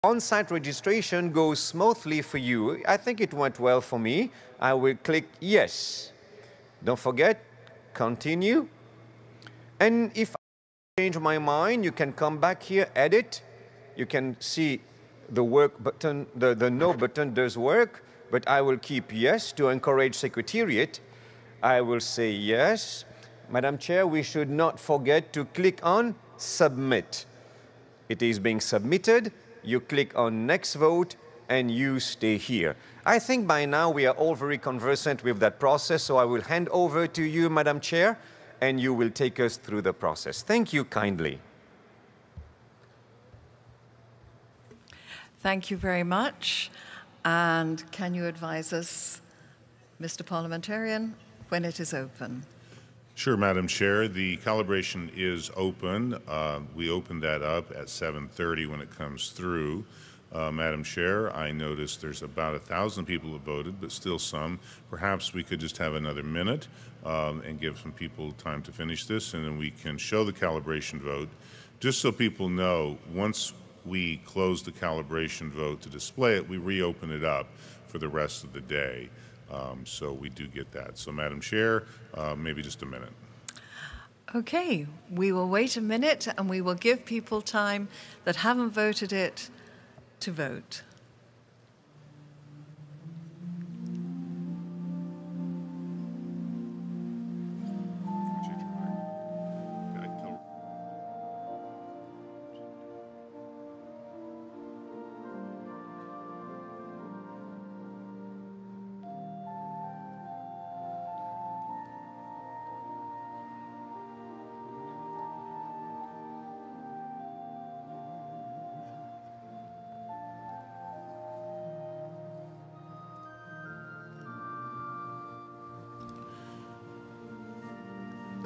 on-site registration goes smoothly for you. I think it went well for me. I will click yes. Don't forget, continue. And if I change my mind, you can come back here, edit. You can see the work button, the no button does work, but I will keep yes to encourage Secretariat. I will say yes. Madam Chair, we should not forget to click on submit. It is being submitted. You click on next vote and you stay here. I think by now we are all very conversant with that process, so I will hand over to you, Madam Chair, and you will take us through the process. Thank you kindly. Thank you very much. And can you advise us, Mr. Parliamentarian, when it is open? Sure, Madam Chair. The calibration is open. We opened that up at 7:30 when it comes through. Madam Chair, I noticed there's about 1,000 people who voted, but still some. Perhaps we could just have another minute and give some people time to finish this, and then we can show the calibration vote. Just so people know, once we close the calibration vote to display it, we reopen it up for the rest of the day. So we do get that. So, Madam Chair, maybe just a minute. Okay, we will wait a minute and we will give people time that haven't voted it to vote.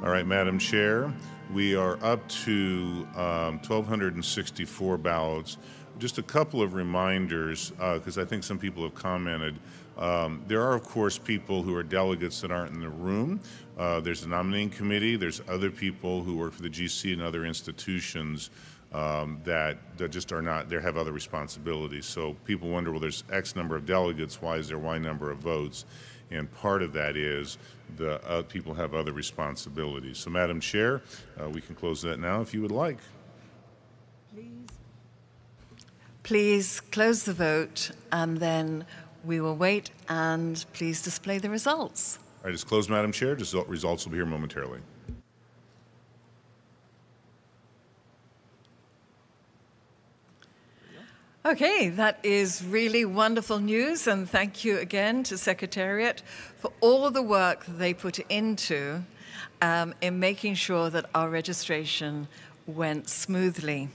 All right, Madam Chair, we are up to 1,264 ballots. Just a couple of reminders, because I think some people have commented. There are, of course, people who are delegates that aren't in the room. There's a nominating committee. There's other people who work for the GC and other institutions that just are not, they have other responsibilities. So people wonder, well, there's X number of delegates, why is there Y number of votes? And part of that is the people have other responsibilities. So, Madam Chair, we can close that now if you would like. Please close the vote and then we will wait and please display the results. All right, it's closed, Madam Chair. Results will be here momentarily. Okay, that is really wonderful news, and thank you again to Secretariat for all the work that they put into in making sure that our registration went smoothly.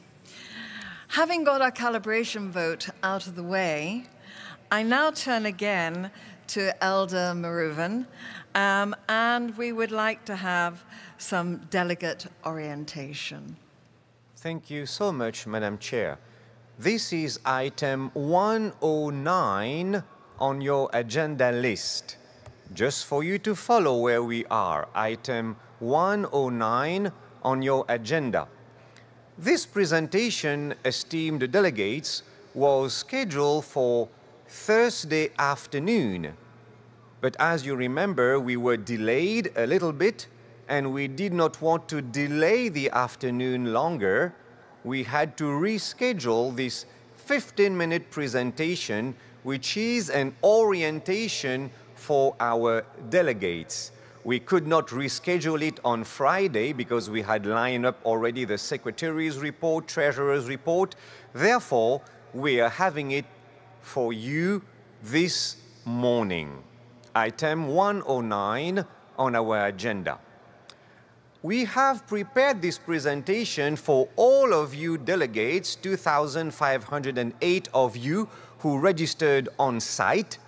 Having got our calibration vote out of the way, I now turn again to Elder Maruvan, and we would like to have some delegate orientation. Thank you so much, Madam Chair. This is item 109 on your agenda list. Just for you to follow where we are, item 109 on your agenda. This presentation, esteemed delegates, was scheduled for Thursday afternoon. But as you remember, we were delayed a little bit, and we did not want to delay the afternoon longer. We had to reschedule this 15-minute presentation, which is an orientation for our delegates. We could not reschedule it on Friday because we had lined up already the Secretary's report, Treasurer's report. Therefore, we are having it for you this morning. Item 109 on our agenda. We have prepared this presentation for all of you delegates, 2,508 of you who registered on site.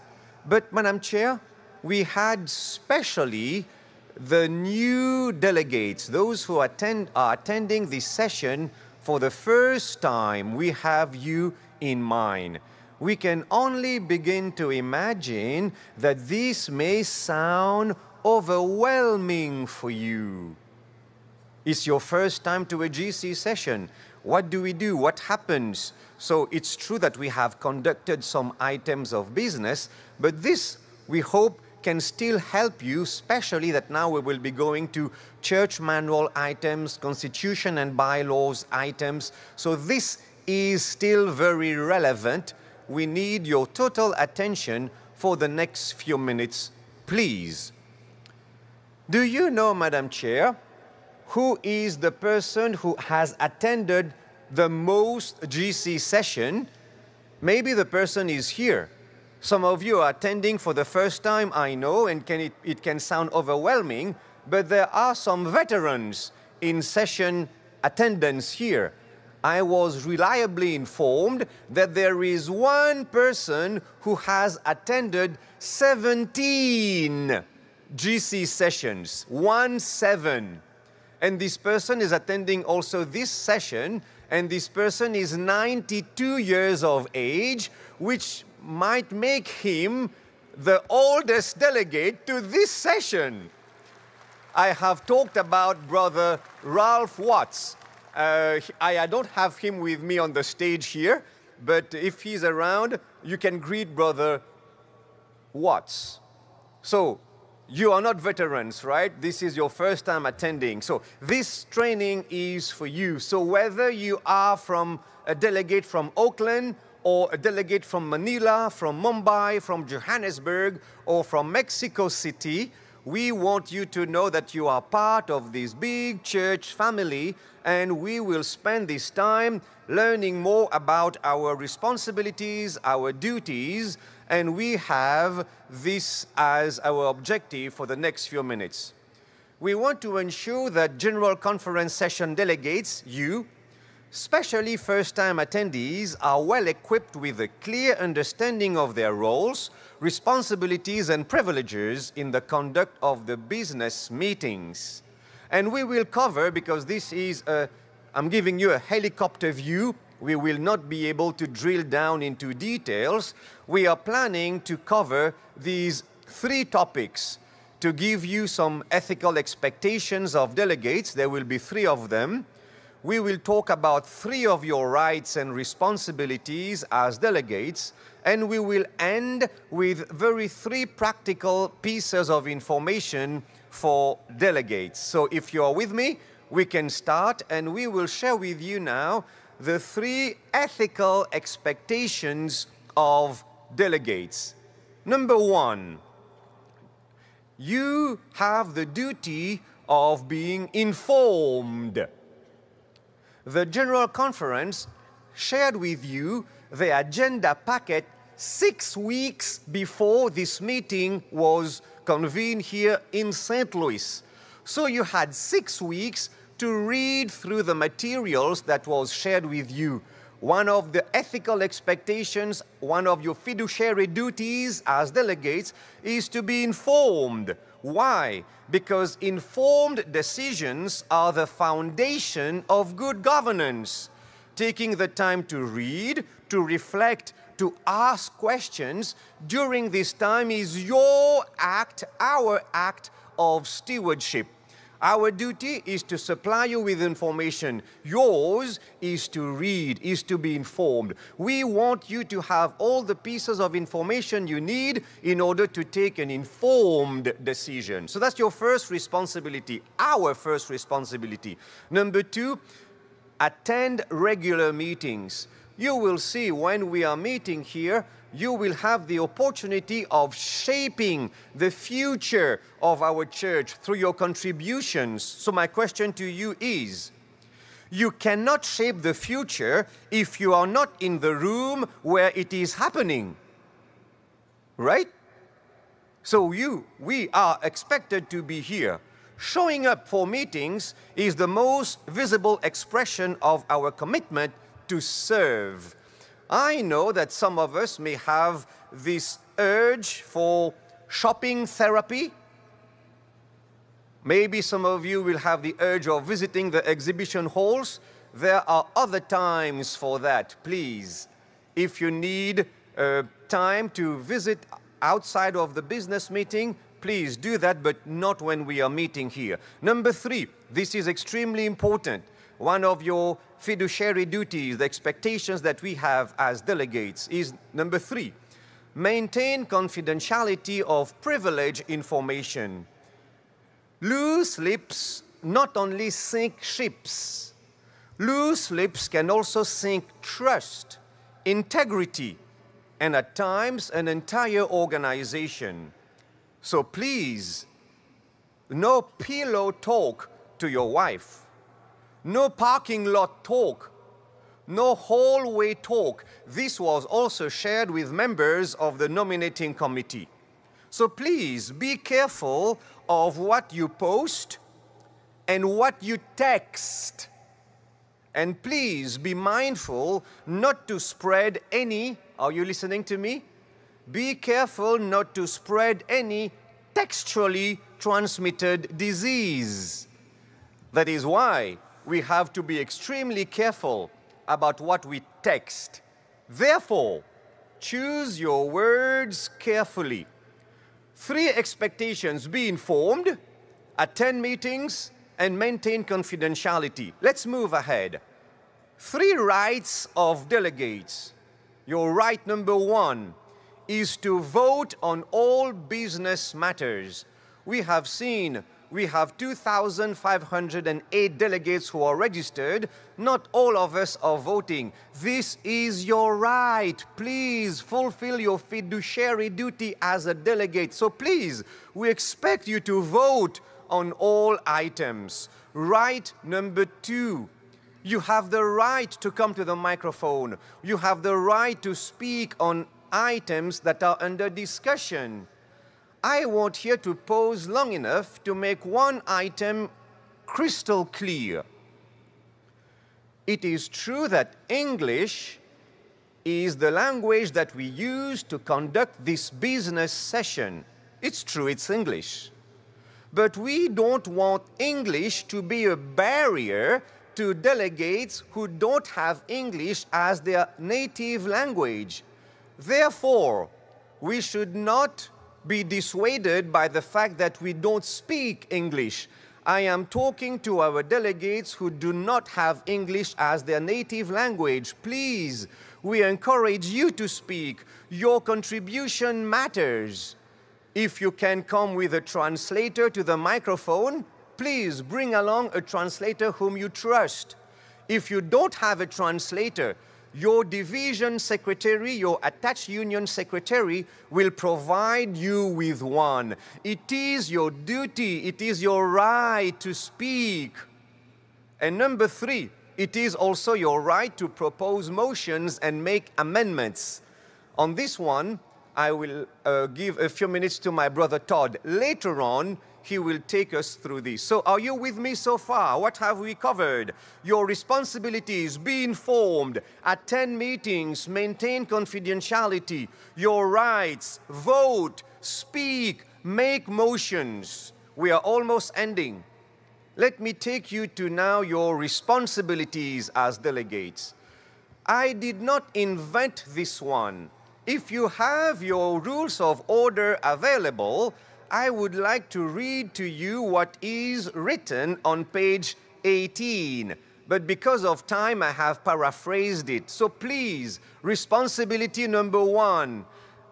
But, Madam Chair, we had specially the new delegates, those who are attending this session for the first time. We have you in mind. We can only begin to imagine that this may sound overwhelming for you. It's your first time to a GC session. What do we do? What happens? So it's true that we have conducted some items of business, but this, we hope, can still help you, especially that now we will be going to church manual items, constitution and bylaws items. So this is still very relevant. We need your total attention for the next few minutes, please. Do you know, Madam Chair, who is the person who has attended the most GC session? Maybe the person is here. Some of you are attending for the first time, I know, and it can sound overwhelming, but there are some veterans in session attendance here. I was reliably informed that there is one person who has attended 17 GC sessions, 17. And this person is attending also this session, and this person is 92 years of age, which might make him the oldest delegate to this session. I have talked about Brother Ralph Watts. I don't have him with me on the stage here, but if he's around, you can greet Brother Watts. So, you are not veterans, right? This is your first time attending. So this training is for you. So whether you are from a delegate from Auckland, or a delegate from Manila, from Mumbai, from Johannesburg, or from Mexico City, we want you to know that you are part of this big church family, and we will spend this time learning more about our responsibilities, our duties, and we have this as our objective for the next few minutes. We want to ensure that General Conference session delegates, you, especially first-time attendees, are well equipped with a clear understanding of their roles, responsibilities, and privileges in the conduct of the business meetings. And we will cover, because this is I'm giving you a helicopter view, we will not be able to drill down into details. We are planning to cover these 3 topics to give you some ethical expectations of delegates. There will be 3 of them. We will talk about 3 of your rights and responsibilities as delegates, and we will end with 3 practical pieces of information for delegates. So if you are with me, we can start, and we will share with you now the 3 ethical expectations of delegates. Number 1, you have the duty of being informed. The General Conference shared with you the agenda packet 6 weeks before this meeting was convened here in St. Louis. So you had 6 weeks to read through the materials that was shared with you. One of the ethical expectations, one of your fiduciary duties as delegates is to be informed. Why? Because informed decisions are the foundation of good governance. Taking the time to read, to reflect, to ask questions during this time is your act, our act of stewardship. Our duty is to supply you with information. Yours is to read, is to be informed. We want you to have all the pieces of information you need in order to take an informed decision. So that's your first responsibility, our first responsibility. Number 2, attend regular meetings. You will see when we are meeting here, you will have the opportunity of shaping the future of our church through your contributions. So my question to you is, you cannot shape the future if you are not in the room where it is happening, right? So we are expected to be here. Showing up for meetings is the most visible expression of our commitment to serve. I know that some of us may have this urge for shopping therapy. Maybe some of you will have the urge of visiting the exhibition halls. There are other times for that, please. If you need time to visit outside of the business meeting, please do that, but not when we are meeting here. Number 3, this is extremely important. One of your fiduciary duties, the expectations that we have as delegates, is number 3, maintain confidentiality of privileged information. Loose lips not only sink ships, loose lips can also sink trust, integrity, and at times an entire organization. So please, no pillow talk to your wife, no parking lot talk, no hallway talk. This was also shared with members of the nominating committee. So please be careful of what you post and what you text. And please be mindful not to spread any, are you listening to me? Be careful not to spread any textually transmitted disease. That is why we have to be extremely careful about what we text. Therefore, choose your words carefully. 3 expectations: be informed, attend meetings, and maintain confidentiality. Let's move ahead. 3 rights of delegates. Your right number 1 is to vote on all business matters. We have seen we have 2,508 delegates who are registered. Not all of us are voting. This is your right. Please fulfill your fiduciary duty as a delegate. So please, we expect you to vote on all items. Right number 2, you have the right to come to the microphone. You have the right to speak on items that are under discussion. I want here to pause long enough to make one item crystal clear. It is true that English is the language that we use to conduct this business session. It's true, it's English. But we don't want English to be a barrier to delegates who don't have English as their native language. Therefore, we should not be dissuaded by the fact that we don't speak English. I am talking to our delegates who do not have English as their native language. Please, we encourage you to speak. Your contribution matters. If you can come with a translator to the microphone, please bring along a translator whom you trust. If you don't have a translator, your division secretary, your attached union secretary will provide you with one. It is your duty, it is your right to speak. And number 3, it is also your right to propose motions and make amendments. On this one, I will give a few minutes to my brother Todd. Later on, he will take us through this. So are you with me so far? What have we covered? Your responsibilities: be informed, attend meetings, maintain confidentiality. Your rights: vote, speak, make motions. We are almost ending. Let me take you to now your responsibilities as delegates. I did not invent this one. If you have your rules of order available, I would like to read to you what is written on page 18. But because of time, I have paraphrased it. So please, responsibility number 1.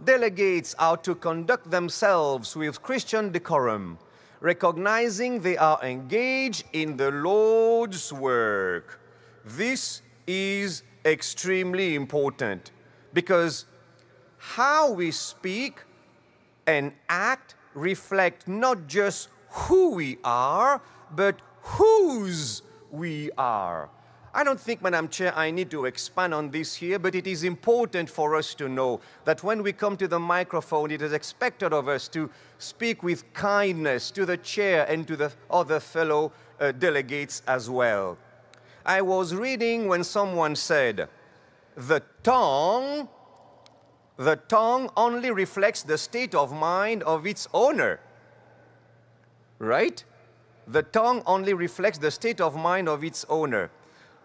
Delegates are to conduct themselves with Christian decorum, recognizing they are engaged in the Lord's work. This is extremely important because how we speak and act reflect not just who we are, but whose we are. I don't think, Madam Chair, I need to expand on this here, but it is important for us to know that when we come to the microphone, it is expected of us to speak with kindness to the chair and to the other fellow delegates as well. I was reading when someone said, the tongue only reflects the state of mind of its owner, right? The tongue only reflects the state of mind of its owner.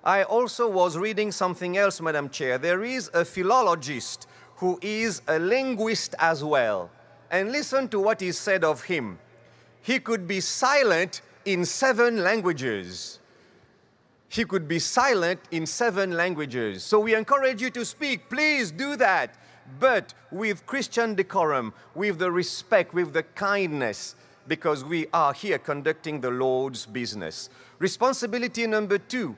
I also was reading something else, Madam Chair. There is a philologist who is a linguist as well. and listen to what is said of him. He could be silent in 7 languages. He could be silent in 7 languages. So we encourage you to speak. Please do that. But with Christian decorum, with the respect, with the kindness, because we are here conducting the Lord's business. Responsibility number 2,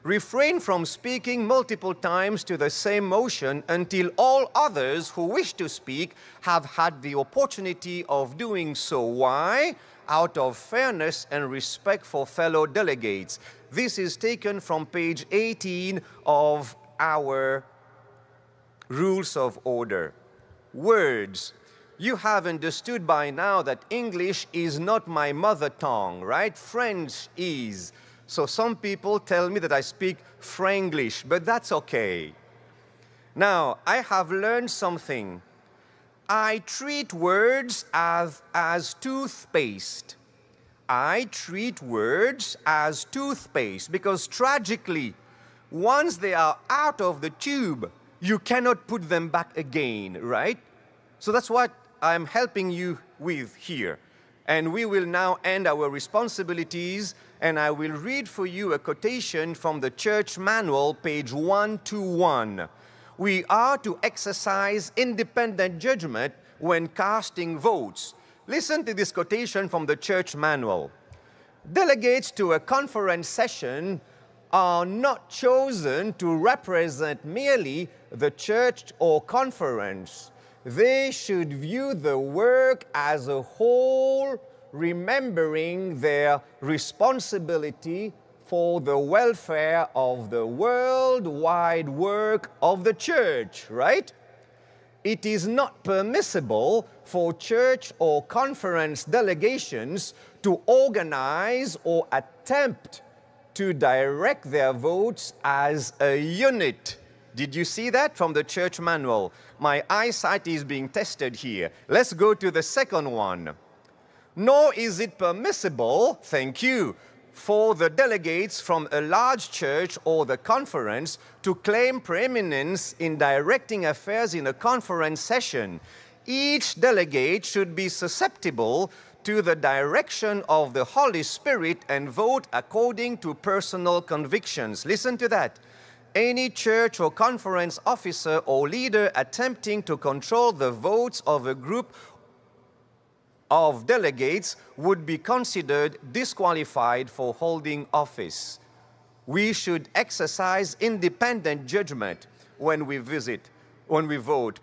refrain from speaking multiple times to the same motion until all others who wish to speak have had the opportunity of doing so. Why? Out of fairness and respect for fellow delegates. This is taken from page 18 of our Rules of Order. Words. You have understood by now that English is not my mother tongue, right? French is. So some people tell me that I speak Franglish, but that's okay. Now, I have learned something. I treat words as toothpaste. I treat words as toothpaste because tragically, once they are out of the tube, you cannot put them back again, right? So that's what I'm helping you with here. And we will now end our responsibilities, and I will read for you a quotation from the Church Manual, page 121. We are to exercise independent judgment when casting votes. Listen to this quotation from the Church Manual. Delegates to a conference session are not chosen to represent merely the church or conference. They should view the work as a whole, remembering their responsibility for the welfare of the worldwide work of the church, right? It is not permissible for church or conference delegations to organize or attempt to direct their votes as a unit. Did you see that from the Church Manual? My eyesight is being tested here. Let's go to the second one. Nor is it permissible, thank you, for the delegates from a large church or the conference to claim preeminence in directing affairs in a conference session. Each delegate should be susceptible to the direction of the Holy Spirit and vote according to personal convictions. Listen to that. Any church or conference officer or leader attempting to control the votes of a group of delegates would be considered disqualified for holding office. We should exercise independent judgment when we vote.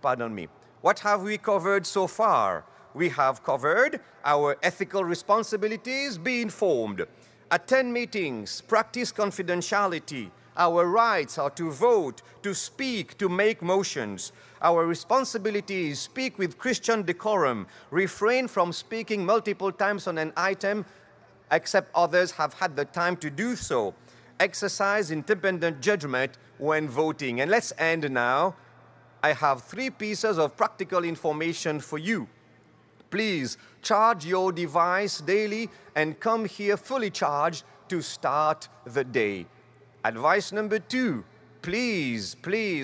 What have we covered so far? We have covered our ethical responsibilities, be informed, attend meetings, practice confidentiality. Our rights are to vote, to speak, to make motions. Our responsibility is speak with Christian decorum, refrain from speaking multiple times on an item except others have had the time to do so. Exercise independent judgment when voting. And let's end now. I have 3 pieces of practical information for you. Please charge your device daily and come here fully charged to start the day. Advice number 2, please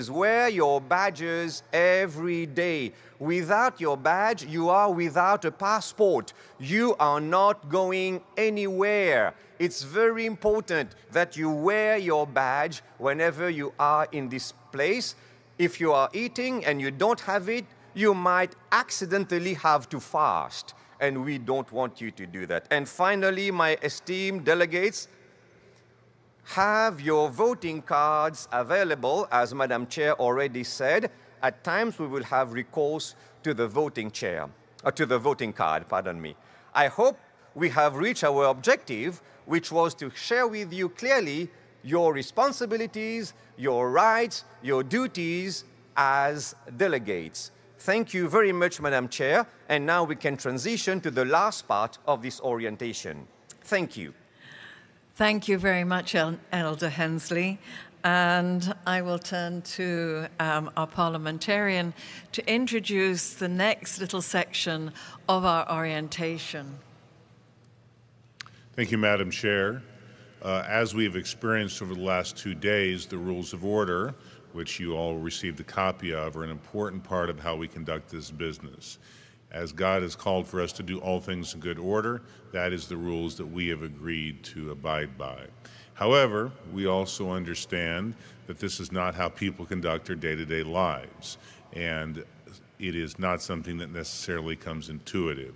wear your badges every day. Without your badge, you are without a passport. You are not going anywhere. It's very important that you wear your badge whenever you are in this place. If you are eating and you don't have it, you might accidentally have to fast, and we don't want you to do that. And finally, my esteemed delegates, have your voting cards available, as Madam Chair already said. At times we will have recourse to the voting card. I hope we have reached our objective, which was to share with you clearly your responsibilities, your rights, your duties as delegates. Thank you very much, Madam Chair, and now we can transition to the last part of this orientation. Thank you. Thank you very much, Elder Hensley. And I will turn to our parliamentarian to introduce the next little section of our orientation. Thank you, Madam Chair. As we've experienced over the last 2 days, the rules of order, which you all received a copy of, are an important part of how we conduct this business. As God has called for us to do all things in good order, that is the rules that we have agreed to abide by. However, we also understand that this is not how people conduct their day-to-day lives, and it is not something that necessarily comes intuitive.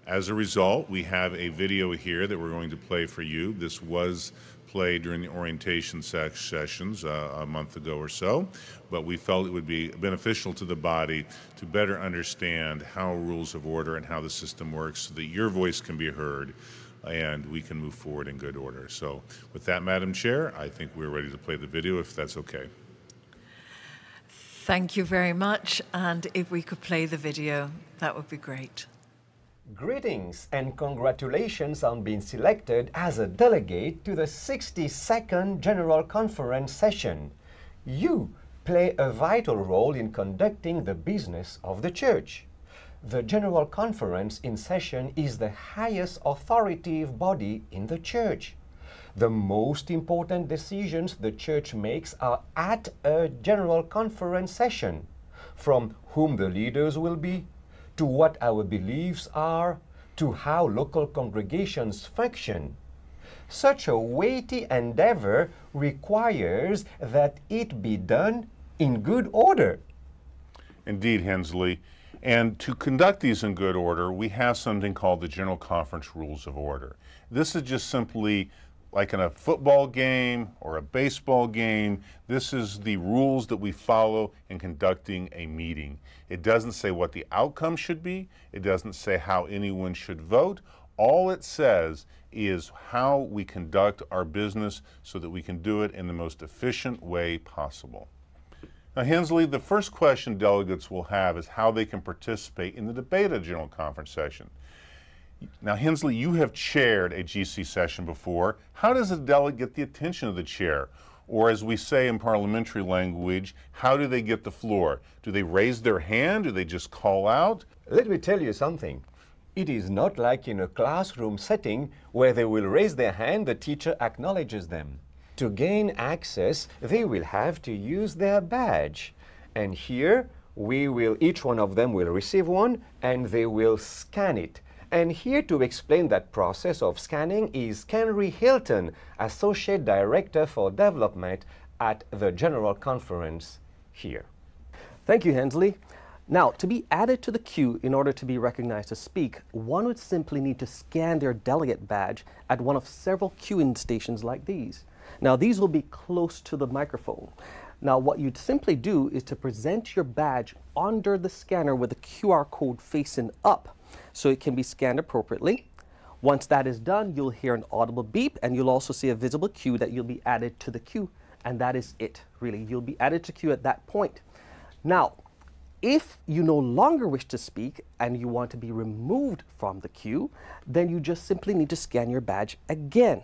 As a result, we have a video here that we're going to play for you. This was played during the orientation sessions a month ago or so, but we felt it would be beneficial to the body to better understand how rules of order and how the system works so that your voice can be heard and we can move forward in good order. So with that, Madam Chair, I think we're ready to play the video, if that's okay. Thank you very much, and if we could play the video, that would be great. Greetings and congratulations on being selected as a delegate to the 62nd General Conference session. You play a vital role in conducting the business of the Church. The General Conference in session is the highest authoritative body in the Church. The most important decisions the Church makes are at a General Conference session, from whom the leaders will be, to what our beliefs are, to how local congregations function. Such a weighty endeavor requires that it be done in good order. Indeed, Hensley. And to conduct these in good order, we have something called the General Conference Rules of Order. This is just simply like in a football game or a baseball game. This is the rules that we follow in conducting a meeting. It doesn't say what the outcome should be. It doesn't say how anyone should vote. All it says is how we conduct our business so that we can do it in the most efficient way possible. Now, Hensley, the first question delegates will have is how they can participate in the debate at a General Conference session. Now, Hensley, you have chaired a GC session before. How does a delegate get the attention of the chair? Or as we say in parliamentary language, how do they get the floor? Do they raise their hand? Do they just call out? Let me tell you something. It is not like in a classroom setting where they will raise their hand, the teacher acknowledges them. To gain access, they will have to use their badge. And here, each one of them will receive one and they will scan it. And here to explain that process of scanning is Kenry Hilton, Associate Director for Development at the General Conference here. Thank you, Hensley. Now, to be added to the queue in order to be recognized to speak, one would simply need to scan their delegate badge at one of several queuing stations like these. Now, these will be close to the microphone. Now, what you'd simply do is to present your badge under the scanner with the QR code facing up, so it can be scanned appropriately. Once that is done, you'll hear an audible beep and you'll also see a visible cue that you'll be added to the queue. And that is it, really. You'll be added to queue at that point. Now, if you no longer wish to speak and you want to be removed from the queue, then you just simply need to scan your badge again.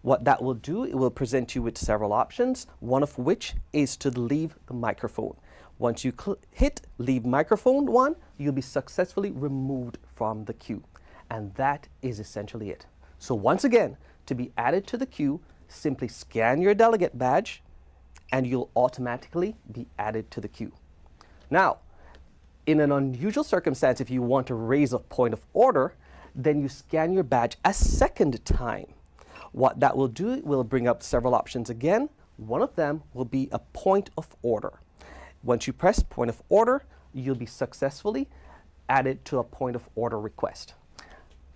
What that will do, it will present you with several options, one of which is to leave the microphone. Once you hit leave microphone one, you'll be successfully removed from the queue. And that is essentially it. So once again, to be added to the queue, simply scan your delegate badge and you'll automatically be added to the queue. Now, in an unusual circumstance, if you want to raise a point of order, then you scan your badge a second time. What that will do, it will bring up several options again. One of them will be a point of order. Once you press point of order, you'll be successfully added to a point of order request.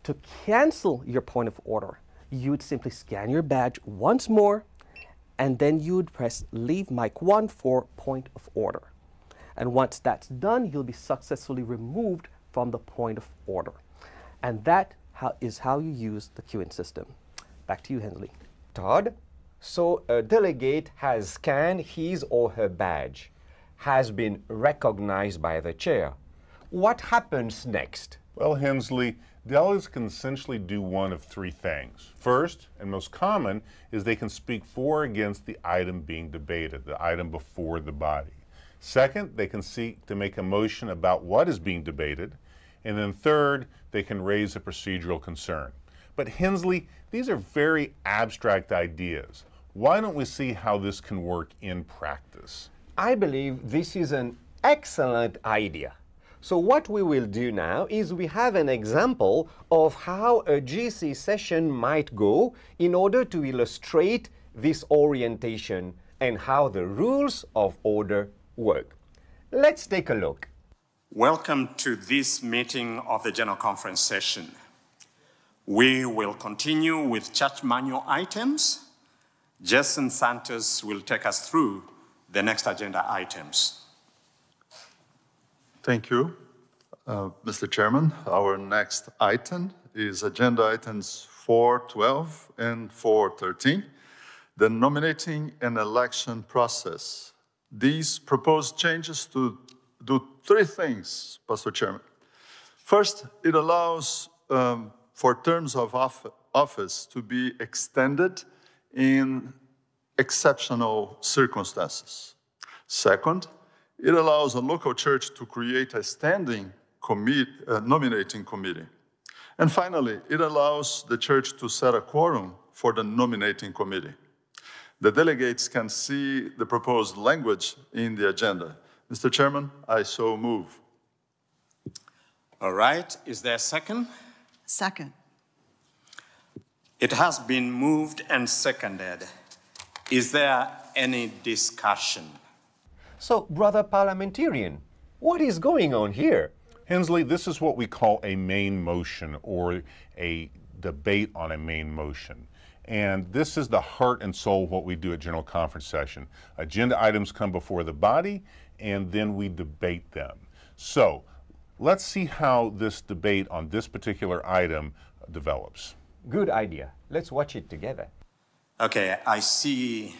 To cancel your point of order, you would simply scan your badge once more, and then you would press leave mic 1 for point of order. And once that's done, you'll be successfully removed from the point of order. And that is how you use the queuing system. Back to you, Hensley. Todd, so a delegate has scanned his or her badge, has been recognized by the chair. What happens next? Well, Hensley, delegates can essentially do one of three things. First, and most common, is they can speak for or against the item being debated, the item before the body. Second, they can seek to make a motion about what is being debated. And then third, they can raise a procedural concern. But Hensley, these are very abstract ideas. Why don't we see how this can work in practice? I believe this is an excellent idea. So what we will do now is we have an example of how a GC session might go in order to illustrate this orientation and how the rules of order work. Let's take a look. Welcome to this meeting of the General Conference session. We will continue with church manual items. Jason Santos will take us through the next agenda items. Thank you, Mr. Chairman. Our next item is agenda items 4.12 and 4.13, the nominating and election process. These proposed changes to do three things, Pastor Chairman. First, it allows for terms of office to be extended in exceptional circumstances. Second, it allows a local church to create a standing nominating committee. And finally, it allows the church to set a quorum for the nominating committee. The delegates can see the proposed language in the agenda. Mr. Chairman, I so move. All right, is there a second? Second. It has been moved and seconded. Is there any discussion? So, Brother Parliamentarian, what is going on here? Hensley, this is what we call a main motion or a debate on a main motion. And this is the heart and soul of what we do at General Conference session. Agenda items come before the body, and then we debate them. So let's see how this debate on this particular item develops. Good idea. Let's watch it together. Okay, I see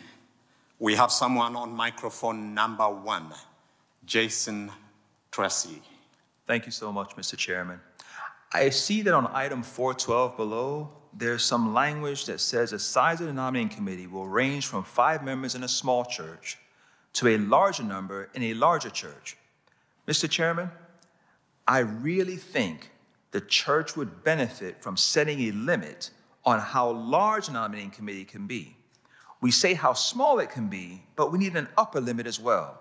we have someone on microphone number 1, Jason Tracy. Thank you so much, Mr. Chairman. I see that on item 412 below, there's some language that says the size of the nominating committee will range from 5 members in a small church to a larger number in a larger church. Mr. Chairman, I really think the church would benefit from setting a limit on how large a nominating committee can be. We say how small it can be, but we need an upper limit as well.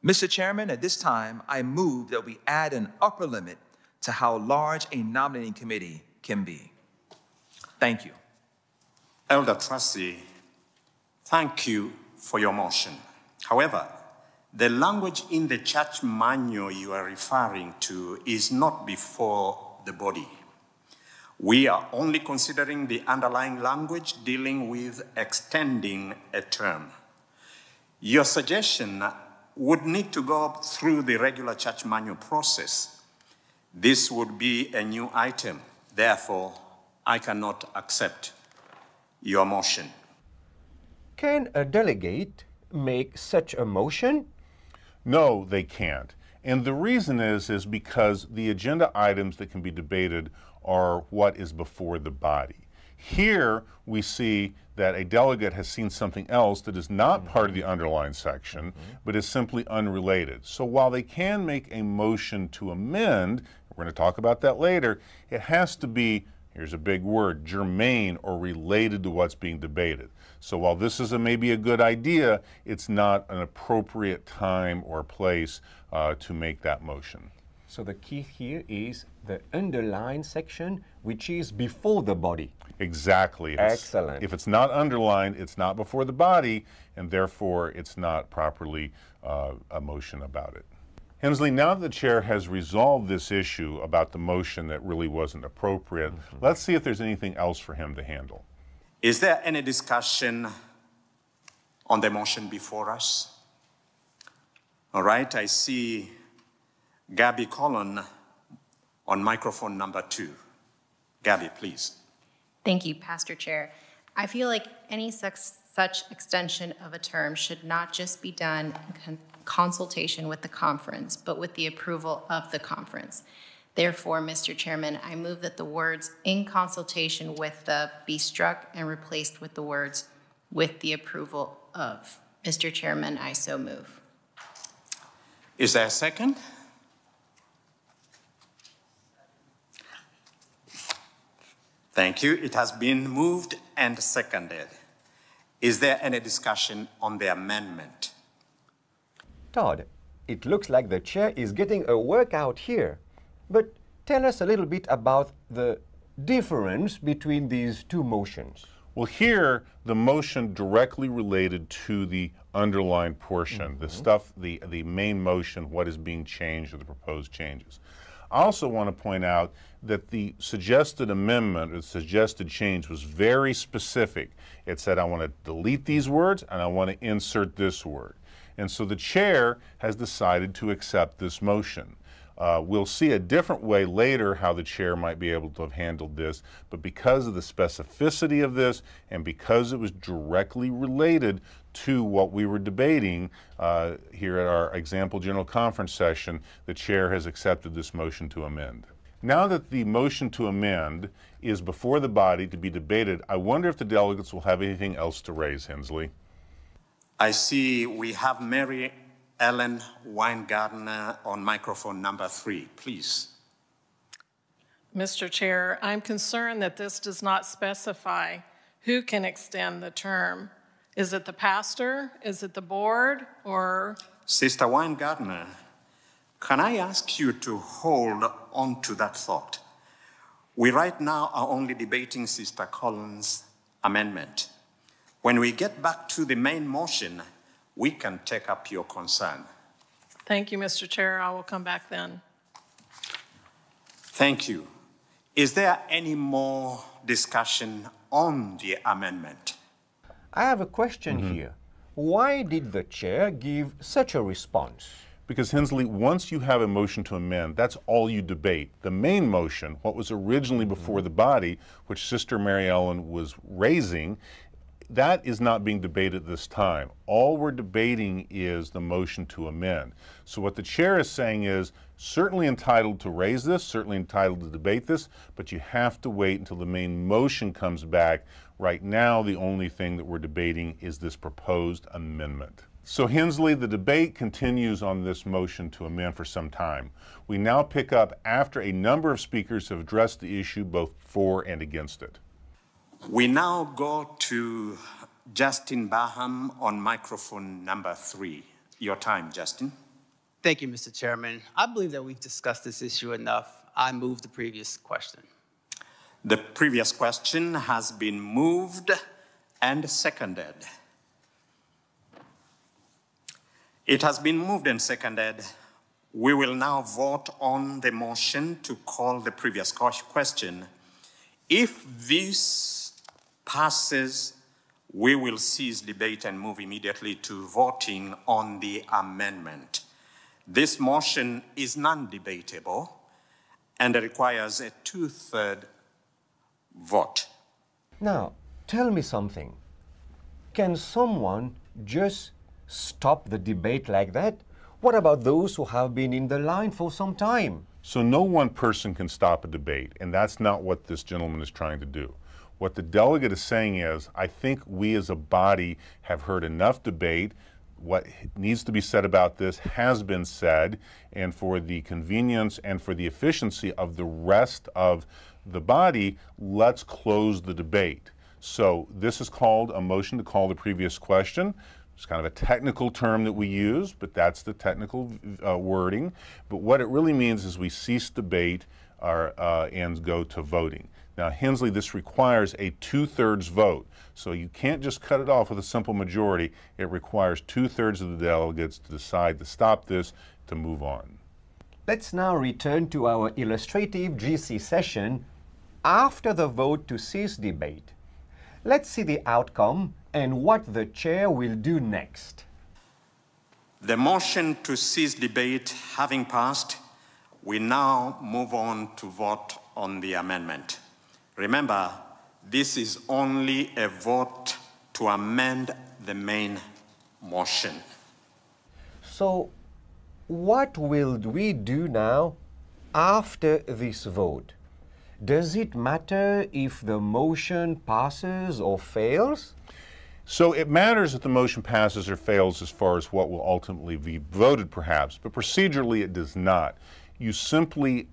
Mr. Chairman, at this time, I move that we add an upper limit to how large a nominating committee can be. Thank you. Elder Tracy, thank you for your motion. However, the language in the church manual you are referring to is not before the body. We are only considering the underlying language dealing with extending a term. Your suggestion would need to go through the regular church manual process. This would be a new item. Therefore, I cannot accept your motion. Can a delegate make such a motion? No, they can't. And the reason is because the agenda items that can be debated are what is before the body. Here we see that a delegate has seen something else that is not part of the underlying section, but is simply unrelated. So while they can make a motion to amend, we're going to talk about that later, it has to be, here's a big word, germane or related to what's being debated. So while this is maybe a good idea, it's not an appropriate time or place to make that motion. So the key here is the underlined section, which is before the body. Exactly. Excellent. If it's not underlined, it's not before the body, and therefore it's not properly a motion about it. Hensley, now that the chair has resolved this issue about the motion that really wasn't appropriate, let's see if there's anything else for him to handle. Is there any discussion on the motion before us? All right, I see Gabby Collin on microphone number 2. Gabby, please. Thank you, Pastor Chair. I feel like any such extension of a term should not just be done in consultation with the conference, but with the approval of the conference. Therefore, Mr. Chairman, I move that the words "in consultation with the" be struck and replaced with the words "with the approval of." Mr. Chairman, I so move. Is there a second? Thank you. It has been moved and seconded. Is there any discussion on the amendment? Todd, it looks like the chair is getting a workout here. But tell us a little bit about the difference between these two motions. Well, here, the motion directly related to the underlying portion, the stuff, the main motion, what is being changed or the proposed changes. I also want to point out that the suggested amendment or the suggested change was very specific. It said, I want to delete these words and I want to insert this word. And so the chair has decided to accept this motion. We'll see a different way later how the chair might be able to have handled this, but because of the specificity of this and because it was directly related to what we were debating here at our example general conference session, the chair has accepted this motion to amend. Now that the motion to amend is before the body to be debated, I wonder if the delegates will have anything else to raise, Hensley. I see we have Mary Ellen Weingartner on microphone number 3, please. Mr. Chair, I'm concerned that this does not specify who can extend the term. Is it the pastor? Is it the board? Or? Sister Weingartner, can I ask you to hold on to that thought? We right now are only debating Sister Collins' amendment. When we get back to the main motion, we can take up your concern. Thank you, Mr. Chair. I will come back then. Thank you. Is there any more discussion on the amendment? I have a question here. Why did the chair give such a response? Because, Hensley, once you have a motion to amend, that's all you debate. The main motion, what was originally before the body, which Sister Mary Ellen was raising, that is not being debated this time. All we're debating is the motion to amend. So what the chair is saying is, certainly entitled to raise this, certainly entitled to debate this, but you have to wait until the main motion comes back. Right now, the only thing that we're debating is this proposed amendment. So Hensley, the debate continues on this motion to amend for some time. We now pick up after a number of speakers have addressed the issue both for and against it. We now go to Justin Baham on microphone number 3. Your time, Justin. Thank you, Mr. Chairman. I believe that we've discussed this issue enough. I move the previous question. The previous question has been moved and seconded. It has been moved and seconded. We will now vote on the motion to call the previous question. If this passes, we will cease debate and move immediately to voting on the amendment. This motion is non-debatable and requires a 2/3 vote. Now, tell me something. Can someone just stop the debate like that? What about those who have been in the line for some time? So no one person can stop a debate, and that's not what this gentleman is trying to do. What the delegate is saying is, I think we as a body have heard enough debate. What needs to be said about this has been said, and for the convenience and for the efficiency of the rest of the body, let's close the debate. So this is called a motion to call the previous question. It's kind of a technical term that we use, but that's the technical wording. But what it really means is we cease debate and go to voting. Now, Hensley, this requires a 2/3 vote. So you can't just cut it off with a simple majority. It requires 2/3 of the delegates to decide to stop this, to move on. Let's now return to our illustrative GC session after the vote to cease debate. Let's see the outcome and what the chair will do next. The motion to cease debate having passed, we now move on to vote on the amendment. Remember, this is only a vote to amend the main motion. So, what will we do now after this vote? Does it matter if the motion passes or fails? So it matters if the motion passes or fails as far as what will ultimately be voted, perhaps, but procedurally it does not. You simply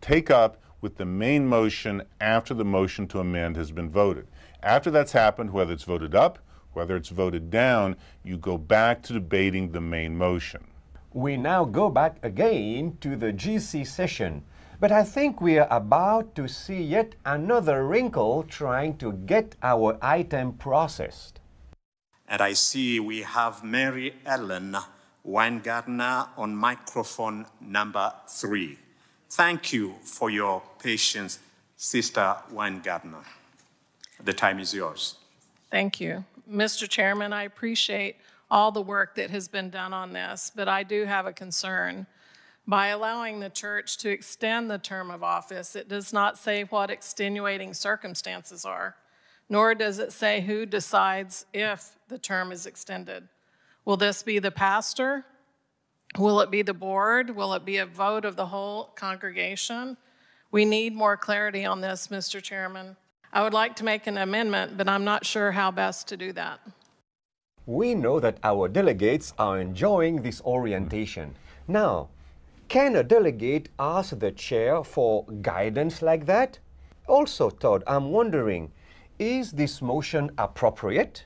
take up with the main motion after the motion to amend has been voted. After that's happened, whether it's voted up, whether it's voted down, you go back to debating the main motion. We now go back again to the GC session, but I think we are about to see yet another wrinkle trying to get our item processed. And I see we have Mary Ellen Weingartner on microphone number 3. Thank you for your patience, Sister Weingartner. The time is yours. Thank you. Mr. Chairman, I appreciate all the work that has been done on this, but I do have a concern. By allowing the church to extend the term of office, it does not say what extenuating circumstances are, nor does it say who decides if the term is extended. Will this be the pastor? Will it be the board? Will it be a vote of the whole congregation? We need more clarity on this, Mr. Chairman. I would like to make an amendment, but I'm not sure how best to do that. We know that our delegates are enjoying this orientation. Now, can a delegate ask the chair for guidance like that? Also, Todd, I'm wondering, is this motion appropriate?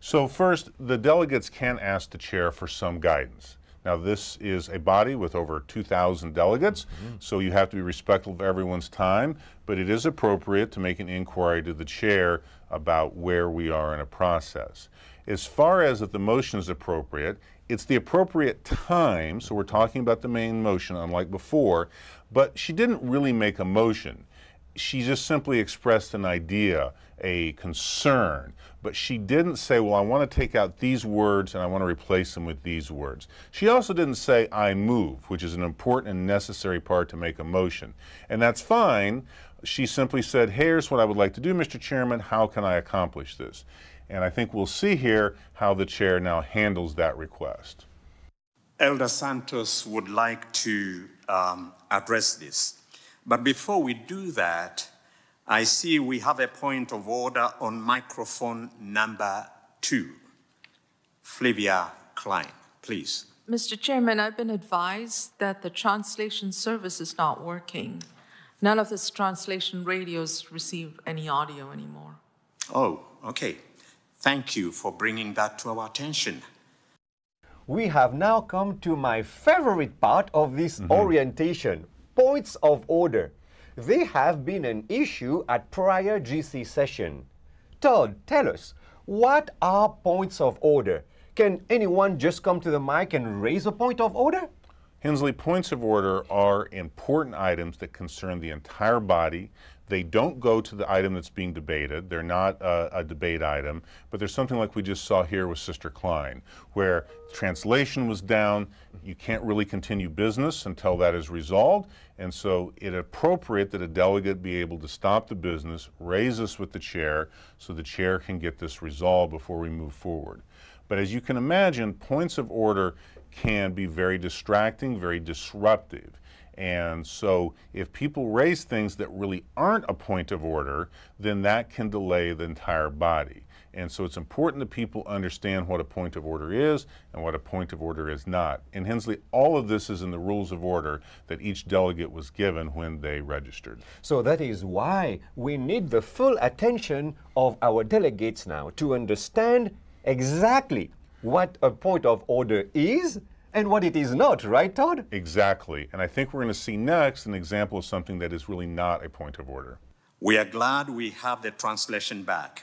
So first, the delegates can ask the chair for some guidance. Now, this is a body with over 2,000 delegates, so you have to be respectful of everyone's time, but it is appropriate to make an inquiry to the chair about where we are in a process. As far as if the motion is appropriate, it's the appropriate time, so we're talking about the main motion, unlike before, but she didn't really make a motion. She just simply expressed an idea, a concern, but she didn't say, well, I want to take out these words and I want to replace them with these words. She also didn't say, I move, which is an important and necessary part to make a motion. And that's fine. She simply said, here's what I would like to do, Mr. Chairman. How can I accomplish this? And I think we'll see here how the chair now handles that request. Elder Santos would like to address this. But before we do that, I see we have a point of order on microphone number 2. Flavia Klein, please. Mr. Chairman, I've been advised that the translation service is not working. None of this translation radios receive any audio anymore. Oh, okay. Thank you for bringing that to our attention. We have now come to my favorite part of this orientation, points of order. They have been an issue at prior GC session. Todd, tell us, what are points of order? Can anyone just come to the mic and raise a point of order? Hensley, points of order are important items that concern the entire body. They don't go to the item that's being debated. They're not a debate item, but there's something like we just saw here with Sister Klein, where translation was down. You can't really continue business until that is resolved, and so it's appropriate that a delegate be able to stop the business, raise this with the chair, so the chair can get this resolved before we move forward. But as you can imagine, points of order can be very distracting, very disruptive. And so if people raise things that really aren't a point of order, then that can delay the entire body. And so it's important that people understand what a point of order is and what a point of order is not. And Hensley, all of this is in the rules of order that each delegate was given when they registered. So that is why we need the full attention of our delegates now to understand exactly what a point of order is and what it is not, right, Todd? Exactly. And I think we're going to see next an example of something that is really not a point of order. We are glad we have the translation back.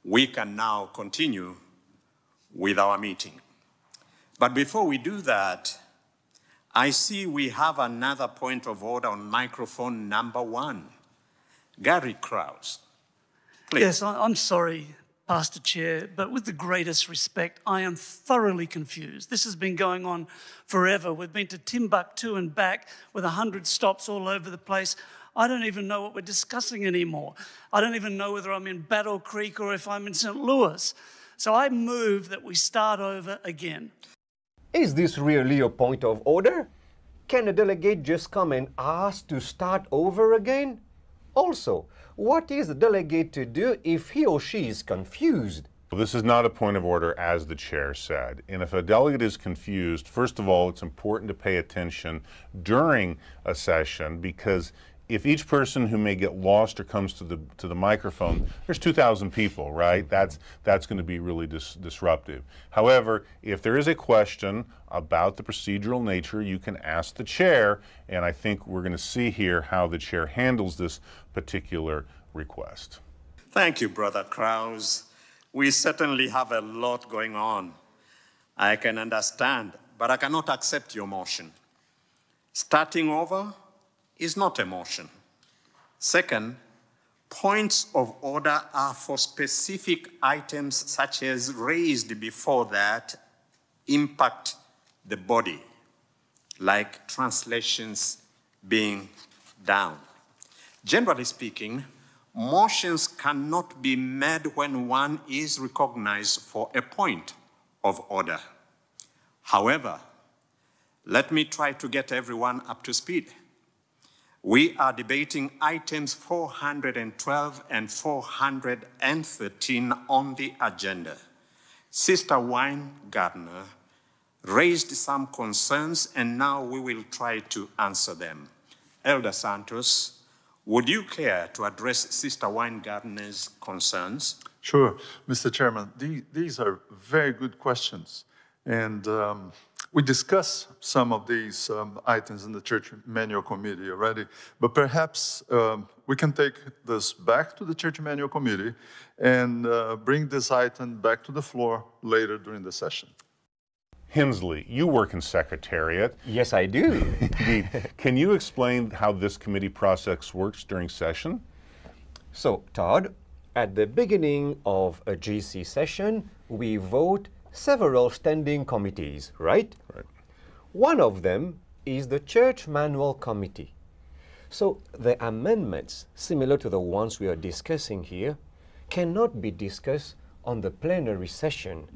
We can now continue with our meeting. But before we do that, I see we have another point of order on microphone number 1. Gary Krause, please. Yes, I'm sorry, Pastor Chair, but with the greatest respect, I am thoroughly confused. This has been going on forever. We've been to Timbuktu and back with 100 stops all over the place. I don't even know what we're discussing anymore. I don't even know whether I'm in Battle Creek or if I'm in St. Louis. So I move that we start over again. Is this really a point of order? Can a delegate just come and ask to start over again? Also, what is the delegate to do if he or she is confused? Well, this is not a point of order, as the chair said. And if a delegate is confused, first of all, it's important to pay attention during a session, because if each person who may get lost or comes to the microphone, there's 2,000 people, right? That's going to be really disruptive. However, if there is a question about the procedural nature, you can ask the chair, and I think we're going to see here how the chair handles this particular request. Thank you, Brother Krause. We certainly have a lot going on. I can understand, but I cannot accept your motion. Starting over is not a motion. Second, points of order are for specific items such as raised before that impact the body, like translations being down. Generally speaking, motions cannot be made when one is recognized for a point of order. However, let me try to get everyone up to speed. We are debating items 412 and 413 on the agenda. Sister Weingartner raised some concerns, and now we will try to answer them. Elder Santos, would you care to address Sister Weingartner's concerns? Sure, Mr. Chairman. These are very good questions. And we discussed some of these items in the Church Manual Committee already, but perhaps we can take this back to the Church Manual Committee and bring this item back to the floor later during the session. Hensley, you work in Secretariat. Yes, I do. Can you explain how this committee process works during session? So, Todd, at the beginning of a GC session, we vote several standing committees, right? Right. One of them is the Church Manual Committee. So the amendments, similar to the ones we are discussing here, cannot be discussed on the plenary session,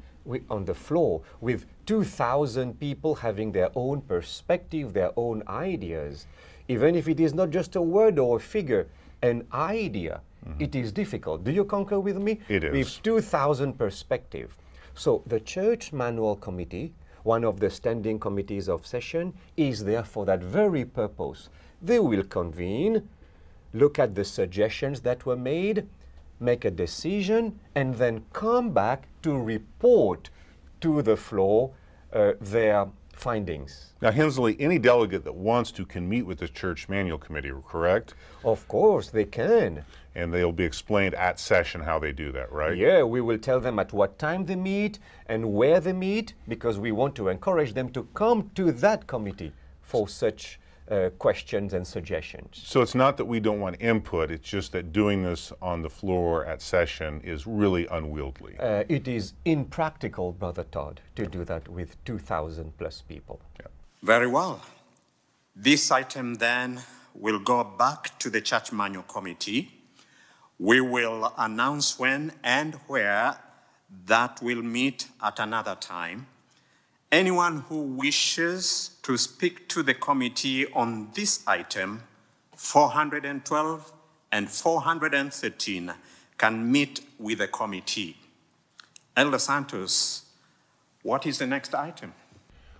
on the floor, with 2,000 people having their own perspective, their own ideas. Even if it is not just a word or a figure, an idea, it is difficult. Do you concur with me? It is. With 2,000 perspectives. So the Church Manual Committee, one of the standing committees of session, is there for that very purpose. They will convene, look at the suggestions that were made, make a decision, and then come back to report to the floor their findings. Now, Hensley, any delegate that wants to can meet with the Church Manual Committee, correct? Of course, they can. And they'll be explained at session how they do that, right? Yeah, we will tell them at what time they meet and where they meet, because we want to encourage them to come to that committee for such questions and suggestions. So it's not that we don't want input, it's just that doing this on the floor at session is really unwieldy. It is impractical, Brother Todd, to do that with 2,000 plus people. Yeah. Very well. This item then will go back to the Church Manual Committee. We will announce when and where that will meet at another time. Anyone who wishes to speak to the committee on this item, 412 and 413, can meet with the committee. Elder Santos, what is the next item?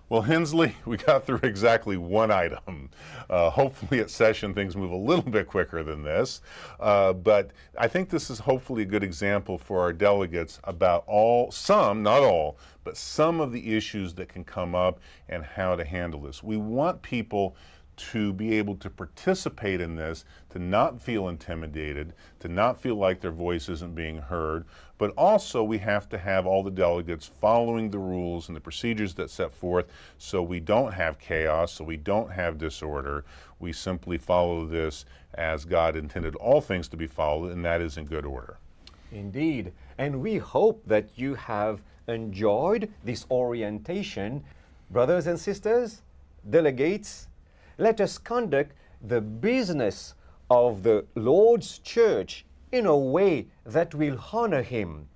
Well, Hensley, we got through exactly one item. Hopefully at session things move a little bit quicker than this. But I think this is hopefully a good example for our delegates about some, not all, but some of the issues that can come up and how to handle this. We want people to be able to participate in this, to not feel intimidated, to not feel like their voice isn't being heard, but also we have to have all the delegates following the rules and the procedures that set forth so we don't have chaos, so we don't have disorder. We simply follow this as God intended all things to be followed, and that is in good order. Indeed, and we hope that you have enjoyed this orientation. Brothers and sisters, delegates, let us conduct the business of the Lord's church in a way that will honor Him,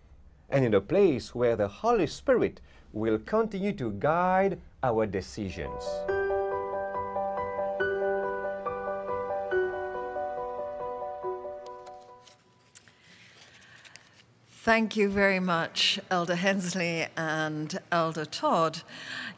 and in a place where the Holy Spirit will continue to guide our decisions. Thank you very much, Elder Hensley and Elder Todd.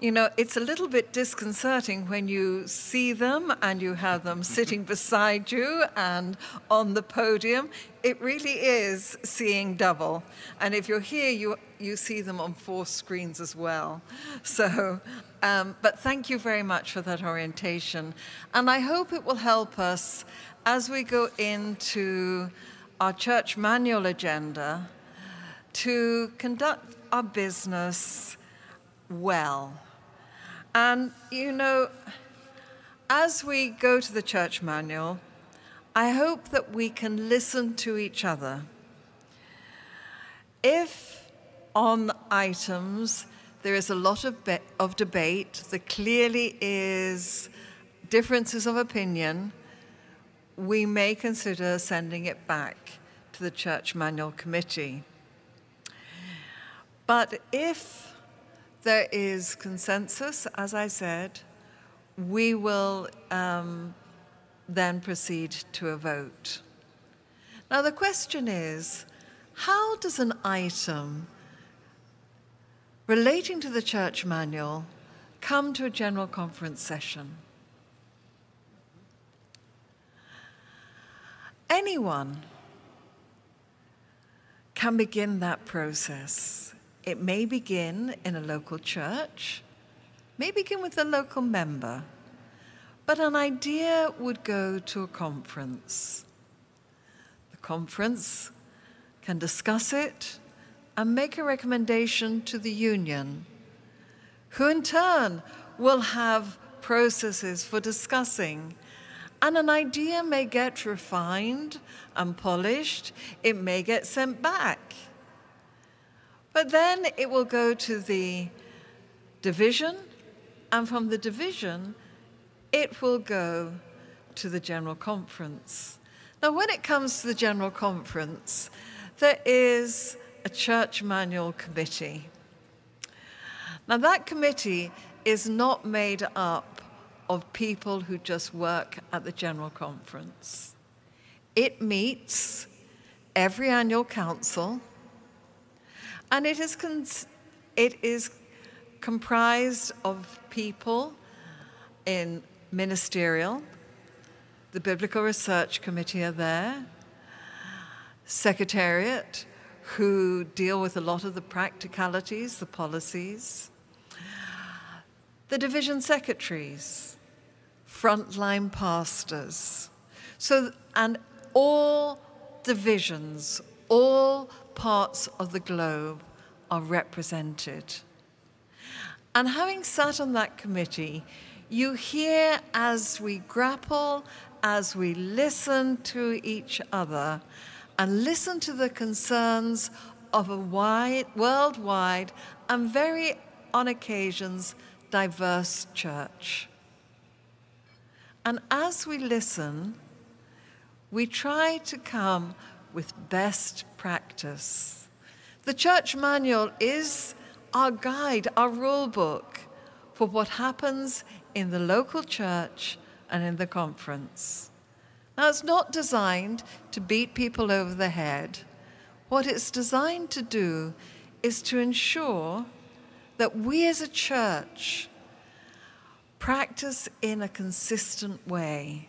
You know, it's a little bit disconcerting when you see them and you have them sitting beside you and on the podium. It really is seeing double. And if you're here, you see them on 4 screens as well. So, but thank you very much for that orientation. And I hope it will help us as we go into our church manual agenda to conduct our business well. And, you know, as we go to the church manual, I hope that we can listen to each other. If on items there is a lot of debate, there clearly is differences of opinion, we may consider sending it back to the church manual committee. But if there is consensus, as I said, we will then proceed to a vote. Now the question is, how does an item relating to the church manual come to a general conference session? Anyone can begin that process. It may begin in a local church, may begin with a local member, but an idea would go to a conference. The conference can discuss it and make a recommendation to the union, who in turn will have processes for discussing, and an idea may get refined and polished, it may get sent back. But then it will go to the division, and from the division, it will go to the General Conference. Now, when it comes to the General Conference, there is a church manual committee. Now, that committee is not made up of people who just work at the General Conference. It meets every annual council, and it is comprised of people in ministerial, the Biblical Research Committee are there, Secretariat, who deal with a lot of the practicalities, the policies, the division secretaries, frontline pastors. So, and all divisions, all parts of the globe are represented. And having sat on that committee, you hear as we grapple, as we listen to each other, and listen to the concerns of a worldwide and very, on occasions, diverse church. And as we listen, we try to come with best practice. The church manual is our guide, our rule book for what happens in the local church and in the conference. Now, it's not designed to beat people over the head. What it's designed to do is to ensure that we as a church practice in a consistent way.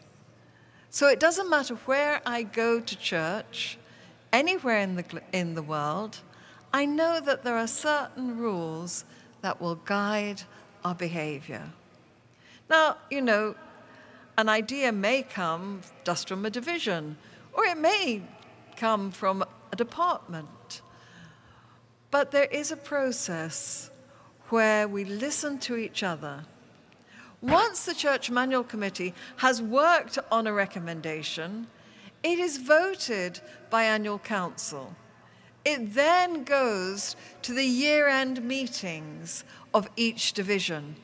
So it doesn't matter where I go to church, anywhere in the world, I know that there are certain rules that will guide our behavior. Now, you know, an idea may come just from a division, or it may come from a department. But there is a process where we listen to each other. Once the Church Manual Committee has worked on a recommendation, it is voted by annual council. It then goes to the year-end meetings of each division.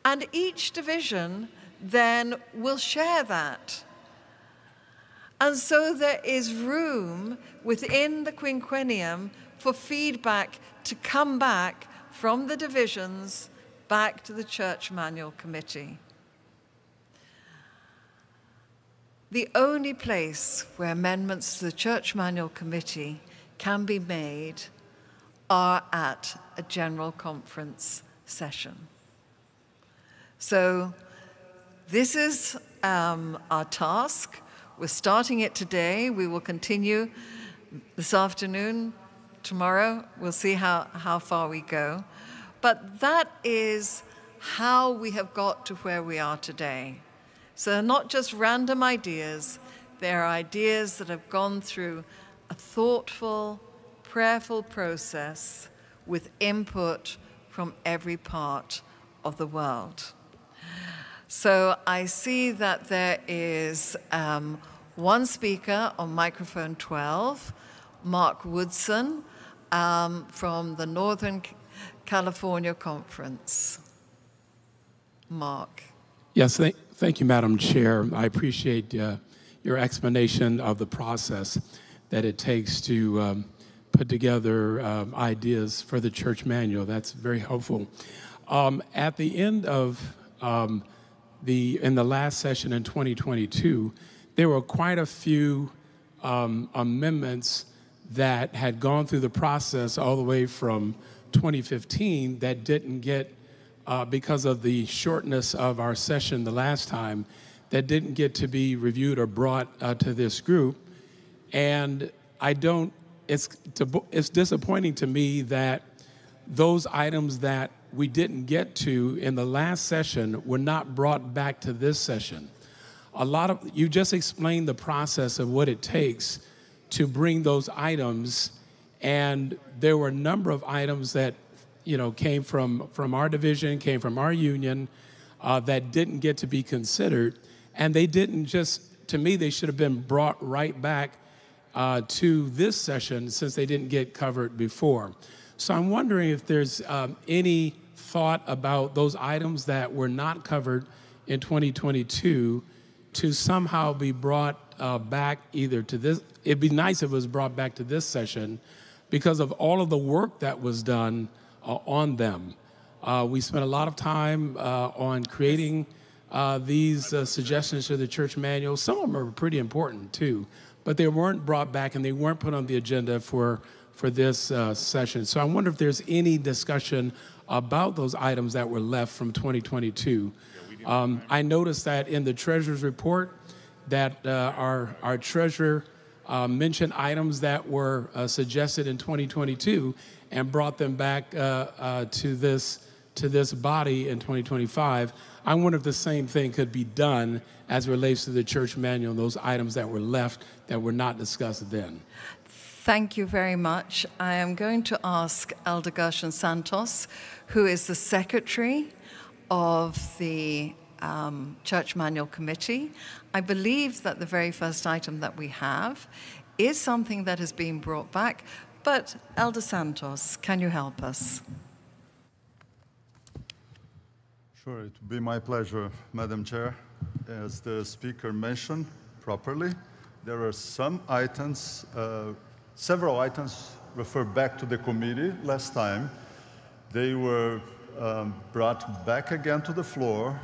And each division then will share that. And so there is room within the quinquennium for feedback to come back from the divisions back to the Church Manual Committee. The only place where amendments to the Church Manual Committee can be made are at a general conference session. So this is our task. We're starting it today. We will continue this afternoon, tomorrow. We'll see how far we go. But that is how we have got to where we are today. So they're not just random ideas. They're ideas that have gone through a thoughtful, prayerful process with input from every part of the world. So I see that there is one speaker on microphone 12, Mark Woodson from the Northern California Conference. Mark. Yes, thank you, Madam Chair. I appreciate your explanation of the process that it takes to put together ideas for the church manual. That's very helpful. At the end of in the last session in 2022, there were quite a few amendments that had gone through the process all the way from 2015 that didn't get, because of the shortness of our session the last time, that didn't get to be reviewed or brought to this group. And it's disappointing to me that those items that we didn't get to in the last session were not brought back to this session. You just explained the process of what it takes to bring those items, and there were a number of items that came from our division, came from our union, that didn't get to be considered, and they didn't to me, they should have been brought right back to this session since they didn't get covered before. So I'm wondering if there's any thought about those items that were not covered in 2022 to somehow be brought back either to this. It'd be nice if it was brought back to this session because of all of the work that was done on them. We spent a lot of time on creating these suggestions to the church manual. Some of them are pretty important too, but they weren't brought back and they weren't put on the agenda for this session. So I wonder if there's any discussion about those items that were left from 2022. I noticed that in the treasurer's report that our treasurer mentioned items that were suggested in 2022 and brought them back to this body in 2025. I wonder if the same thing could be done as it relates to the church manual, those items that were left that were not discussed then. Thank you very much. I am going to ask Elder Gershon Santos, who is the secretary of the Church Manual Committee. I believe that the very first item that we have is something that has been brought back, but Elder Santos, can you help us? Sure, it would be my pleasure, Madam Chair. As the speaker mentioned properly, there are some items, several items referred back to the committee last time. They were brought back again to the floor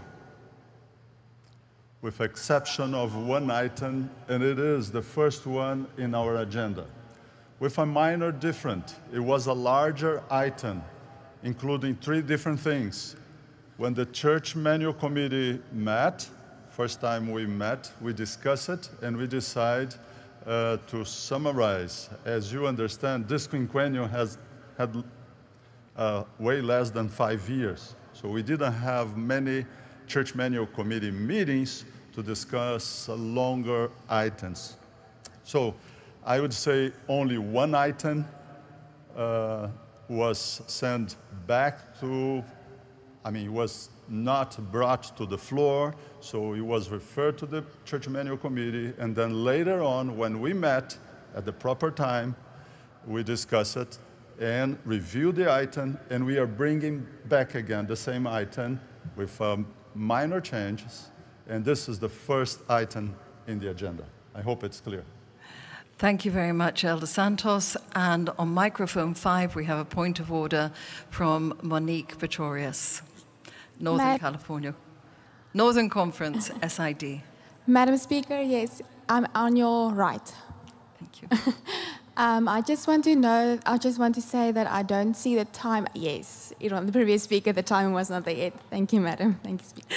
with exception of one item, and it is the first one in our agenda. With a minor difference, it was a larger item, including 3 different things. When the Church Manual Committee met, first time we met, we discussed it, and we decided to summarize. As you understand, this quinquennium has had way less than 5 years. So we didn't have many Church Manual Committee meetings to discuss longer items. So I would say only one item was sent back to, was not brought to the floor, so it was referred to the Church Manual Committee, and then later on, when we met at the proper time, we discussed it and reviewed the item, and we are bringing back again the same item with minor changes, and this is the first item in the agenda. I hope it's clear. Thank you very much, Elder Santos. And on microphone 5, we have a point of order from Monique Pretorius, Northern California, Northern Conference, SID. Madam Speaker, yes, I'm on your right. Thank you. I just want to say that I don't see the time. Yes, the previous speaker, the time was not there yet. Thank you, madam. Thank you, speaker.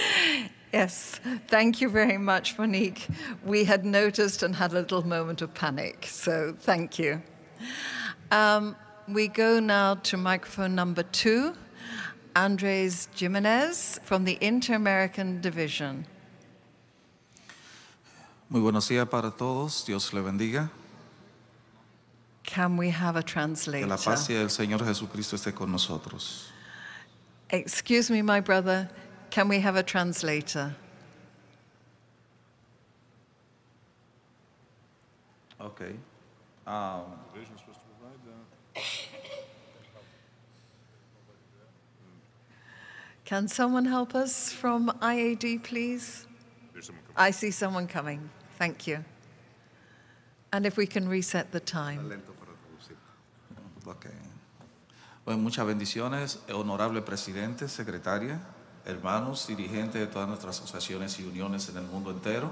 Yes, thank you very much, Monique. We had noticed and had a little moment of panic, so thank you. We go now to microphone number 2, Andres Jimenez from the Inter-American Division. Muy buenos días para todos. Dios le bendiga. Can we have a translator? Que la paz del Señor Jesucristo esté con nosotros. Excuse me, my brother. Can we have a translator? Okay. Can someone help us from IAD, please? I see someone coming. Thank you. And if we can reset the time. Okay. Bueno, muchas bendiciones, honorable presidente, secretaria, hermanos, dirigentes de todas nuestras asociaciones y uniones en el mundo entero.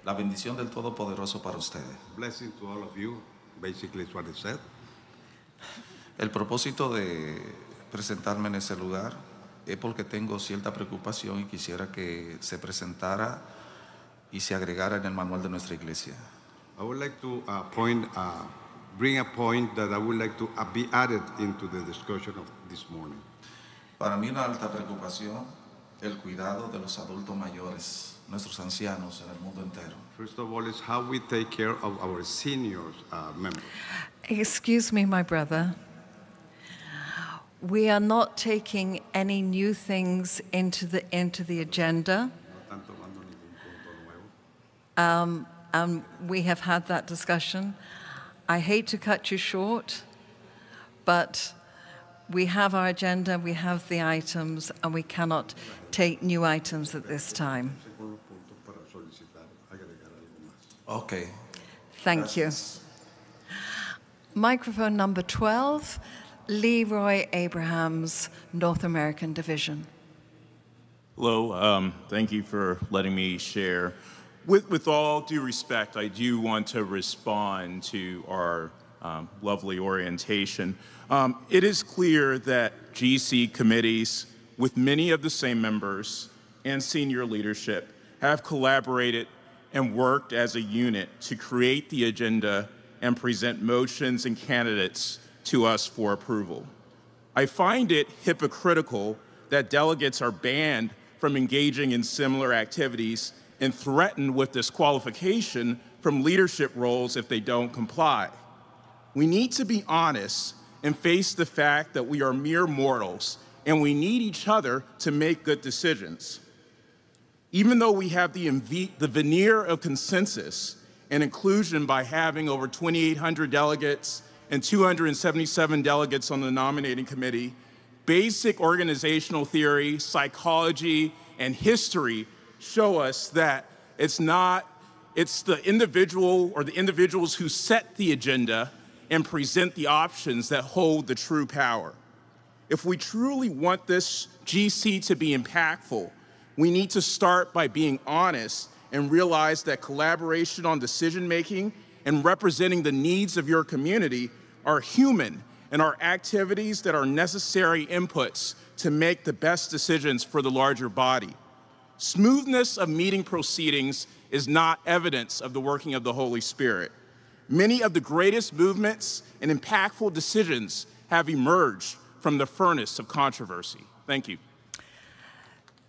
La bendición del Todopoderoso para ustedes. Blessing to all of you. Basically, is what it said. El propósito de presentarme en ese lugar es porque tengo cierta preocupación y quisiera que se presentara y se agregara en el manual de nuestra iglesia. I would like to bring a point that I would like to be added into the discussion of this morning. Para mí una alta preocupación el cuidado de los adultos mayores, nuestros ancianos en el mundo entero. First of all, is how we take care of our seniors members. Excuse me, my brother. We are not taking any new things into the agenda. And we have had that discussion. I hate to cut you short, but we have our agenda, we have the items, and we cannot take new items at this time. Okay. Thank you. Microphone number 12, Leroy Abrahams, North American Division. Hello, thank you for letting me share. With all due respect, I do want to respond to our lovely orientation. It is clear that GC committees, with many of the same members and senior leadership, have collaborated and worked as a unit to create the agenda and present motions and candidates to us for approval. I find it hypocritical that delegates are banned from engaging in similar activities and threatened with disqualification from leadership roles if they don't comply. We need to be honest and face the fact that we are mere mortals and we need each other to make good decisions. Even though we have the veneer of consensus and inclusion by having over 2,800 delegates and 277 delegates on the nominating committee, basic organizational theory, psychology, and history show us that it's the individual or the individuals who set the agenda and present the options that hold the true power. If we truly want this GC to be impactful, we need to start by being honest and realize that collaboration on decision-making and representing the needs of your community are human and are activities that are necessary inputs to make the best decisions for the larger body. Smoothness of meeting proceedings is not evidence of the working of the Holy Spirit. Many of the greatest movements and impactful decisions have emerged from the furnace of controversy. Thank you.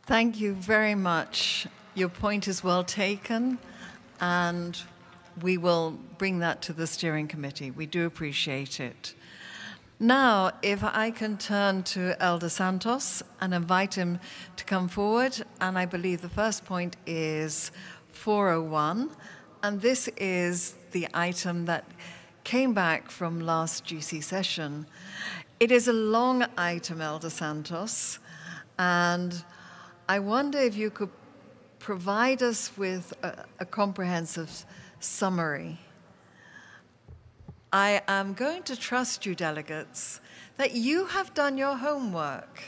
Thank you very much. Your point is well taken, and we will bring that to the steering committee. We do appreciate it. Now, if I can turn to Elder Santos and invite him to come forward, and I believe the first point is 401, and this is the item that came back from last GC session. It is a long item, Elder Santos, and I wonder if you could provide us with a comprehensive summary. I am going to trust you, delegates, that you have done your homework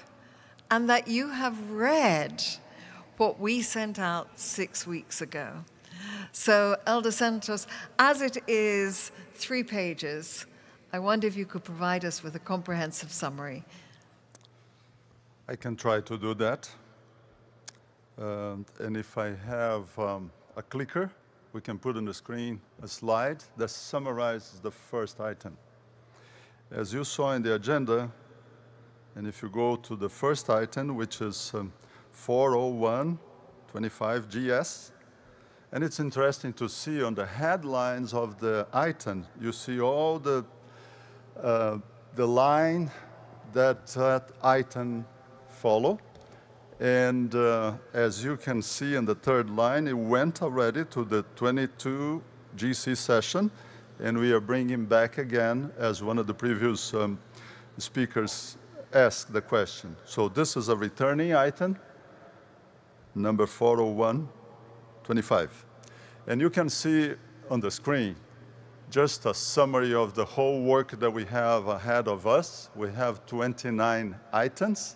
and that you have read what we sent out 6 weeks ago. So, Elder Santos, as it is 3 pages, I wonder if you could provide us with a comprehensive summary. I can try to do that. And if I have a clicker, we can put on the screen a slide that summarizes the first item. As you saw in the agenda, and if you go to the first item, which is 40125 GS, and it's interesting to see on the headlines of the item, you see all the line that item follow. And as you can see in the third line, it went already to the 22 GC session, and we are bringing back again, as one of the previous speakers asked the question. So this is a returning item, number 40125. And you can see on the screen just a summary of the whole work that we have ahead of us. We have 29 items.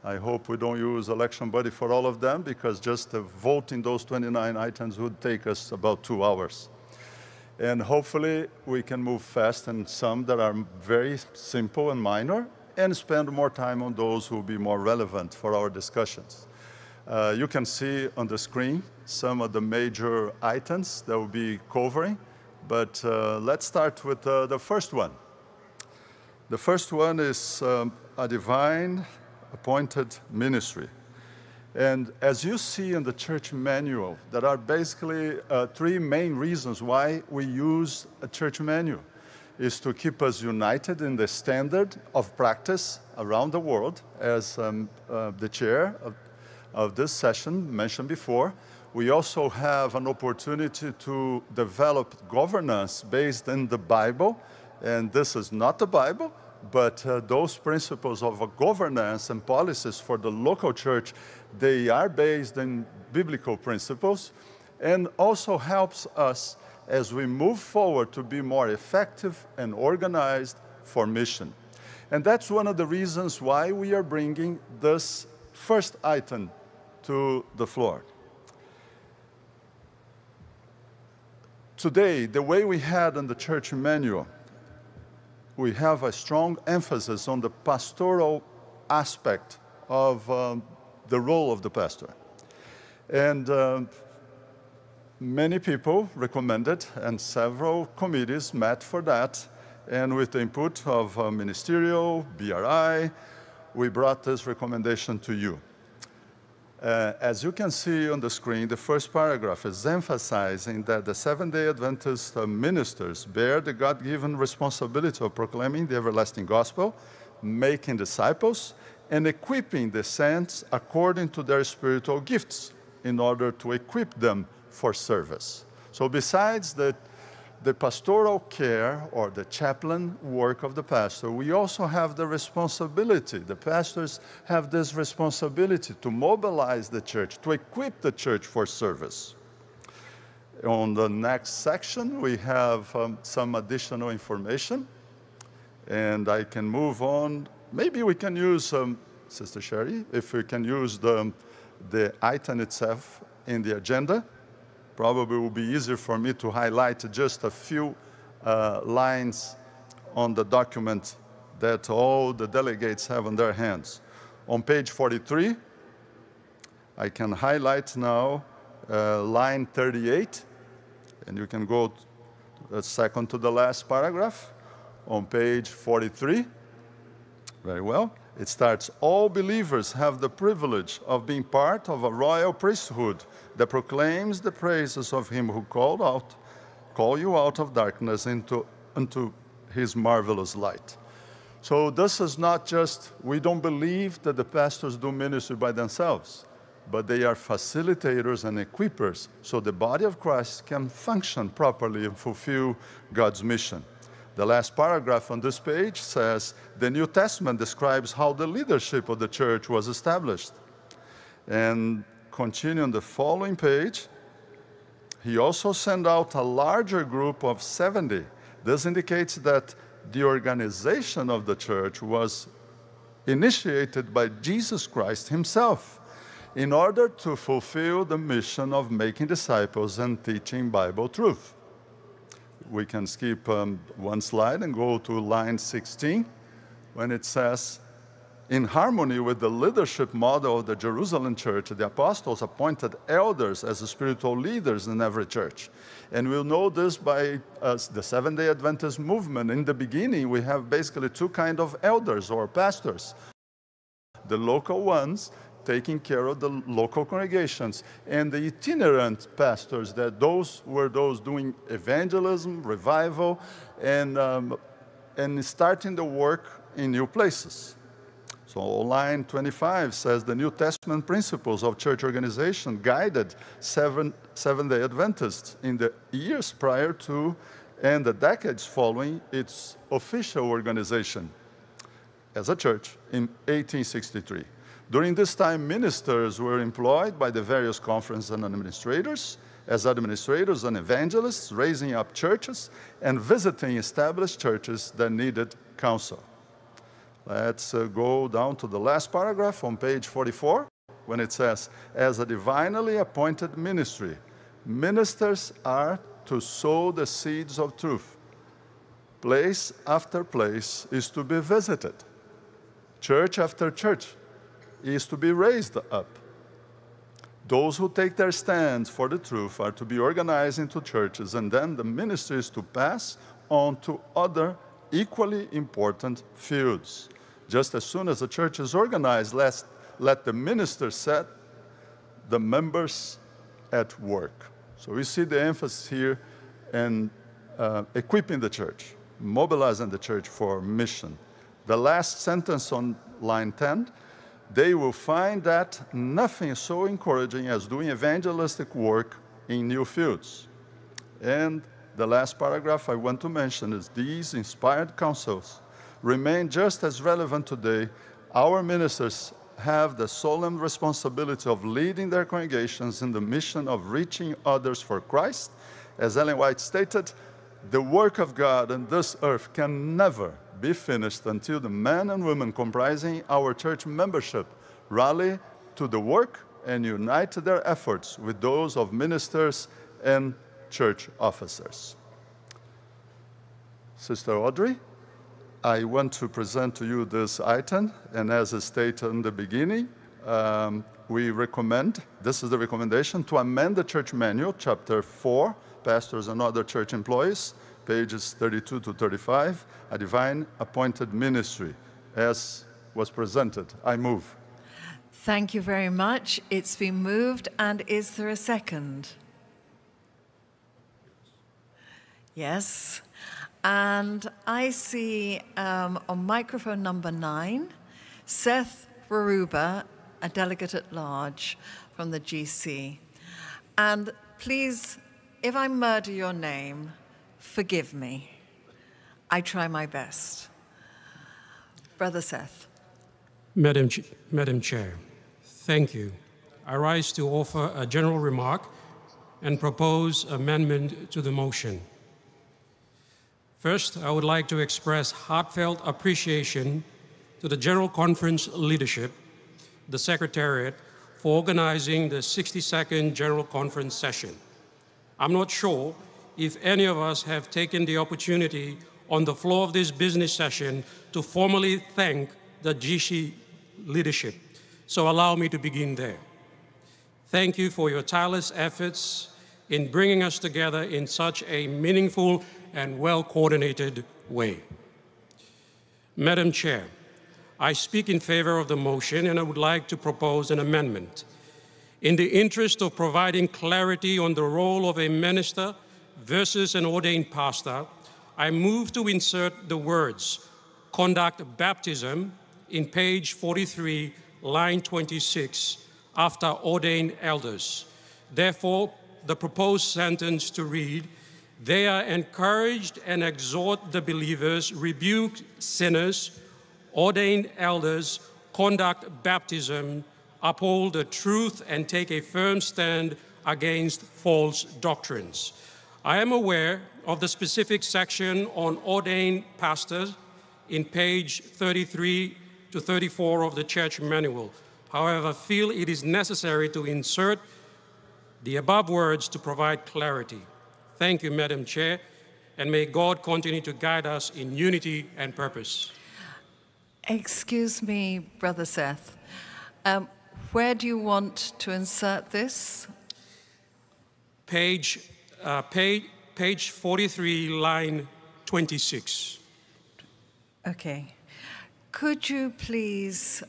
I hope we don't use Election Buddy for all of them, because just voting those 29 items would take us about 2 hours. And hopefully we can move fast in some that are very simple and minor, and spend more time on those who will be more relevant for our discussions. You can see on the screen some of the major items that we'll be covering, but let's start with the first one. The first one is a divine appointed ministry. And as you see in the church manual, there are basically 3 main reasons why we use a church manual. Is to keep us united in the standard of practice around the world, as the chair of this session mentioned before. We also have an opportunity to develop governance based in the Bible, and this is not the Bible, but those principles of governance and policies for the local church, they are based in biblical principles, and also helps us as we move forward to be more effective and organized for mission. And that's one of the reasons why we are bringing this first item to the floor. Today, the way we had in the church manual, we have a strong emphasis on the pastoral aspect of the role of the pastor. And many people recommended, and several committees met for that. And with the input of ministerial, BRI, we brought this recommendation to you. As you can see on the screen, the first paragraph is emphasizing that the Seventh-day Adventist ministers bear the God-given responsibility of proclaiming the everlasting gospel, making disciples, and equipping the saints according to their spiritual gifts in order to equip them for service. So besides the pastoral care or the chaplain work of the pastor, we also have the responsibility, the pastors have this responsibility to mobilize the church, to equip the church for service. On the next section, we have some additional information, and I can move on. Maybe we can use, Sister Sherry, if we can use the item itself in the agenda. Probably will be easier for me to highlight just a few lines on the document that all the delegates have in their hands. On page 43, I can highlight now line 38, and you can go a second to the last paragraph. On page 43, very well. It starts, all believers have the privilege of being part of a royal priesthood that proclaims the praises of him who call you out of darkness into his marvelous light. So this is not just, we don't believe that the pastors do ministry by themselves, but they are facilitators and equippers so the body of Christ can function properly and fulfill God's mission. The last paragraph on this page says, the New Testament describes how the leadership of the church was established. And continue on the following page, he also sent out a larger group of 70. This indicates that the organization of the church was initiated by Jesus Christ himself. in order to fulfill the mission of making disciples and teaching Bible truth. We can skip one slide and go to line 16, when it says, in harmony with the leadership model of the Jerusalem church, the apostles appointed elders as spiritual leaders in every church. And we'll know this by the Seventh-day Adventist movement. In the beginning, we have basically two kinds of elders or pastors. The local ones taking care of the local congregations, and the itinerant pastors, that those were those doing evangelism, revival, and starting the work in new places. So line 25 says the New Testament principles of church organization guided Seventh-day Adventists in the years prior to and the decades following its official organization as a church in 1863. During this time, ministers were employed by the various conferences and administrators as administrators and evangelists, raising up churches and visiting established churches that needed counsel. Let's go down to the last paragraph on page 44, when it says, as a divinely appointed ministry, ministers are to sow the seeds of truth. Place after place is to be visited. Church after church is to be raised up. Those who take their stands for the truth are to be organized into churches, and then the ministry is to pass on to other equally important fields. Just as soon as a church is organized, let the minister set the members at work. So we see the emphasis here in equipping the church, mobilizing the church for mission. The last sentence on line 10, they will find that nothing is so encouraging as doing evangelistic work in new fields. And the last paragraph I want to mention is these inspired counsels remain just as relevant today. Our ministers have the solemn responsibility of leading their congregations in the mission of reaching others for Christ. As Ellen White stated, the work of God on this earth can never be finished until the men and women comprising our church membership rally to the work and unite their efforts with those of ministers and church officers. Sister Audrey, I want to present to you this item, and as I stated in the beginning, we recommend, this is the recommendation, to amend the church manual, chapter 4, pastors and other church employees, pages 32 to 35, a divine appointed ministry, as was presented. I move. Thank you very much. It's been moved, and is there a second? Yes. And I see on microphone number 9, Seth Veruba, a delegate at large from the GC. And please, if I murder your name, forgive me. I try my best. Brother Seth. Madam Chair, thank you. I rise to offer a general remark and propose amendment to the motion. First, I would like to express heartfelt appreciation to the General Conference leadership, the Secretariat, for organizing the 62nd General Conference session. I'm not sure if any of us have taken the opportunity on the floor of this business session to formally thank the GC leadership, so allow me to begin there. Thank you for your tireless efforts in bringing us together in such a meaningful and well-coordinated way. Madam Chair, I speak in favor of the motion, and I would like to propose an amendment. In the interest of providing clarity on the role of a minister versus an ordained pastor, I move to insert the words conduct baptism in page 43, line 26, after ordained elders. Therefore, the proposed sentence to read, they are encouraged and exhort the believers, rebuke sinners, ordained elders, conduct baptism, uphold the truth, and take a firm stand against false doctrines. I am aware of the specific section on ordained pastors in page 33 to 34 of the church manual. However, feel it is necessary to insert the above words to provide clarity. Thank you, Madam Chair, and may God continue to guide us in unity and purpose. Excuse me, Brother Seth. Where do you want to insert this? Page 43, line 26. Okay. Could you please,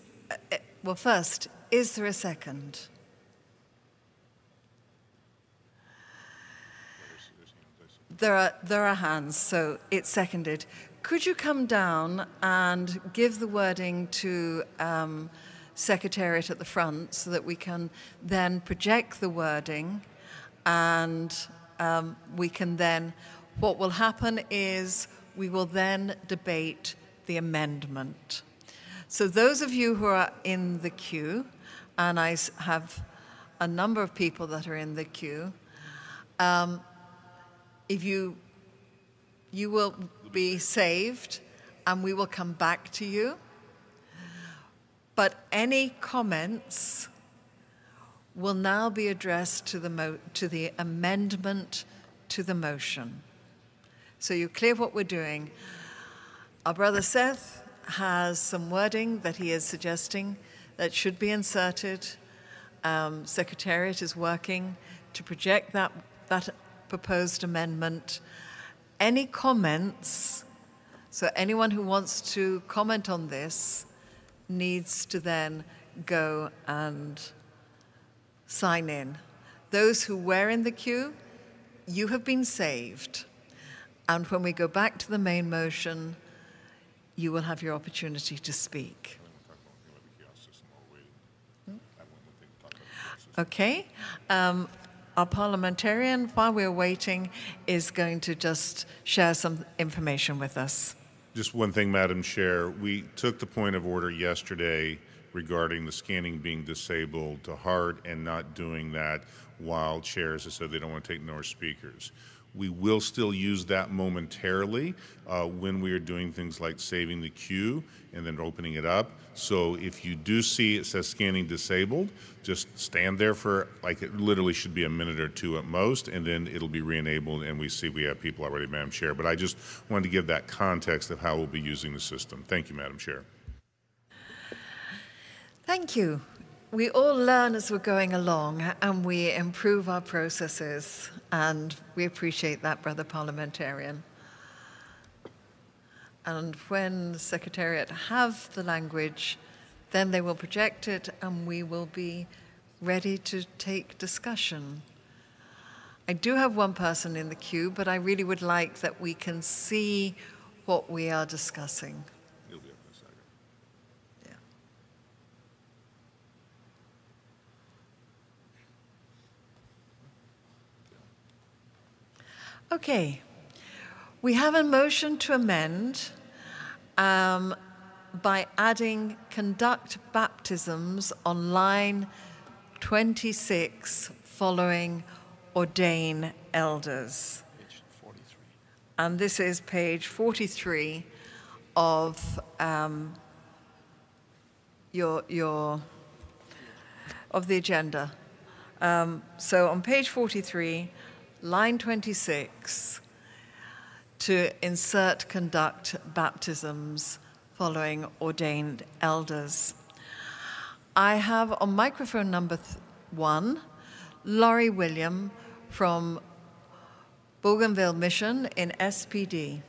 well, first, is there a second? There are hands, so it's seconded. Could you come down and give the wording to Secretariat at the front so that we can then project the wording, and we can then, what will happen is we will then debate the amendment. So those of you who are in the queue, and I have a number of people that are in the queue, if you will be saved and we will come back to you. But any comments will now be addressed to the amendment to the motion. So you're clear what we're doing. Our brother Seth has some wording that he is suggesting that should be inserted. Secretariat is working to project that proposed amendment. Any comments, so anyone who wants to comment on this needs to then go and sign in. Those who were in the queue, you have been saved. And when we go back to the main motion, you will have your opportunity to speak. Okay. Our parliamentarian, while we're waiting, is going to just share some information with us. Just one thing, Madam Chair. We took the point of order yesterday regarding the scanning being disabled to heart and not doing that while chairs have said they don't want to take no speakers. We will still use that momentarily when we are doing things like saving the queue and then opening it up. So if you do see it says scanning disabled, just stand there for, like, it literally should be a minute or two at most, and then it'll be re-enabled, and we see we have people already, Madam Chair. But I just wanted to give that context of how we'll be using the system. Thank you, Madam Chair. Thank you. We all learn as we're going along, and we improve our processes, and we appreciate that, Brother Parliamentarian. And when the Secretariat have the language, then they will project it, and we will be ready to take discussion. I do have one person in the queue, but I really would like that we can see what we are discussing. You'll be up in a second. Yeah. Okay. We have a motion to amend by adding conduct baptisms on line 26 following ordain elders. Page 43. And this is page 43 of of the agenda. So on page 43, line 26, to insert conduct baptisms following ordained elders. I have on microphone number 1, Laurie William from Bougainville Mission in SPD.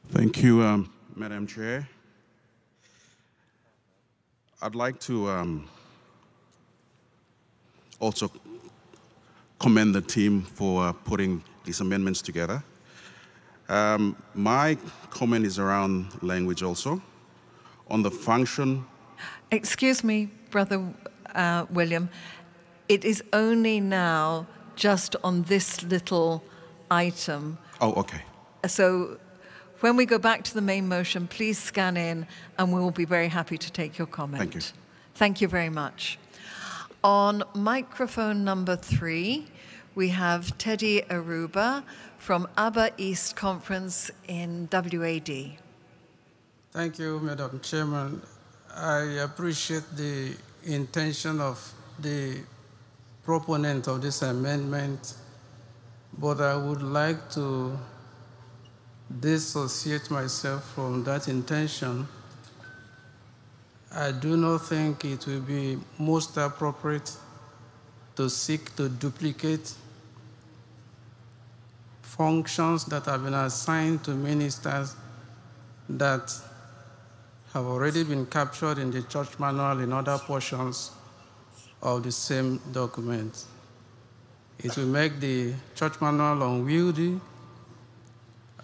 Thank you, Madam Chair. I'd like to also commend the team for putting these amendments together. My comment is around language also. On the function. Excuse me, Brother William. It is only now just on this little item. Oh, okay. So when we go back to the main motion, please scan in and we will be very happy to take your comment. Thank you. Thank you very much. On microphone number 3, we have Teddy Aruba from ABBA East Conference in WAD. Thank you, Madam Chairman. I appreciate the intention of the proponent of this amendment, but I would like to dissociate myself from that intention. I do not think it will be most appropriate to seek to duplicate functions that have been assigned to ministers that have already been captured in the church manual in other portions of the same document. It will make the church manual unwieldy,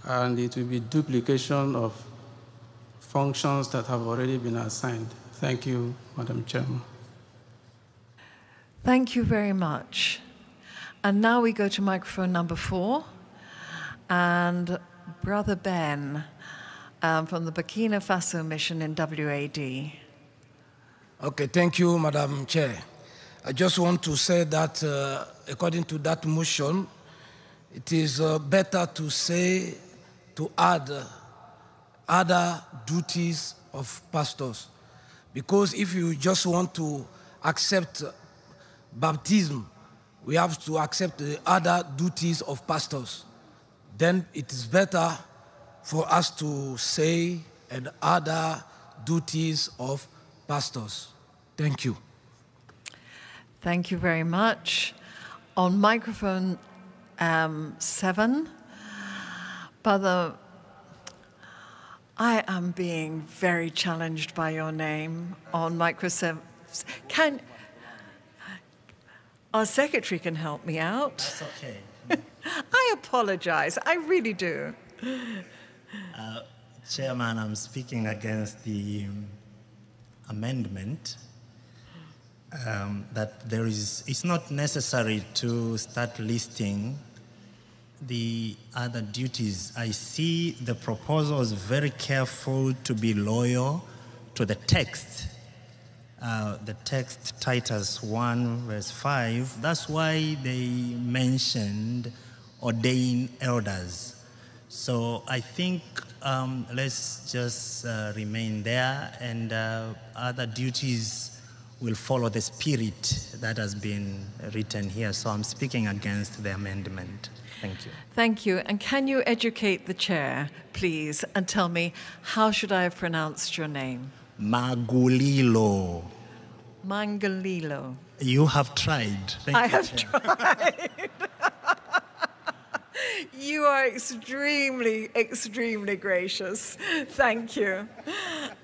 and it will be duplication of functions that have already been assigned. Thank you, Madam Chairman. Thank you very much. And now we go to microphone number 4, and Brother Ben from the Burkina Faso mission in WAD. Okay, thank you, Madam Chair. I just want to say that according to that motion, it is better to say, to add other duties of pastors. Because if you just want to accept baptism, we have to accept the other duties of pastors. Then it is better for us to say and other duties of pastors. Thank you. Thank you very much. On microphone 7, Brother, I am being very challenged by your name on microphone 7. Our secretary can help me out. That's okay. I apologize. I really do. Chairman, I'm speaking against the amendment that it's not necessary to start listing the other duties. I see the proposal is very careful to be loyal to the text. The text, Titus 1, verse 5, that's why they mentioned ordained elders. So I think let's just remain there, and other duties will follow the spirit that has been written here. So I'm speaking against the amendment. Thank you. Thank you. And can you educate the chair, please, and tell me, how should I have pronounced your name? Magulilo. Mangalilo. You have tried. Thank I you, have Chair. tried. You are extremely, extremely gracious. Thank you.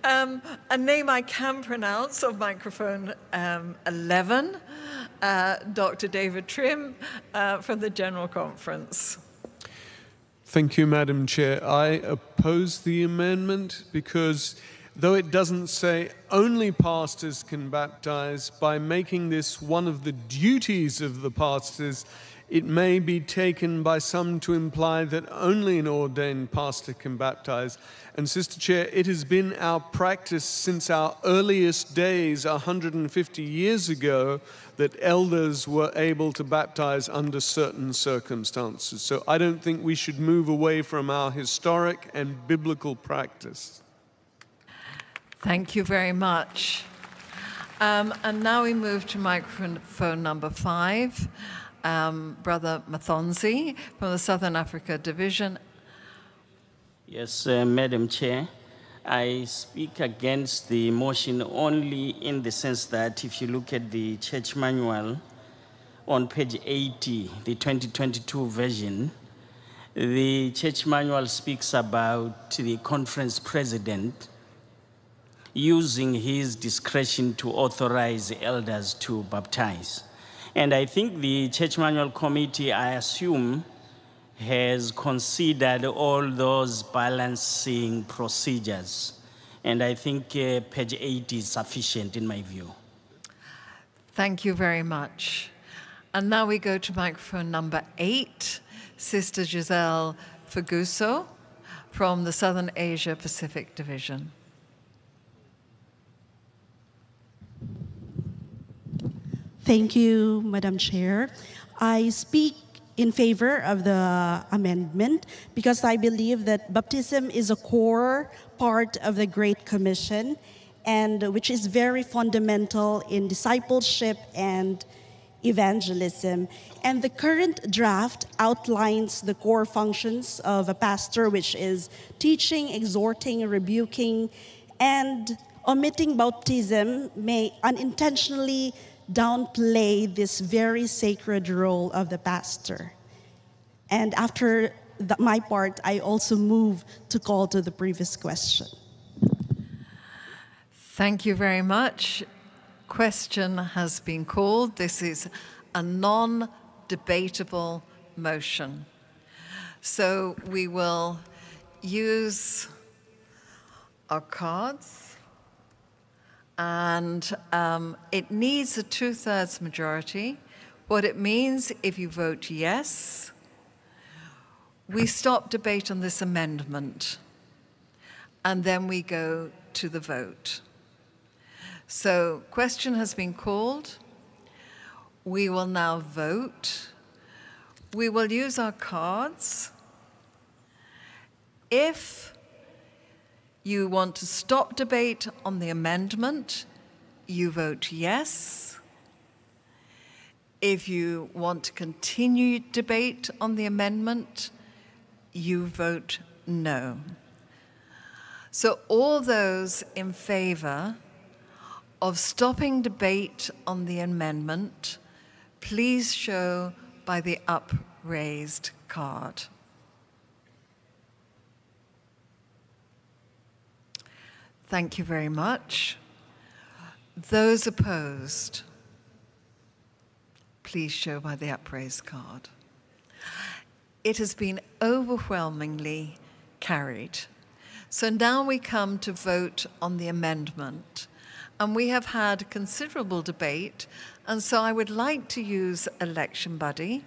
A name I can pronounce of microphone 11, Dr. David Trim from the General Conference. Thank you, Madam Chair. I oppose the amendment because though it doesn't say only pastors can baptize, by making this one of the duties of the pastors, it may be taken by some to imply that only an ordained pastor can baptize. And Sister Chair, it has been our practice since our earliest days, 150 years ago, that elders were able to baptize under certain circumstances. So I don't think we should move away from our historic and biblical practice. Thank you very much. And now we move to microphone number 5. Brother Mathonsi from the Southern Africa Division. Yes, Madam Chair. I speak against the motion only in the sense that if you look at the church manual on page 80, the 2022 version, the church manual speaks about the conference president using his discretion to authorize elders to baptize. And I think the Church Manual Committee, I assume, has considered all those balancing procedures. And I think page 8 is sufficient in my view. Thank you very much. And now we go to microphone number 8, Sister Giselle Faguso from the Southern Asia Pacific Division. Thank you, Madam Chair. I speak in favor of the amendment because I believe that baptism is a core part of the Great Commission, and which is very fundamental in discipleship and evangelism. And the current draft outlines the core functions of a pastor, which is teaching, exhorting, rebuking, and omitting baptism may unintentionally downplay this very sacred role of the pastor. And after my part, I also move to call to the previous question. Thank you very much. Question has been called. This is a non-debatable motion. So we will use our cards, and it needs a 2/3 majority. What it means, if you vote yes, we stop debate on this amendment, and then we go to the vote. So, question has been called. We will now vote. We will use our cards. If you want to stop debate on the amendment, you vote yes. If you want to continue debate on the amendment, you vote no. So all those in favor of stopping debate on the amendment, please show by the upraised card. Thank you very much. Those opposed, please show by the upraised card. It has been overwhelmingly carried. So now we come to vote on the amendment. And we have had considerable debate, and so I would like to use Election Buddy,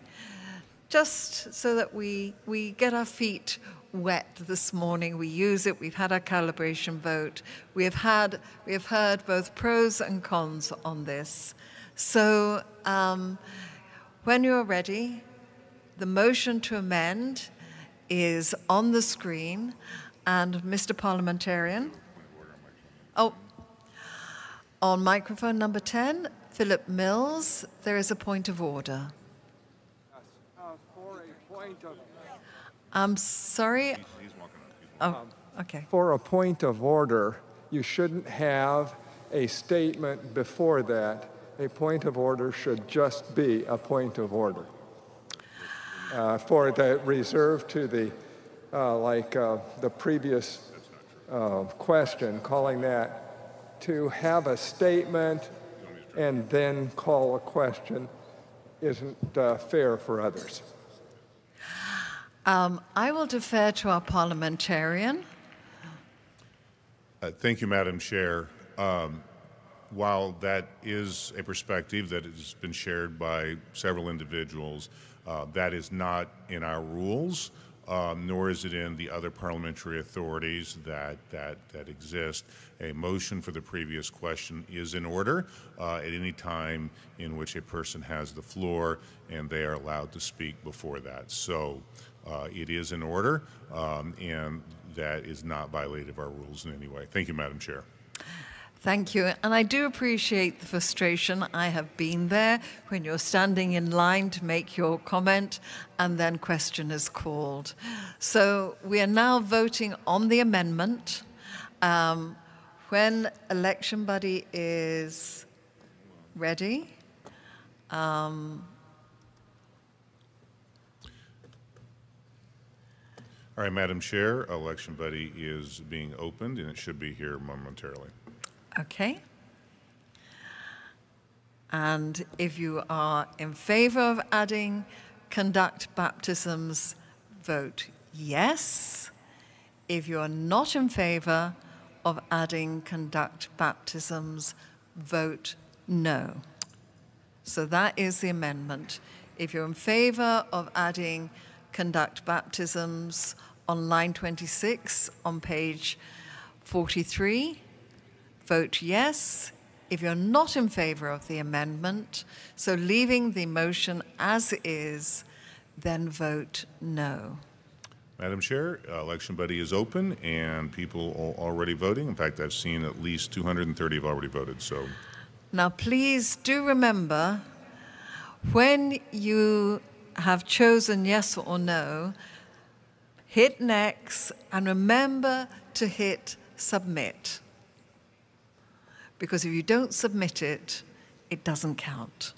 just so that we get our feet wet this morning. We use it. We've had our calibration vote. We have heard both pros and cons on this. So when you're ready, the motion to amend is on the screen, and Mr. Parliamentarian. Oh. On microphone number 10, Philip Mills, there is a point of order. For a point of... I'm sorry. Oh, okay. For a point of order, you shouldn't have a statement before that. A point of order should just be a point of order. For the reserve to the, the previous question, calling that to have a statement and then call a question isn't fair for others. I will defer to our parliamentarian. Thank you, Madam Chair. While that is a perspective that has been shared by several individuals, that is not in our rules, nor is it in the other parliamentary authorities that exist. A motion for the previous question is in order at any time in which a person has the floor, and they are allowed to speak before that. So it is in order, and that is not violative of our rules in any way. Thank you, Madam Chair. Thank you. And I do appreciate the frustration. I have been there when you're standing in line to make your comment and then question is called. So we are now voting on the amendment. When Election Buddy is ready. All right, Madam Chair, Election Buddy is being opened, and it should be here momentarily. Okay. And if you are in favor of adding conduct baptisms, vote yes. If you are not in favor of adding conduct baptisms, vote no. So that is the amendment. If you're in favor of adding conduct baptisms on line 26 on page 43, vote yes. If you're not in favor of the amendment, so leaving the motion as is, then vote no. Madam Chair, Election Buddy is open and people are already voting. In fact, I've seen at least 230 have already voted. So, now please do remember, when you have chosen yes or no, hit next and remember to hit submit. Because if you don't submit it, it doesn't count.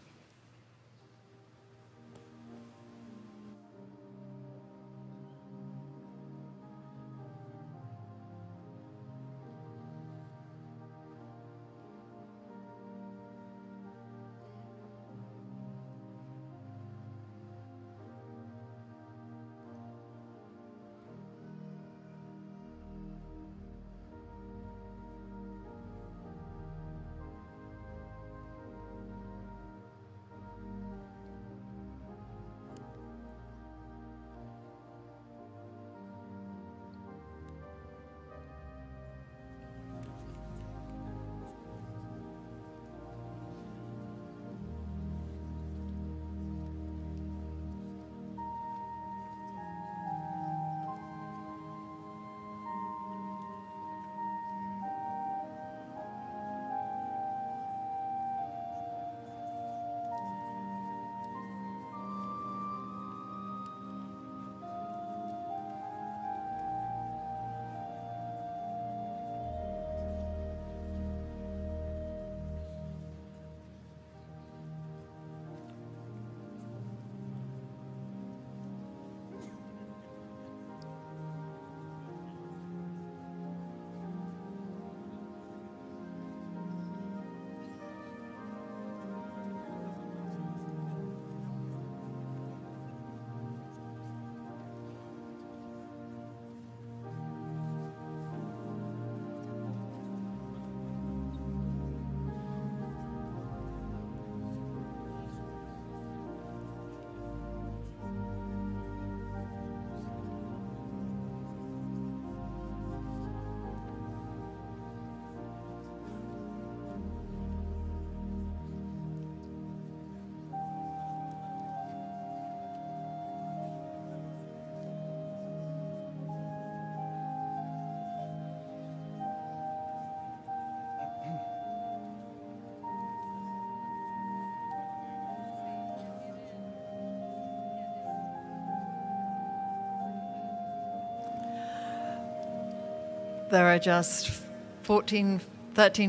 There are just 13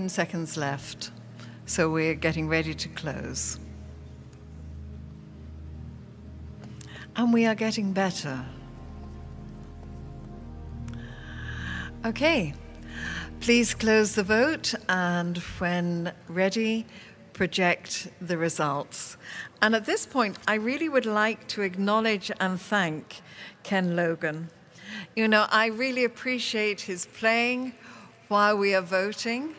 seconds left, so we're getting ready to close. And we are getting better. Okay, please close the vote, and when ready, project the results. And at this point, I really would like to acknowledge and thank Ken Logan. You know, I really appreciate his playing while we are voting.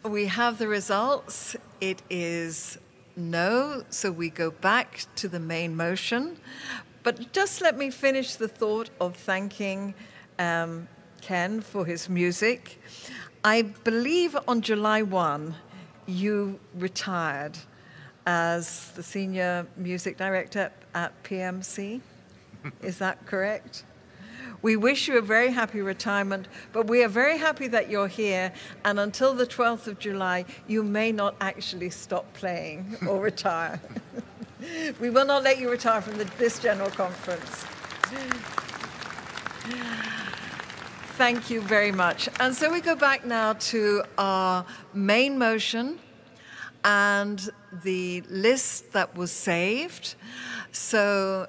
We have the results. It is no, so we go back to the main motion. But just let me finish the thought of thanking Ken for his music. I believe on July 1, you retired as the senior music director at PMC. Is that correct? We wish you a very happy retirement, but we are very happy that you're here. And until the 12th of July, you may not actually stop playing or retire. We will not let you retire from this General Conference. Thank you very much. And so we go back now to our main motion and the list that was saved. So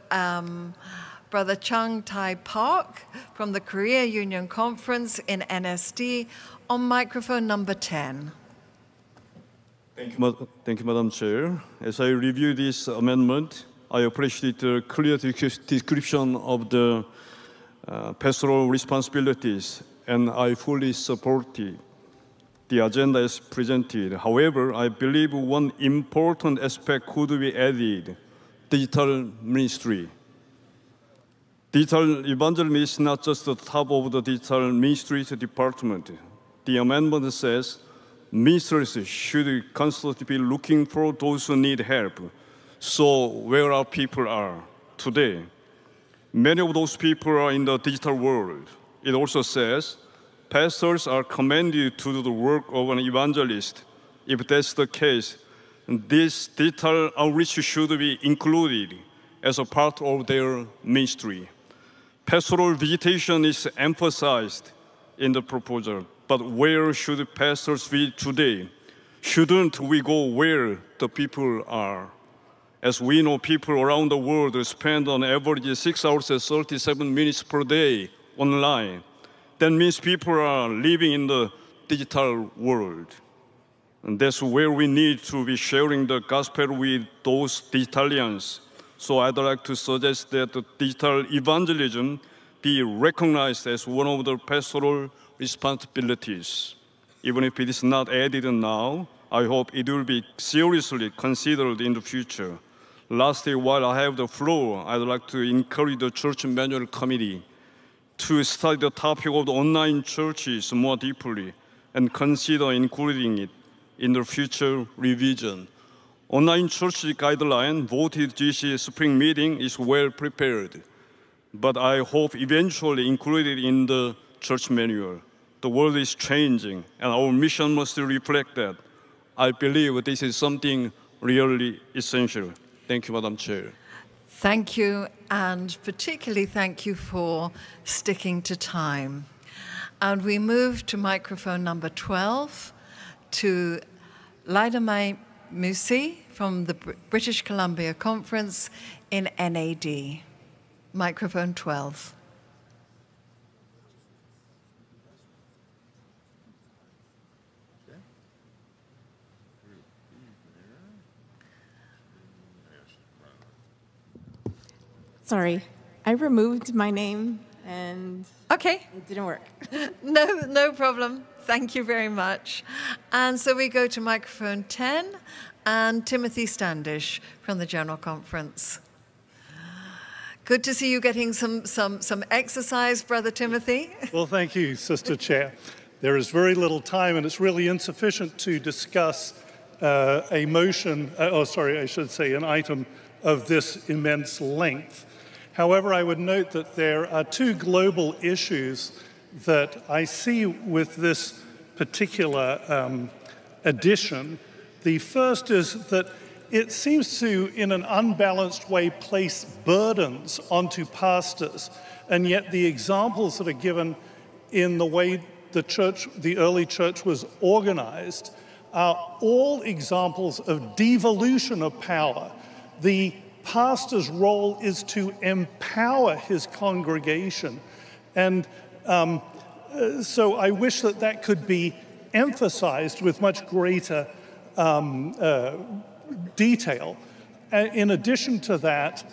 Brother Chung Tai Park from the Korea Union Conference in NSD on microphone number 10. Thank you, Madam Chair. As I review this amendment, I appreciate the clear description of the pastoral responsibilities, and I fully support the agenda as presented. However, I believe one important aspect could be added: digital ministry. Digital evangelism is not just the top of the digital ministry's department. The amendment says Ministers should constantly be looking for those who need help. So where our people are today? Many of those people are in the digital world. It also says, pastors are commanded to do the work of an evangelist. If that's the case, this digital outreach should be included as a part of their ministry. Pastoral visitation is emphasized in the proposal, but where should pastors be today? Shouldn't we go where the people are? As we know, people around the world spend on average 6 hours and 37 minutes per day online. That means people are living in the digital world. And that's where we need to be sharing the gospel with those digitalians. So I'd like to suggest that the digital evangelism be recognized as one of the pastoral responsibilities. Even if it is not added now, I hope it will be seriously considered in the future. Lastly, while I have the floor, I'd like to encourage the Church Manual Committee to study the topic of the online churches more deeply and consider including it in the future revision. Online church guideline voted GC spring meeting is well prepared, but I hope eventually included in the church manual. The world is changing, and our mission must reflect that. I believe this is something really essential. Thank you, Madam Chair. Thank you, and particularly thank you for sticking to time. And we move to microphone number 12 to Laidamai Musi from the British Columbia Conference in NAD. Microphone 12. Sorry, I removed my name and okay, it didn't work. No problem. Thank you very much. And so we go to microphone 10 and Timothy Standish from the General Conference. Good to see you getting some exercise, Brother Timothy. Well, thank you, Sister Chair. There is very little time, and it's really insufficient to discuss a motion, I should say an item of this immense length. However, I would note that there are two global issues that I see with this particular addition. The first is that it seems to, in an unbalanced way, place burdens onto pastors, and yet the examples that are given in the way the early church was organized are all examples of devolution of power. The pastor's role is to empower his congregation. And so I wish that that could be emphasized with much greater detail. In addition to that,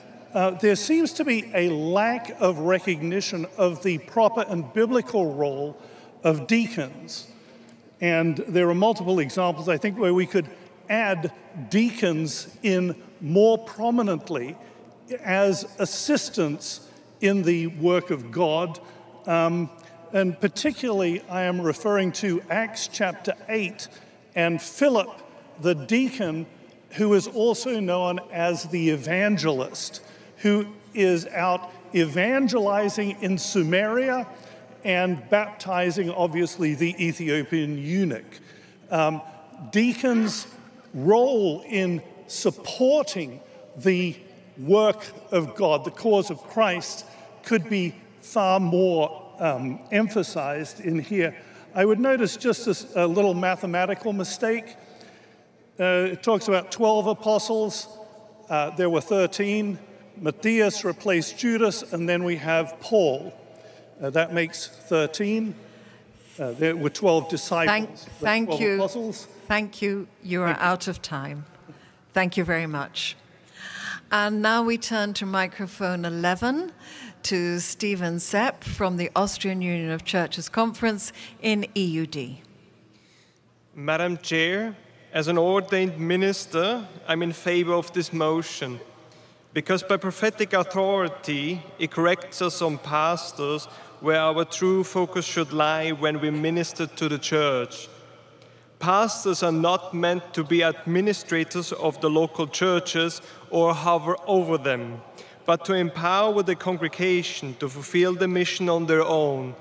there seems to be a lack of recognition of the proper and biblical role of deacons. And there are multiple examples, I think, where we could add deacons in more prominently as assistants in the work of God. And particularly, I am referring to Acts chapter 8 and Philip, the deacon, who is also known as the evangelist, who is out evangelizing in Samaria and baptizing, obviously, the Ethiopian eunuch. Deacons' role in supporting the work of God, the cause of Christ, could be far more emphasized in here. I would notice just a little mathematical mistake. It talks about 12 apostles. There were 13. Matthias replaced Judas, and then we have Paul. That makes 13. There were 12 disciples. Thank 12 you. Apostles. Thank you. You are out of time. Thank you very much. And now we turn to microphone 11 to Stephen Sepp from the Austrian Union of Churches Conference in EUD. Madam Chair, as an ordained minister, I'm in favor of this motion because by prophetic authority, it corrects us on pastors where our true focus should lie when we minister to the church. pastors are not meant to be administrators of the local churches or hover over them, but to empower the congregation to fulfill the mission on their own.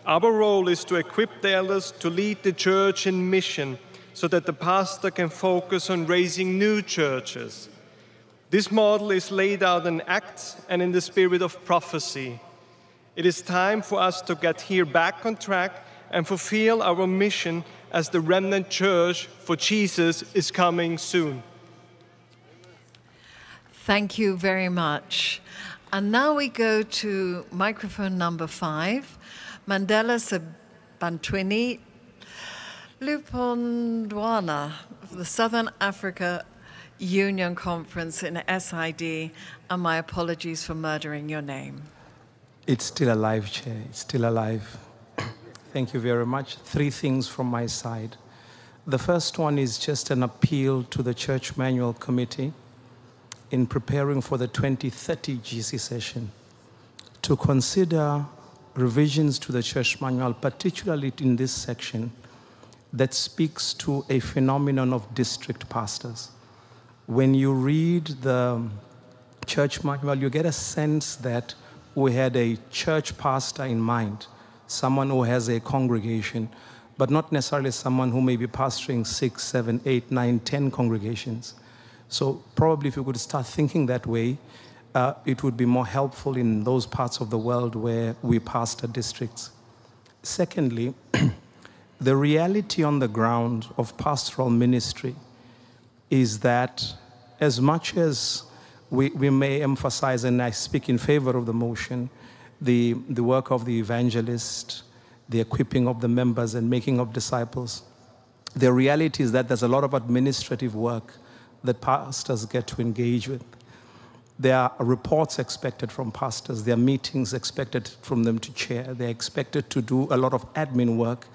Our role is to equip the elders to lead the church in mission so that the pastor can focus on raising new churches. This model is laid out in Acts and in the spirit of prophecy. It is time for us to get here back on track and fulfill our mission as the remnant church, for Jesus is coming soon. Thank you very much. And now we go to microphone number 5, Mandela Sebantwini Lupondwana of the Southern Africa Union Conference in SID, and my apologies for murdering your name. It's still alive, Chair. It's still alive. Thank you very much. 3 things from my side. The first one is just an appeal to the Church Manual Committee in preparing for the 2030 GC session to consider revisions to the Church Manual, particularly in this section that speaks to a phenomenon of district pastors. When you read the Church Manual, you get a sense that we had a church pastor in mind, someone who has a congregation, but not necessarily someone who may be pastoring 6, 7, 8, 9, 10 congregations. So probably if you could start thinking that way, it would be more helpful in those parts of the world where we pastor districts. Secondly, the reality on the ground of pastoral ministry is that as much as we may emphasize, and I speak in favor of the motion, the work of the evangelist, the equipping of the members and making of disciples, the reality is that there's a lot of administrative work that pastors get to engage with. There are reports expected from pastors. There are meetings expected from them to chair. They're expected to do a lot of admin work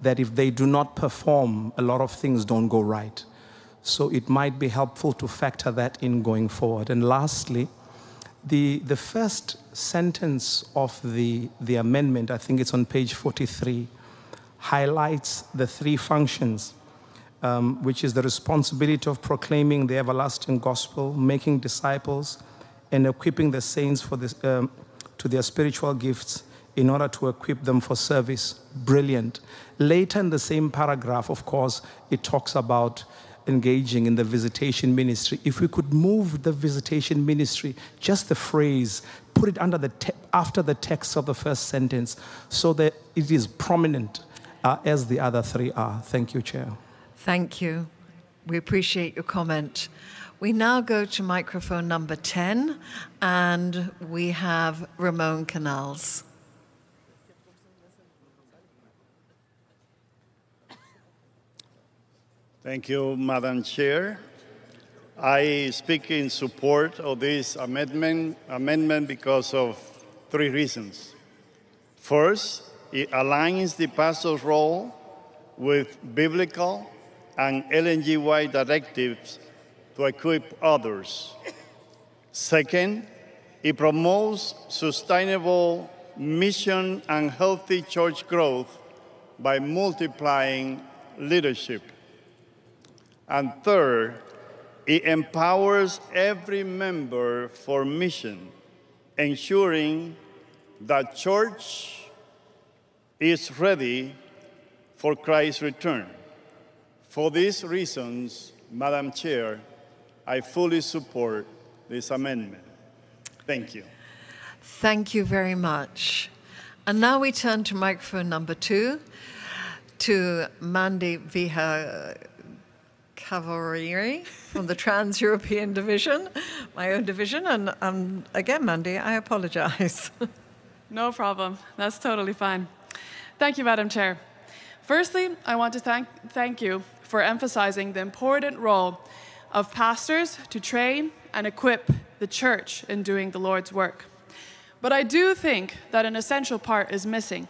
that if they do not perform, a lot of things don't go right. So it might be helpful to factor that in going forward. And lastly, the first sentence of the amendment, I think it's on page 43, highlights the 3 functions, which is the responsibility of proclaiming the everlasting gospel, making disciples, and equipping the saints for this, to their spiritual gifts in order to equip them for service. Brilliant. Later in the same paragraph, of course, it talks about engaging in the visitation ministry. If we could move the visitation ministry, just the phrase, put it under after the text of the first sentence so that it is prominent as the other 3 are. Thank you, Chair. Thank you. We appreciate your comment. We now go to microphone number 10, and we have Ramon Canals. Thank you, Madam Chair. I speak in support of this amendment because of 3 reasons. First, it aligns the pastor's role with biblical and LNG-wide directives to equip others. Second, it promotes sustainable mission and healthy church growth by multiplying leadership. And third, it empowers every member for mission, ensuring that church is ready for Christ's return. For these reasons, Madam Chair, I fully support this amendment. Thank you. Thank you very much. And now we turn to microphone number 2, to Mandy Viha Cavoriri from the Trans-European Division, my own division. And again, Mandy, I apologize. No problem. That's totally fine. Thank you, Madam Chair. Firstly, I want to thank you for emphasizing the important role of pastors to train and equip the church in doing the Lord's work. But I do think that an essential part is missing,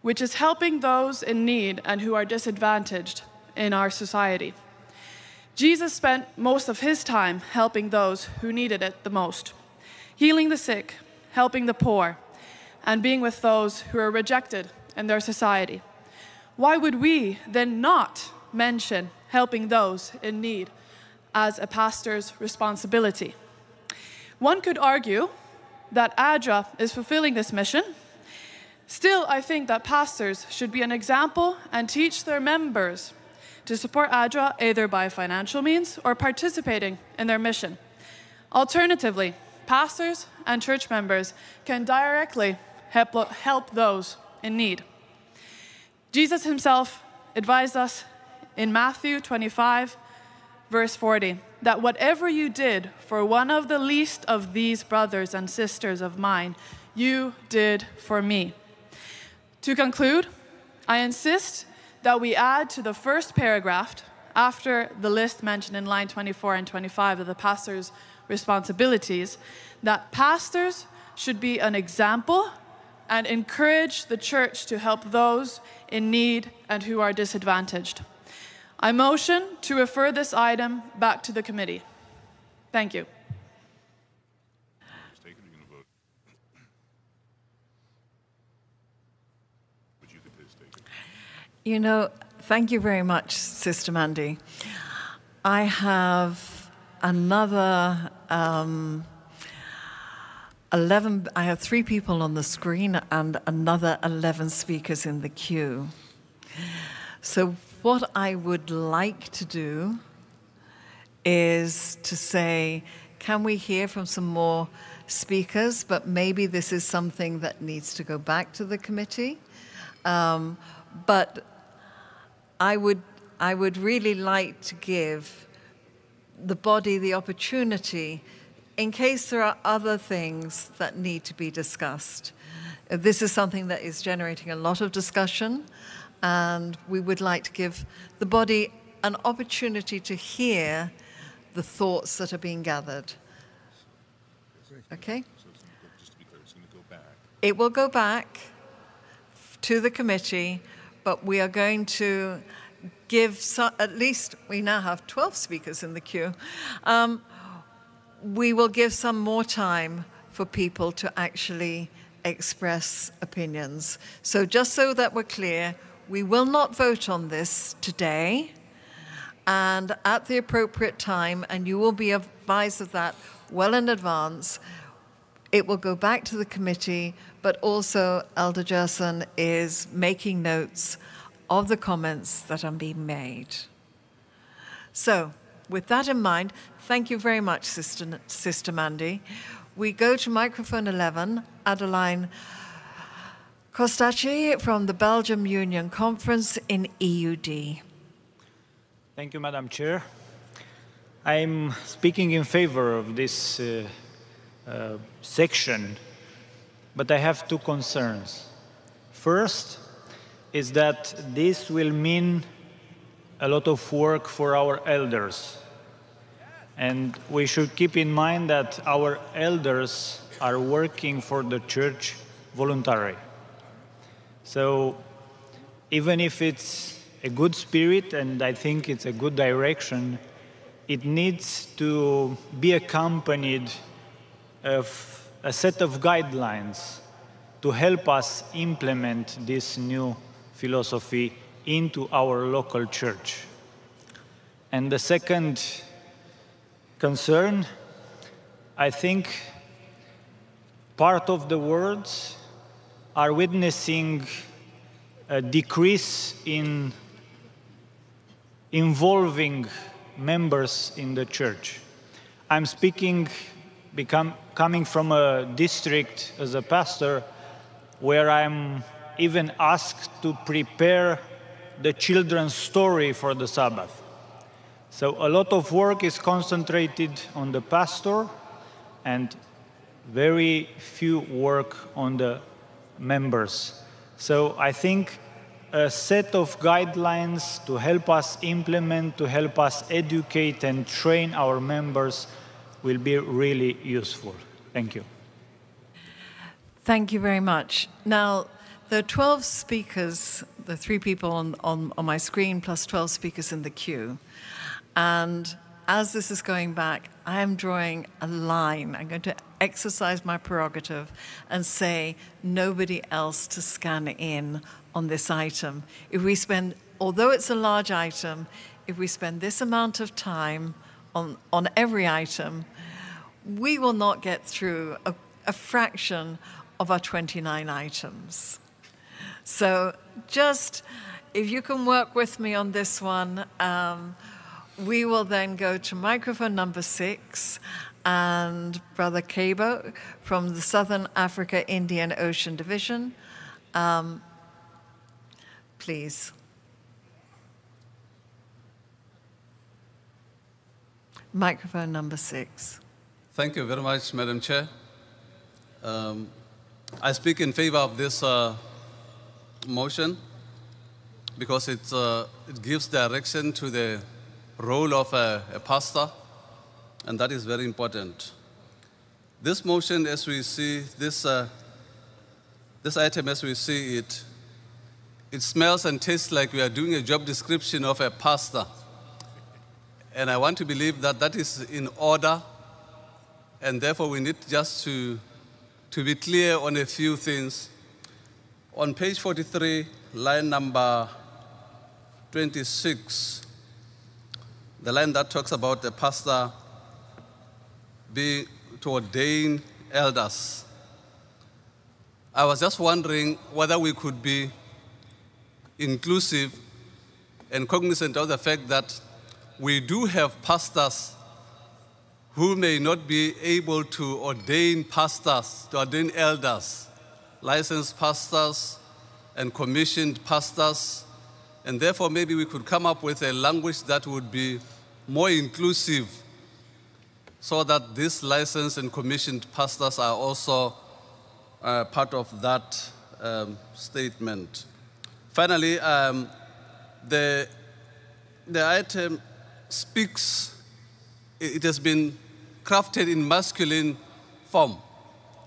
which is helping those in need and who are disadvantaged in our society. Jesus spent most of his time helping those who needed it the most, healing the sick, helping the poor, and being with those who are rejected in their society. why would we then not mention helping those in need as a pastor's responsibility? One could argue that ADRA is fulfilling this mission. Still, I think that pastors should be an example and teach their members to support ADRA either by financial means or participating in their mission. Alternatively, pastors and church members can directly help those in need. Jesus himself advised us in Matthew 25, verse 40, that whatever you did for one of the least of these brothers and sisters of mine, you did for me. To conclude, I insist that we add to the first paragraph, after the list mentioned in line 24 and 25 of the pastor's responsibilities, that pastors should be an example and encourage the church to help those in need and who are disadvantaged. I motion to refer this item back to the committee. Thank you. You know, thank you very much, Sister Mandy. I have another 11, I have 3 people on the screen and another 11 speakers in the queue. So what I would like to do is to say, can we hear from some more speakers? But maybe this is something that needs to go back to the committee. But I would really like to give the body the opportunity, in case there are other things that need to be discussed. This is something that is generating a lot of discussion, and we would like to give the body an opportunity to hear the thoughts that are being gathered. Okay? It will go back to the committee, but we are going to give at least, we now have 12 speakers in the queue. We will give some more time for people to actually express opinions. So just so that we're clear, we will not vote on this today, and at the appropriate time, and you will be advised of that well in advance, it will go back to the committee, but also Elder Gerson is making notes of the comments that are being made. So, with that in mind, thank you very much, Sister Mandy. We go to microphone 11, Adeline Kostacci from the Belgium Union Conference in EUD. Thank you, Madam Chair. I'm speaking in favor of this section, but I have 2 concerns. First is that this will mean a lot of work for our elders. And we should keep in mind that our elders are working for the church voluntarily. So even if it's a good spirit, and I think it's a good direction, it needs to be accompanied of a set of guidelines to help us implement this new philosophy into our local church. And the second concern, I think part of the words are witnessing a decrease in involving members in the church. I'm speaking, coming from a district as a pastor where I'm even asked to prepare the children's story for the Sabbath. So a lot of work is concentrated on the pastor and very few work on the members. So I think a set of guidelines to help us implement, to help us educate and train our members will be really useful. Thank you. Thank you very much. Now, there are 12 speakers, the 3 people on my screen, plus 12 speakers in the queue. And as this is going back, I am drawing a line. I'm going to exercise my prerogative and say nobody else to scan in on this item. If we spend, although it's a large item, if we spend this amount of time on every item, we will not get through a fraction of our 29 items. So just, if you can work with me on this one, we will then go to microphone number 6, and Brother Kabo from the Southern Africa Indian Ocean Division. Please. Microphone number 6. Thank you very much, Madam Chair. I speak in favor of this motion because it gives direction to the role of a pastor, and that is very important. This motion, as we see, this item as we see it, it smells and tastes like we are doing a job description of a pastor. And I want to believe that that is in order, and therefore we need just to be clear on a few things. On page 43, line number 26, the line that talks about the pastor being to ordain elders. I was just wondering whether we could be inclusive and cognizant of the fact that we do have pastors who may not be able to ordain pastors, to ordain elders, licensed pastors and commissioned pastors, and therefore maybe we could come up with a language that would be more inclusive so that these licensed and commissioned pastors are also part of that statement. Finally, the item speaks, it has been crafted in masculine form.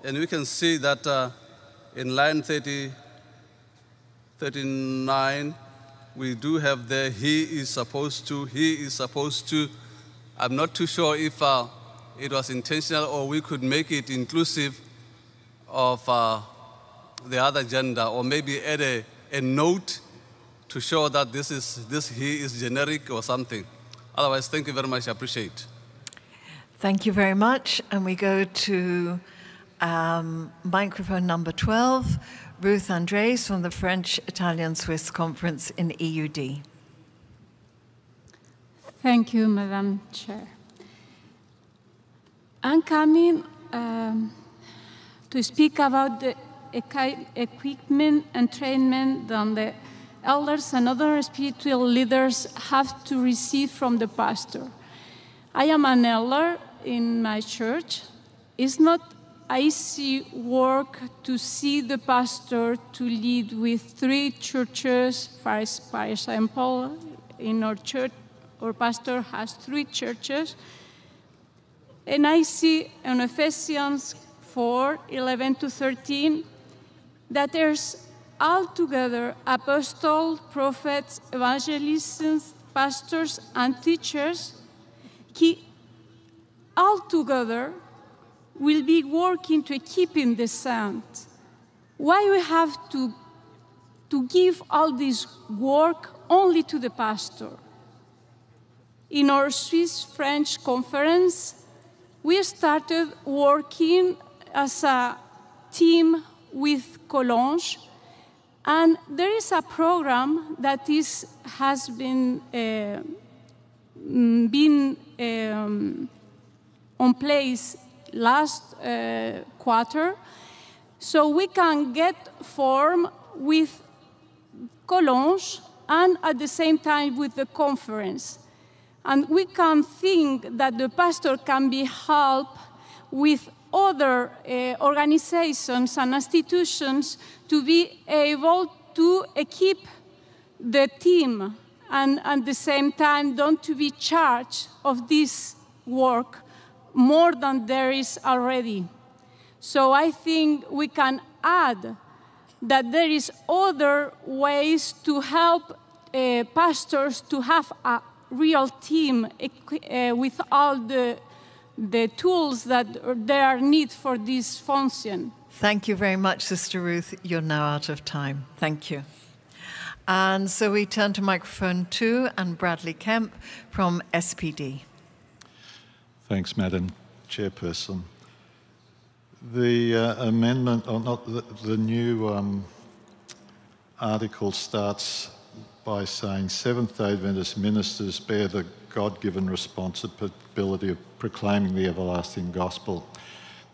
And we can see that in line 39, we do have there, he is supposed to. I'm not too sure if it was intentional or we could make it inclusive of the other gender, or maybe add a note to show that this he is generic or something. Otherwise, thank you very much. I appreciate. Thank you very much. And we go to microphone number 12, Ruth Andres from the French-Italian-Swiss Conference in EUD. Thank you, Madam Chair. I'm coming to speak about the equipment and training that the elders and other spiritual leaders have to receive from the pastor. I am an elder in my church. It's not easy work to see the pastor to lead with 3 churches. For example, in our church, our pastor has 3 churches. And I see in Ephesians 4:11-13 that there's altogether apostles, prophets, evangelists, pastors, and teachers, all together will be working to keeping the saints. Why we have to give all this work only to the pastor? In our Swiss-French conference, we started working as a team with Collonges, and there is a program that has been on place last quarter, so we can get formed with Collonges and at the same time with the conference. And we can think that the pastor can be helped with other organizations and institutions to be able to equip the team and at the same time don't to be charged of this work more than there is already. So I think we can add that there is other ways to help pastors to have a real team with all the the tools that there are need for this function. Thank you very much, Sister Ruth. You're now out of time. Thank you. And so we turn to microphone 2 and Bradley Kemp from SPD. Thanks, Madam Chairperson. The amendment, or not the new article starts by saying Seventh-day Adventist ministers bear the God-given responsibility of proclaiming the everlasting gospel.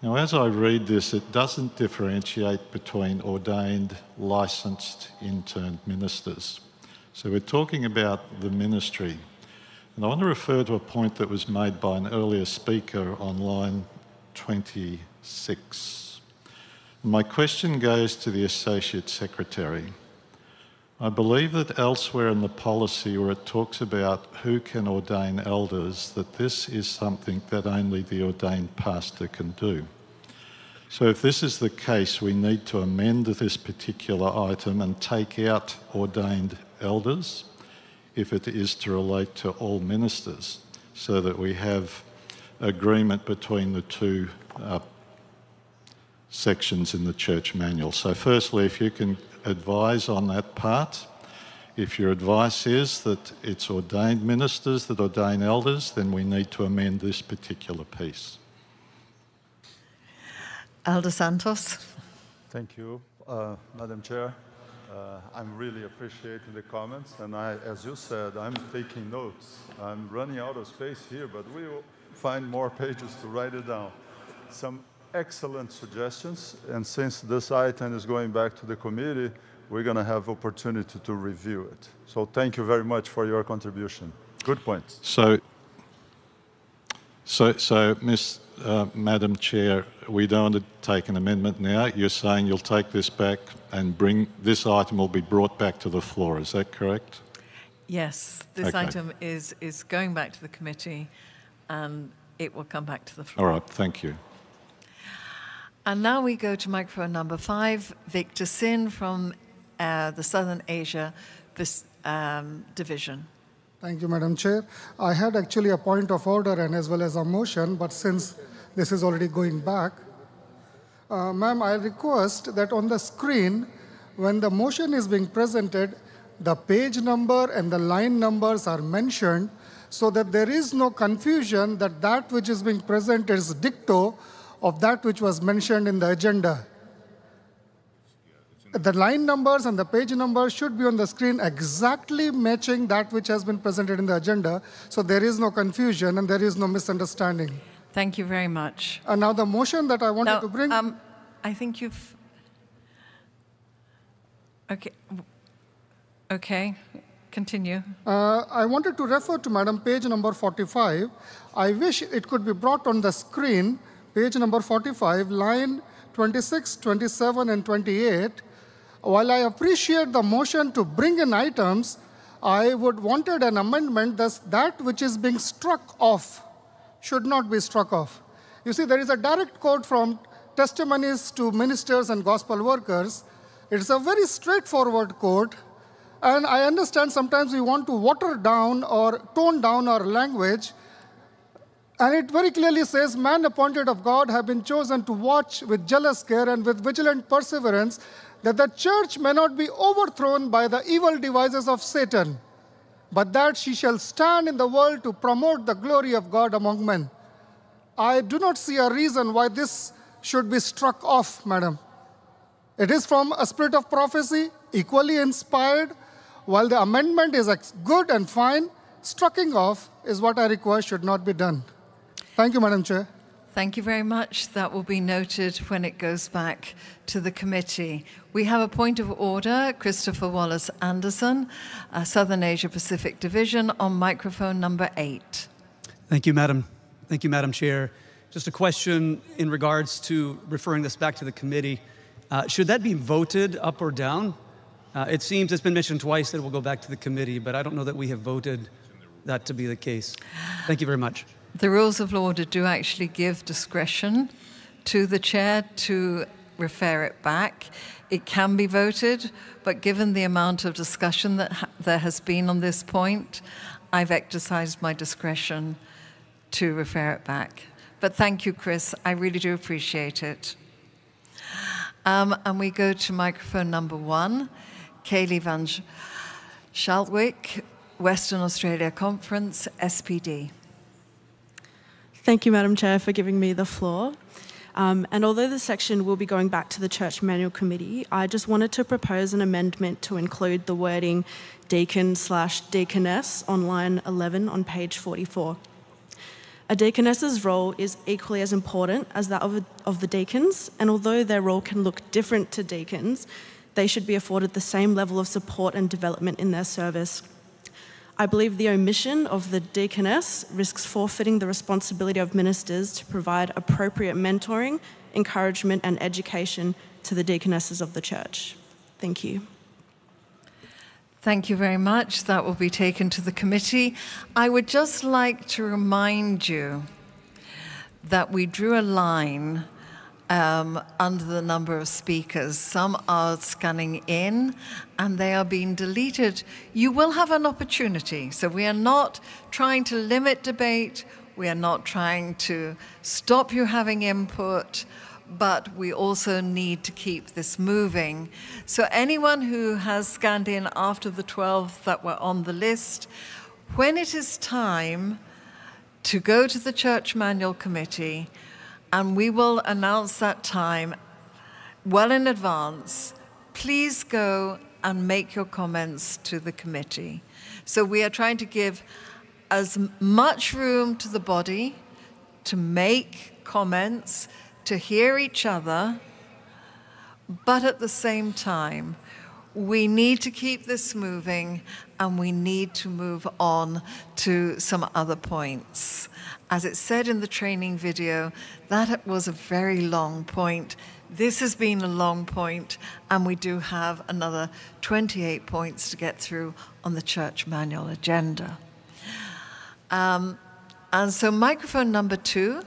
Now, as I read this, it doesn't differentiate between ordained, licensed, interned ministers. So we're talking about the ministry. And I want to refer to a point that was made by an earlier speaker on line 26. My question goes to the Associate Secretary. I believe that elsewhere in the policy where it talks about who can ordain elders, that this is something that only the ordained pastor can do. So if this is the case, we need to amend this particular item and take out ordained elders if it is to relate to all ministers, so that we have agreement between the two sections in the church manual. So firstly, if you can advise on that part. If your advice is that it's ordained ministers that ordain elders, then we need to amend this particular piece. Elder Santos. Thank you, Madam Chair. I'm really appreciating the comments, and as you said, I'm taking notes. I'm running out of space here, but we will find more pages to write it down. Some excellent suggestions, and since this item is going back to the committee, we're going to have opportunity to review it. So thank you very much for your contribution. Good points. So Madam Chair, we don't want to take an amendment now. You're saying you'll take this back and this item will be brought back to the floor. Is that correct? Yes, this item is going back to the committee and it will come back to the floor. All right, thank you. And now we go to microphone number 5, Victor Sin from the Southern Asia Division. Thank you, Madam Chair. I had actually a point of order and as well as a motion, but since this is already going back, ma'am, I request that on the screen, when the motion is being presented, the page number and the line numbers are mentioned so that there is no confusion that that which is being presented is dicto of that which was mentioned in the agenda. The line numbers and the page numbers should be on the screen exactly matching that which has been presented in the agenda, so there is no confusion and there is no misunderstanding. Thank you very much. And now the motion that I wanted to bring... I think you've... Okay, continue. I wanted to refer to, Madam, page number 45. I wish it could be brought on the screen, page number 45, line 26, 27, and 28. While I appreciate the motion to bring in items, I would wanted an amendment that which is being struck off should not be struck off. You see, there is a direct quote from Testimonies to Ministers and Gospel Workers. It's a very straightforward quote, and I understand sometimes we want to water down or tone down our language, and it very clearly says, "Man appointed of God have been chosen to watch with jealous care and with vigilant perseverance that the church may not be overthrown by the evil devices of Satan, but that she shall stand in the world to promote the glory of God among men." I do not see a reason why this should be struck off, Madam. It is from a spirit of prophecy, equally inspired. While the amendment is good and fine, striking off is what I request should not be done. Thank you, Madam Chair. Thank you very much. That will be noted when it goes back to the committee. We have a point of order, Christopher Wallace Anderson, Southern Asia Pacific Division, on microphone number 8. Thank you, Madam. Thank you, Madam Chair. Just a question in regards to referring this back to the committee. Should that be voted up or down? It seems it's been mentioned twice that it will go back to the committee, but I don't know that we have voted that to be the case. Thank you very much. The rules of order do actually give discretion to the chair to refer it back. It can be voted, but given the amount of discussion that there has been on this point, I've exercised my discretion to refer it back. But thank you, Chris. I really do appreciate it. And we go to microphone number 1, Kaylee Van Schaltwyk, Western Australia Conference, SPD. Thank you, Madam Chair, for giving me the floor. And although the section will be going back to the Church Manual Committee, I just wanted to propose an amendment to include the wording deacon/deaconess on line 11 on page 44. A deaconess's role is equally as important as that of the deacons, and although their role can look different to deacons, they should be afforded the same level of support and development in their service. I believe the omission of the deaconess risks forfeiting the responsibility of ministers to provide appropriate mentoring, encouragement, and education to the deaconesses of the church. Thank you. Thank you very much. That will be taken to the committee. I would just like to remind you that we drew a line under the number of speakers. Some are scanning in and they are being deleted. You will have an opportunity. So we are not trying to limit debate. We are not trying to stop you having input, but we also need to keep this moving. So anyone who has scanned in after the 12 that were on the list, when it is time to go to the Church Manual Committee, and we will announce that time well in advance, please go and make your comments to the committee. So we are trying to give as much room to the body to make comments, to hear each other, but at the same time, we need to keep this moving and we need to move on to some other points. As it said in the training video, that was a very long point. This has been a long point, and we do have another 28 points to get through on the church manual agenda. And so microphone number 2,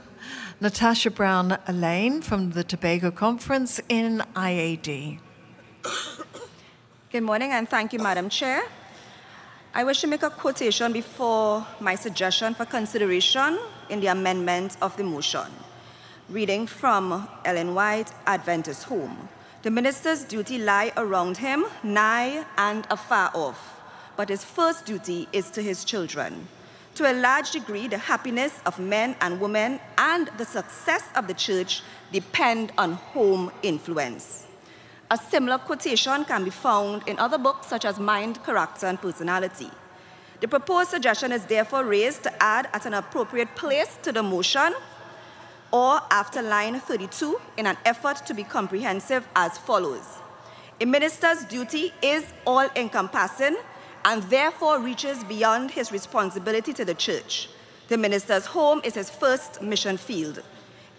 Natasha Brown-Elaine from the Tobago Conference in IAD. Good morning, and thank you, Madam Chair. I wish to make a quotation before my suggestion for consideration in the amendment of the motion. Reading from Ellen White, Adventist Home. The minister's duty lie around him, nigh and afar off, but his first duty is to his children. To a large degree, the happiness of men and women and the success of the church depend on home influence. A similar quotation can be found in other books such as Mind, Character, and Personality. The proposed suggestion is therefore raised to add at an appropriate place to the motion or after line 32 in an effort to be comprehensive as follows. A minister's duty is all-encompassing and therefore reaches beyond his responsibility to the church. The minister's home is his first mission field.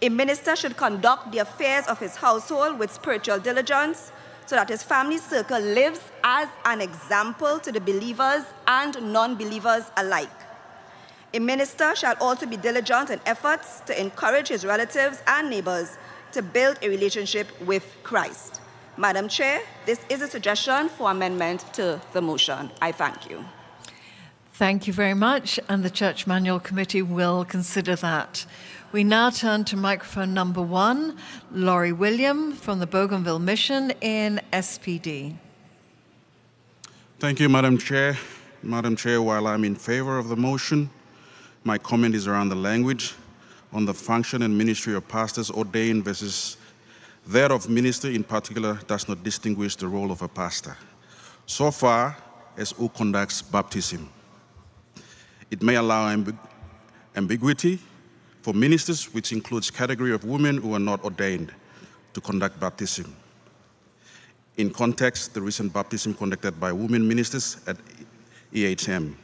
A minister should conduct the affairs of his household with spiritual diligence so that his family circle lives as an example to the believers and non-believers alike. A minister shall also be diligent in efforts to encourage his relatives and neighbors to build a relationship with Christ. Madam Chair, this is a suggestion for amendment to the motion. I thank you. Thank you very much, and the Church Manual Committee will consider that. We now turn to microphone number 1, Laurie William from the Bougainville Mission in SPD. Thank you, Madam Chair. Madam Chair, while I'm in favor of the motion, my comment is around the language on the function and ministry of pastors ordained versus that of minister in particular does not distinguish the role of a pastor, so far as who conducts baptism. It may allow ambiguity for ministers, which includes category of women who are not ordained to conduct baptism. In context, the recent baptism conducted by women ministers at EHM.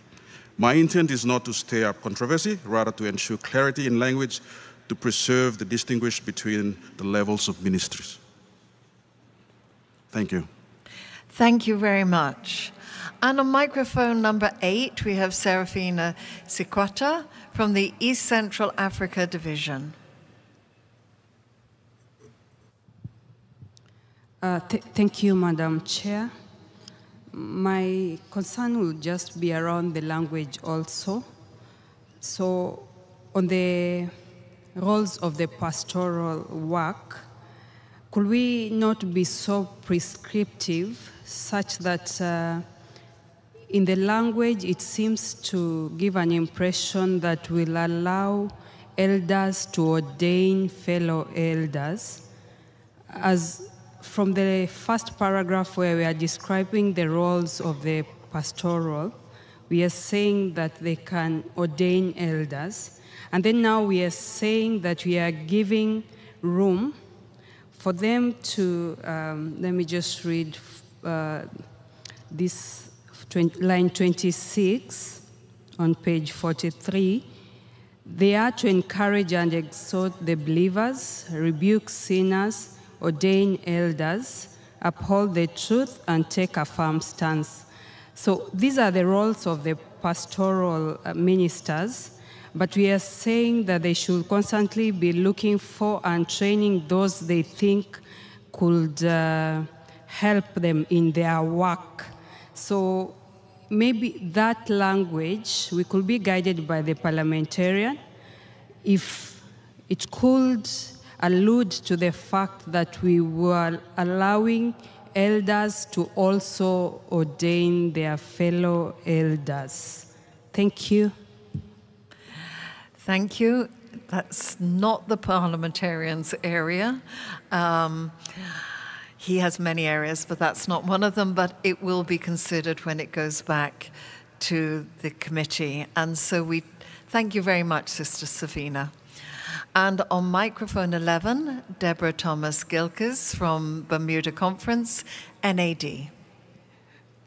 My intent is not to stir up controversy, rather to ensure clarity in language to preserve the distinction between the levels of ministries. Thank you. Thank you very much. And on microphone number 8, we have Serafina Sikwata from the East Central Africa Division. Thank you, Madam Chair. My concern will just be around the language also. So on the roles of the pastoral work, could we not be so prescriptive such that in the language it seems to give an impression that will allow elders to ordain fellow elders? As from the first paragraph where we are describing the roles of the pastoral, we are saying that they can ordain elders. And then now we are saying that we are giving room for them to, let me just read this line 26 on page 43. They are to encourage and exhort the believers, rebuke sinners, ordain elders, uphold the truth, and take a firm stance. So these are the roles of the pastoral ministers, but we are saying that they should constantly be looking for and training those they think could help them in their work. So maybe that language, we could be guided by the parliamentarian if it could allude to the fact that we were allowing elders to also ordain their fellow elders. Thank you. Thank you. That's not the parliamentarian's area. He has many areas, but that's not one of them, but it will be considered when it goes back to the committee. And so we thank you very much, Sister Savina. And on microphone 11, Deborah Thomas-Gilkes from Bermuda Conference, NAD.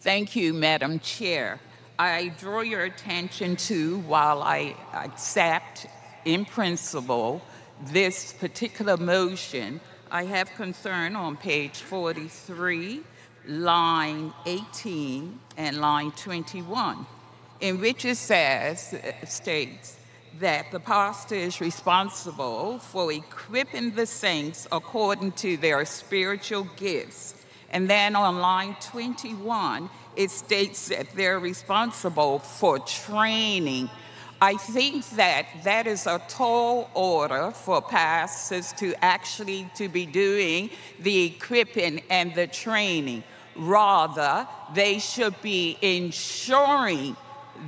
Thank you, Madam Chair. I draw your attention to, while I accept in principle this particular motion, I have concern on page 43, line 18, and line 21, in which it states that the pastor is responsible for equipping the saints according to their spiritual gifts. And then on line 21, it states that they're responsible for training. I think that that is a tall order for pastors to actually be doing the equipping and the training. Rather, they should be ensuring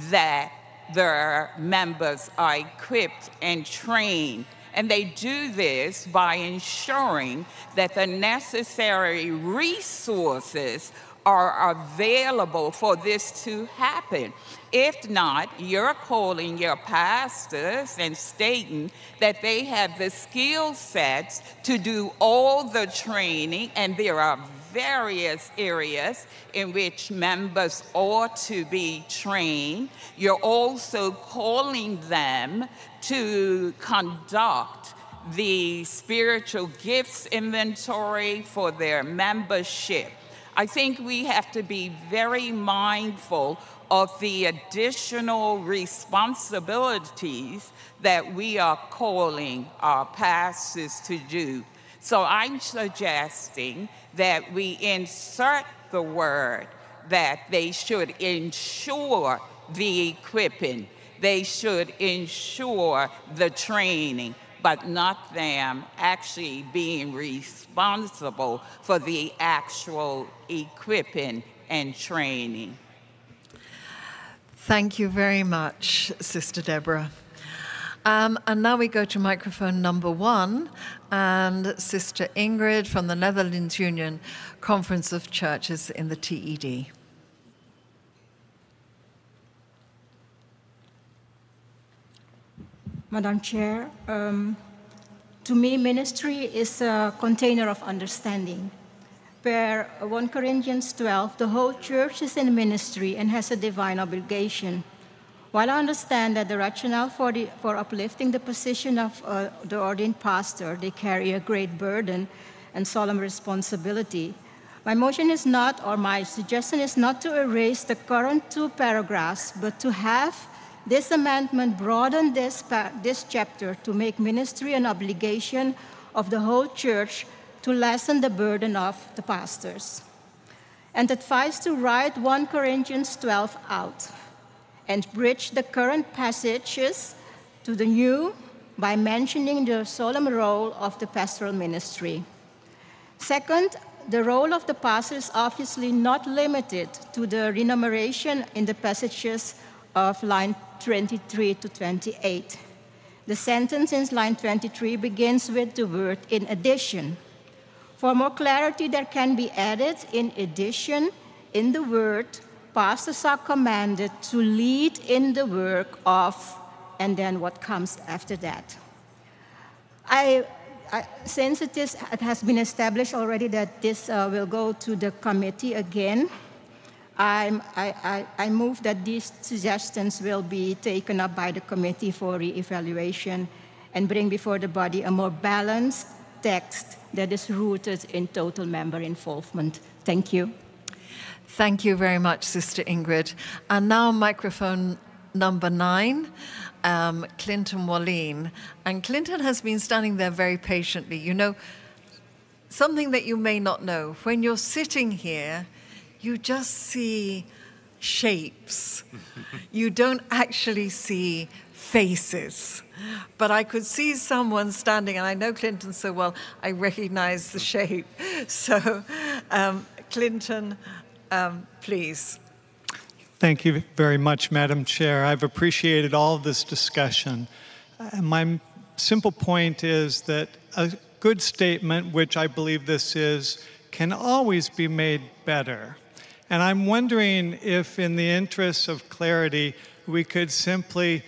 that their members are equipped and trained. And they do this by ensuring that the necessary resources are available for this to happen. If not, you're calling your pastors and stating that they have the skill sets to do all the training, and there are various areas in which members ought to be trained. You're also calling them to conduct the spiritual gifts inventory for their membership. I think we have to be very mindful of the additional responsibilities that we are calling our pastors to do. So I'm suggesting that we insert the word that they should ensure the equipping, they should ensure the training, but not them actually being responsible for the actual equipping and training. Thank you very much, Sister Deborah. And now we go to microphone number 1, and Sister Ingrid from the Netherlands Union Conference of Churches in the TED. Madam Chair, to me, ministry is a container of understanding. Per 1 Corinthians 12, the whole church is in ministry and has a divine obligation. While I understand that the rationale for uplifting the position of the ordained pastor, they carry a great burden and solemn responsibility, my motion is not, or my suggestion is not to erase the current 2 paragraphs, but to have this amendment broaden this chapter to make ministry an obligation of the whole church to lessen the burden of the pastors. And advise to write 1 Corinthians 12 out and bridge the current passages to the new by mentioning the solemn role of the pastoral ministry. Second, the role of the pastor is obviously not limited to the remuneration in the passages of line 23 to 28. The sentence in line 23 begins with the word "in addition." For more clarity, there can be added "in addition" in the word, pastors are commanded to lead in the work of, and then what comes after that. Since it has been established already that this will go to the committee again, I move that these suggestions will be taken up by the committee for re-evaluation and bring before the body a more balanced text that is rooted in total member involvement. Thank you. Thank you very much, Sister Ingrid. And now microphone number 9. Clinton Wallin. And Clinton has been standing there very patiently. You know, something that you may not know, when you're sitting here, you just see shapes. You don't actually see faces. But I could see someone standing, and I know Clinton so well, I recognize the shape. So, Clinton, please. Thank you very much, Madam Chair. I've appreciated all of this discussion. My simple point is that a good statement, which I believe this is, can always be made better. And I'm wondering if, in the interests of clarity, we could simply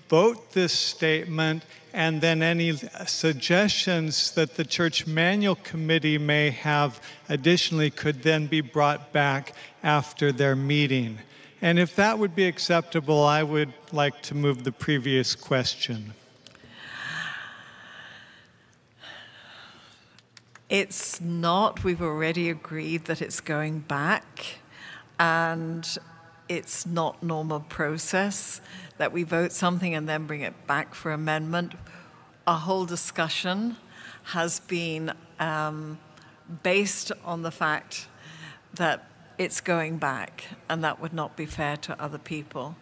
vote this statement, and then any suggestions that the Church Manual Committee may have additionally could then be brought back after their meeting. And if that would be acceptable, I would like to move the previous question. It's not. We've already agreed that it's going back, and it's not normal process that we vote something and then bring it back for amendment. Our whole discussion has been based on the fact that it's going back, and that would not be fair to other people.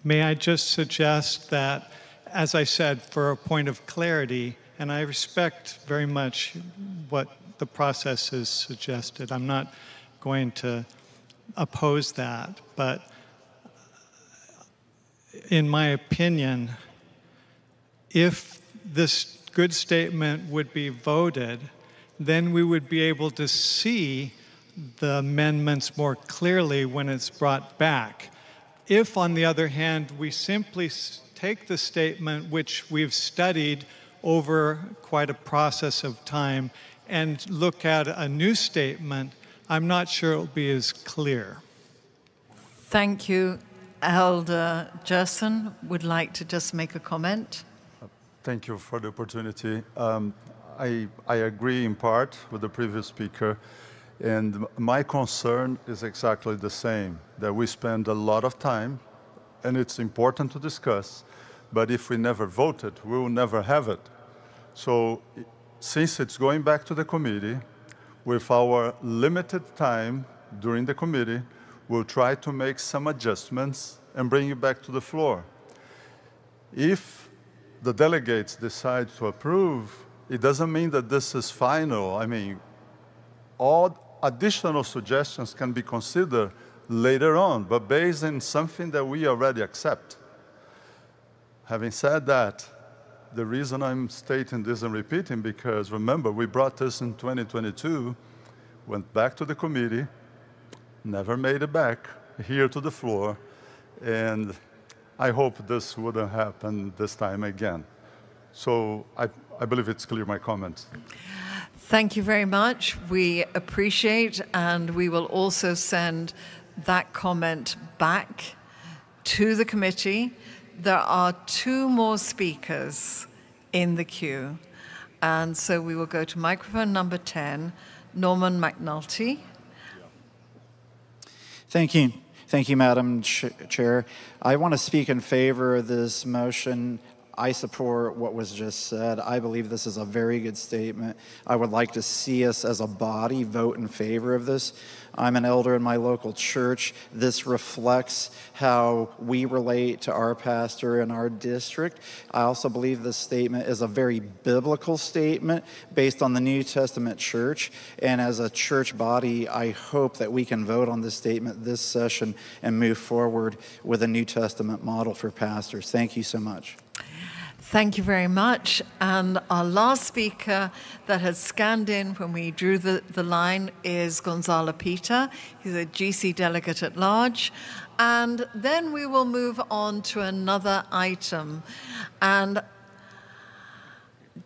May I just suggest that, as I said, for a point of clarity, and I respect very much what the process has suggested. I'm not going to oppose that, but in my opinion, if this good statement would be voted, then we would be able to see the amendments more clearly when it's brought back. If, on the other hand, we simply take the statement, which we've studied over quite a process of time, and look at a new statement, I'm not sure it'll be as clear. Thank you. Elder Gerson would like to just make a comment. Thank you for the opportunity. I agree in part with the previous speaker, and my concern is exactly the same, that we spend a lot of time, and it's important to discuss, but if we never vote it, we will never have it. So since it's going back to the committee, with our limited time during the committee, we'll try to make some adjustments and bring it back to the floor. If the delegates decide to approve, it doesn't mean that this is final. I mean, all additional suggestions can be considered later on, but based on something that we already accept. Having said that, the reason I'm stating this and repeating, because remember, we brought this in 2022, went back to the committee, never made it back here to the floor, and I hope this wouldn't happen this time again. So I believe it's clear, my comments. Thank you very much. We appreciate, and we will also send that comment back to the committee. There are 2 more speakers in the queue, and so we will go to microphone number 10, Norman McNulty. Thank you. Thank you, Madam Chair. I want to speak in favor of this motion. I support what was just said. I believe this is a very good statement. I would like to see us as a body vote in favor of this. I'm an elder in my local church. This reflects how we relate to our pastor in our district. I also believe this statement is a very biblical statement based on the New Testament church. And as a church body, I hope that we can vote on this statement this session and move forward with a New Testament model for pastors. Thank you so much. Thank you very much. And our last speaker that had scanned in when we drew the line is Gonzalo Pita. He's a GC delegate at large. And then we will move on to another item. And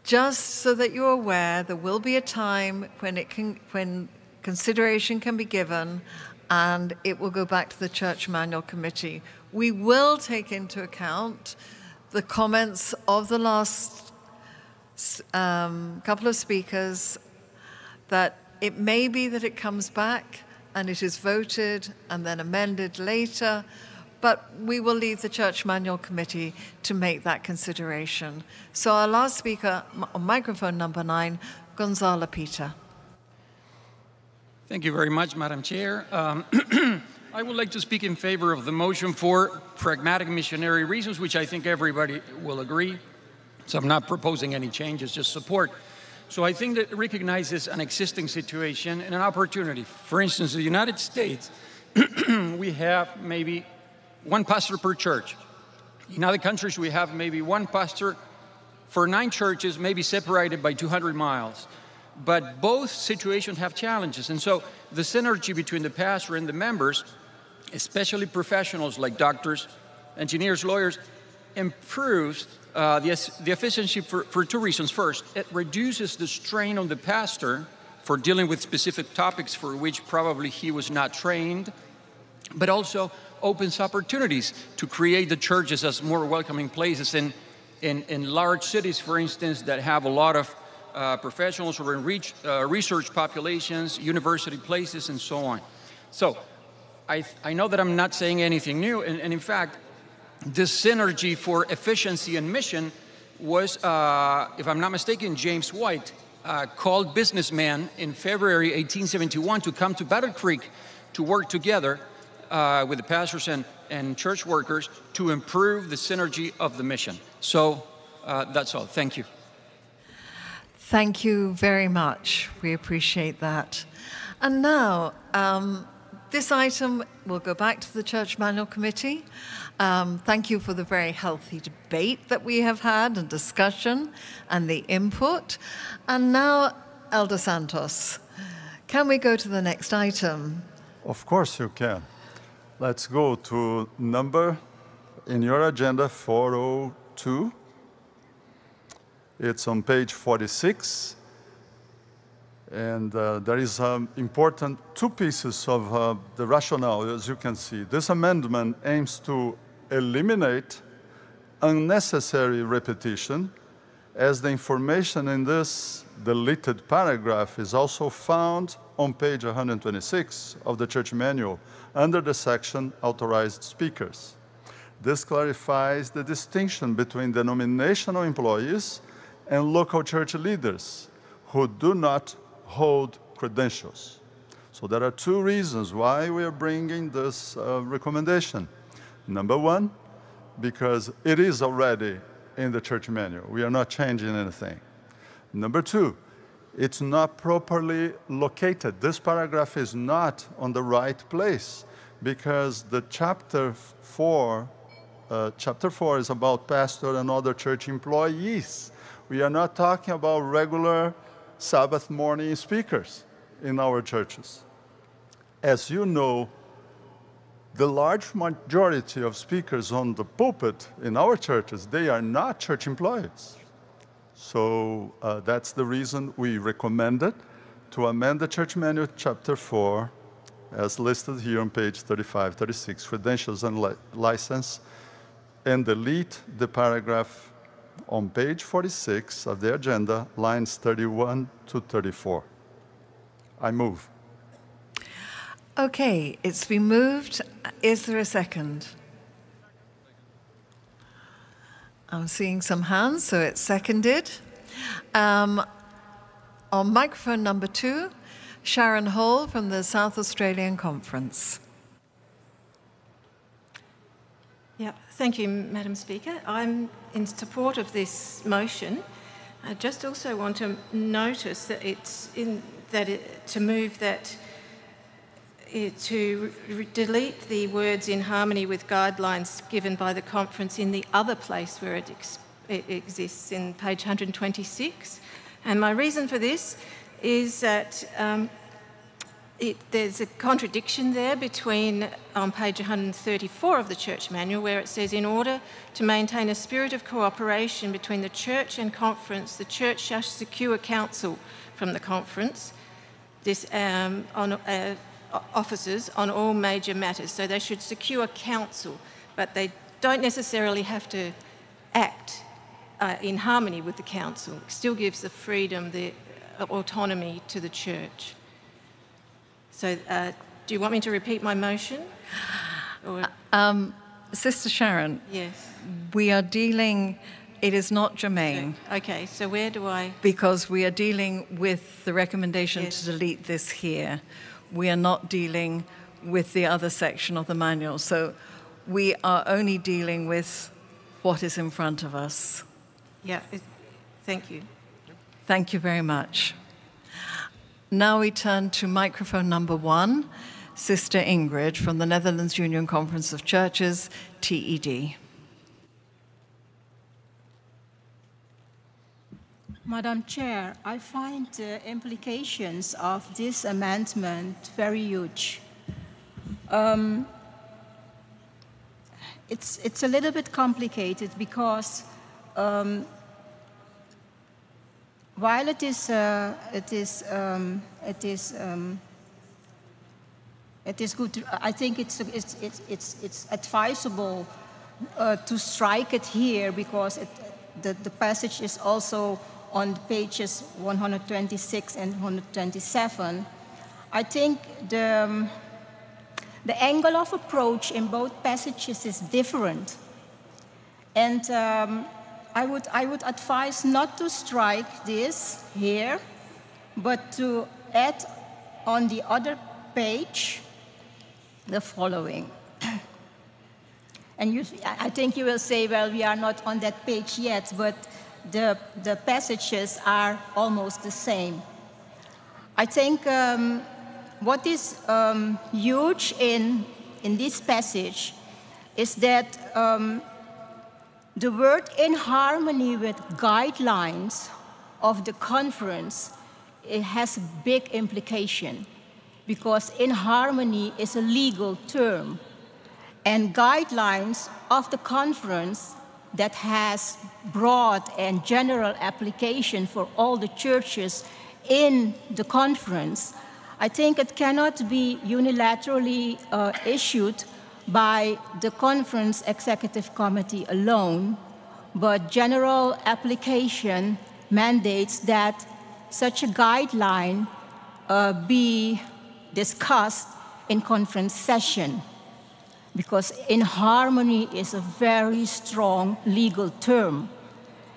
just so that you're aware, there will be a time when consideration can be given, and it will go back to the Church Manual Committee. We will take into account the comments of the last couple of speakers, that it may be that it comes back and it is voted and then amended later, but we will leave the Church Manual Committee to make that consideration. So our last speaker on microphone number 9, Gonzalo Pita. Thank you very much, Madam Chair. I would like to speak in favor of the motion for pragmatic missionary reasons, which I think everybody will agree. So I'm not proposing any changes, just support. So I think that it recognizes an existing situation and an opportunity. For instance, in the United States, we have maybe one pastor per church. In other countries, we have maybe one pastor for 9 churches, maybe separated by 200 miles. But both situations have challenges. And so the synergy between the pastor and the members, especially professionals like doctors, engineers, lawyers, improves the efficiency for 2 reasons. First, it reduces the strain on the pastor for dealing with specific topics for which probably he was not trained, but also opens opportunities to create the churches as more welcoming places in large cities, for instance, that have a lot of professionals or in research populations, university places, and so on. So I know that I'm not saying anything new, and in fact, this synergy for efficiency and mission was, if I'm not mistaken, James White called businessmen in February 1871 to come to Battle Creek to work together with the pastors and church workers to improve the synergy of the mission. So that's all. Thank you. Thank you very much. We appreciate that. And now, this item will go back to the Church Manual Committee. Thank you for the very healthy debate that we have had and discussion and the input. And now, Elder Santos, can we go to the next item? Of course you can. Let's go to number in your agenda 402. It's on page 46. And there is important 2 pieces of the rationale, as you can see. This amendment aims to eliminate unnecessary repetition, as the information in this deleted paragraph is also found on page 126 of the Church Manual under the section Authorized Speakers. This clarifies the distinction between denominational employees and local church leaders who do not hold credentials. So there are 2 reasons why we are bringing this recommendation. Number 1, because it is already in the Church Manual. We are not changing anything. Number 2, it's not properly located. This paragraph is not on the right place because the chapter 4 is about pastor and other church employees. We are not talking about regular Sabbath morning speakers in our churches. As you know, the large majority of speakers on the pulpit in our churches, they are not church employees. So that's the reason we recommended to amend the Church Manual chapter 4 as listed here on page 35, 36, credentials and license, and delete the paragraph on page 46 of the agenda, lines 31 to 34. I move. Okay, it's been moved. Is there a second? I'm seeing some hands, so it's seconded. On microphone number 2, Sharon Hall from the South Australian Conference. Yeah, thank you, Madam Speaker. I'm in support of this motion. I just also want to notice that to delete the words in harmony with guidelines given by the conference in the other place where it exists in page 126. And my reason for this is that there's a contradiction there between on page 134 of the Church Manual, where it says, in order to maintain a spirit of cooperation between the Church and Conference, the Church shall secure counsel from the Conference on officers on all major matters. So they should secure counsel, but they don't necessarily have to act in harmony with the Council. It still gives the freedom, the autonomy to the Church. So do you want me to repeat my motion? Or? Sister Sharon, yes. We are dealing, it is not germane. Okay, so where do I? Because we are dealing with the recommendation yes. to delete this here. We are not dealing with the other section of the manual. So we are only dealing with what is in front of us. Yeah, thank you. Thank you very much. Now we turn to microphone number 1, Sister Ingrid from the Netherlands Union Conference of Churches, TED. Madam Chair, I find the implications of this amendment very huge. It's a little bit complicated because while it is good, I think it's advisable to strike it here because the passage is also on pages 126 and 127. I think the angle of approach in both passages is different, and I would advise not to strike this here, but to add on the other page the following. And I think you will say, well, we are not on that page yet, but the passages are almost the same. I think what is huge in this passage is that the word in harmony with guidelines of the conference, it has a big implication because in harmony is a legal term, and guidelines of the conference that has broad and general application for all the churches in the conference. I think it cannot be unilaterally issued by the conference executive committee alone, but general application mandates that such a guideline be discussed in conference session, because in harmony is a very strong legal term,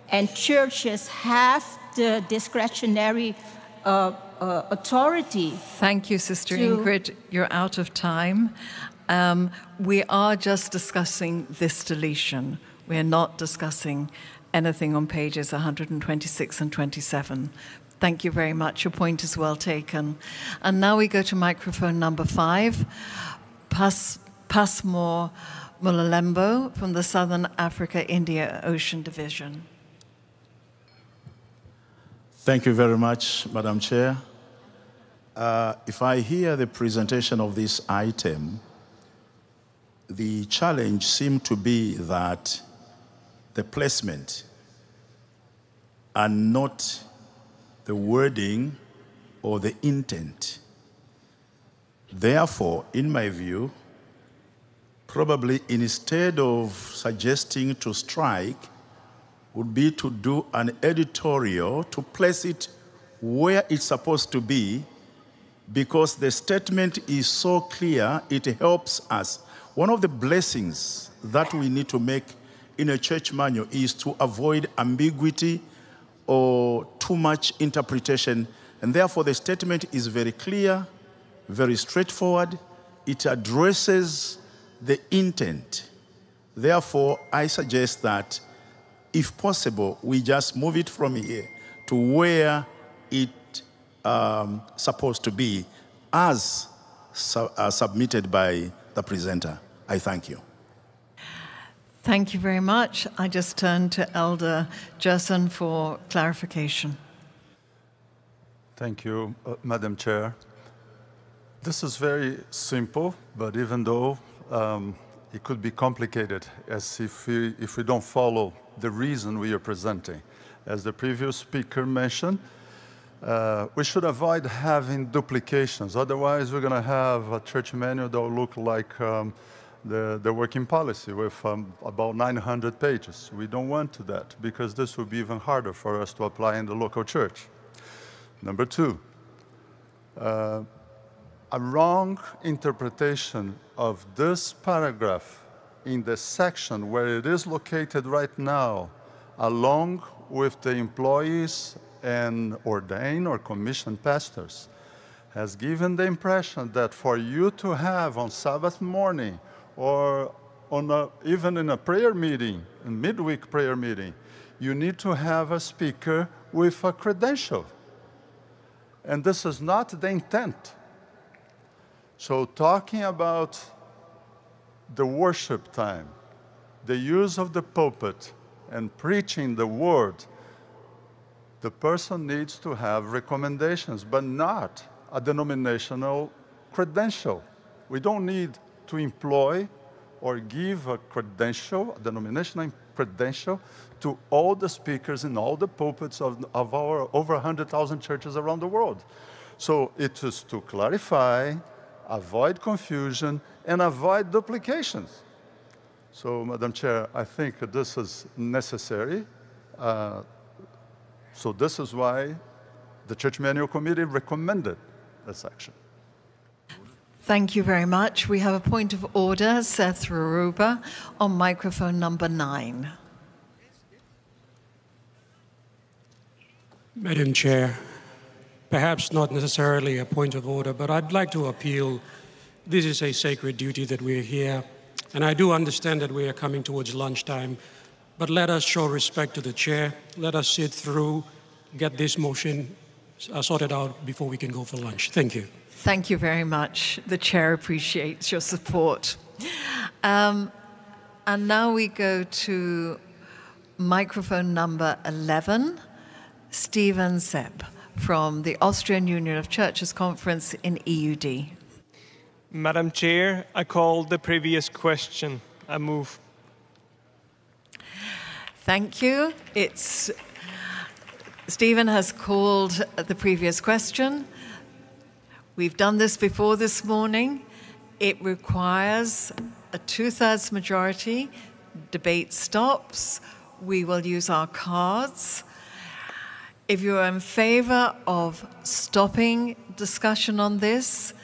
and churches have the discretionary authority. Thank you, Sister Ingrid. You're out of time. We are just discussing this deletion. We are not discussing anything on pages 126 and 27. Thank you very much. Your point is well taken. And now we go to microphone number 5, Passmore Mulalembo from the Southern Africa India Ocean Division. Thank you very much, Madam Chair. If I hear the presentation of this item, the challenge seemed to be that the placement and not the wording or the intent. Therefore, in my view, probably instead of suggesting to strike, would be to do an editorial to place it where it's supposed to be, because the statement is so clear, it helps us. One of the blessings that we need to make in a church manual is to avoid ambiguity or too much interpretation. And therefore, the statement is very clear, very straightforward. It addresses the intent. Therefore, I suggest that, if possible, we just move it from here to where it's supposed to be, as submitted by the presenter. I thank you. Thank you very much. I just turn to Elder Gerson for clarification. Thank you, Madam Chair. This is very simple, but even though it could be complicated, as if we don't follow the reason we are presenting. As the previous speaker mentioned, we should avoid having duplications. Otherwise, we're going to have a church manual that will look like the working policy with about 900 pages. We don't want to that, because this will be even harder for us to apply in the local church. Number two, a wrong interpretation of this paragraph in the section where it is located right now, along with the employees and ordained or commissioned pastors, has given the impression that for you to have on Sabbath morning or even in a prayer meeting, a midweek prayer meeting, you need to have a speaker with a credential. And this is not the intent. So talking about the worship time, the use of the pulpit, and preaching the word, the person needs to have recommendations, but not a denominational credential. We don't need to employ or give a credential, a denominational credential, to all the speakers in all the pulpits of our over 100,000 churches around the world. So it is to clarify, avoid confusion, and avoid duplications. So, Madam Chair, I think this is necessary. So this is why the Church Manual Committee recommended this action. Thank you very much. We have a point of order, Seth Ruruba, on microphone number 9. Madam Chair, perhaps not necessarily a point of order, but I'd like to appeal. This is a sacred duty that we're here, and I do understand that we are coming towards lunchtime, but let us show respect to the chair. Let us sit through, get this motion sorted out before we can go for lunch. Thank you. Thank you very much. The chair appreciates your support. And now we go to microphone number 11, Stephen Sepp from the Austrian Union of Churches Conference in EUD. Madam Chair, I call the previous question. I move. Thank you. Stephen has called the previous question. We've done this before this morning. It requires a 2/3 majority. Debate stops. We will use our cards. If you're in favor of stopping discussion on this,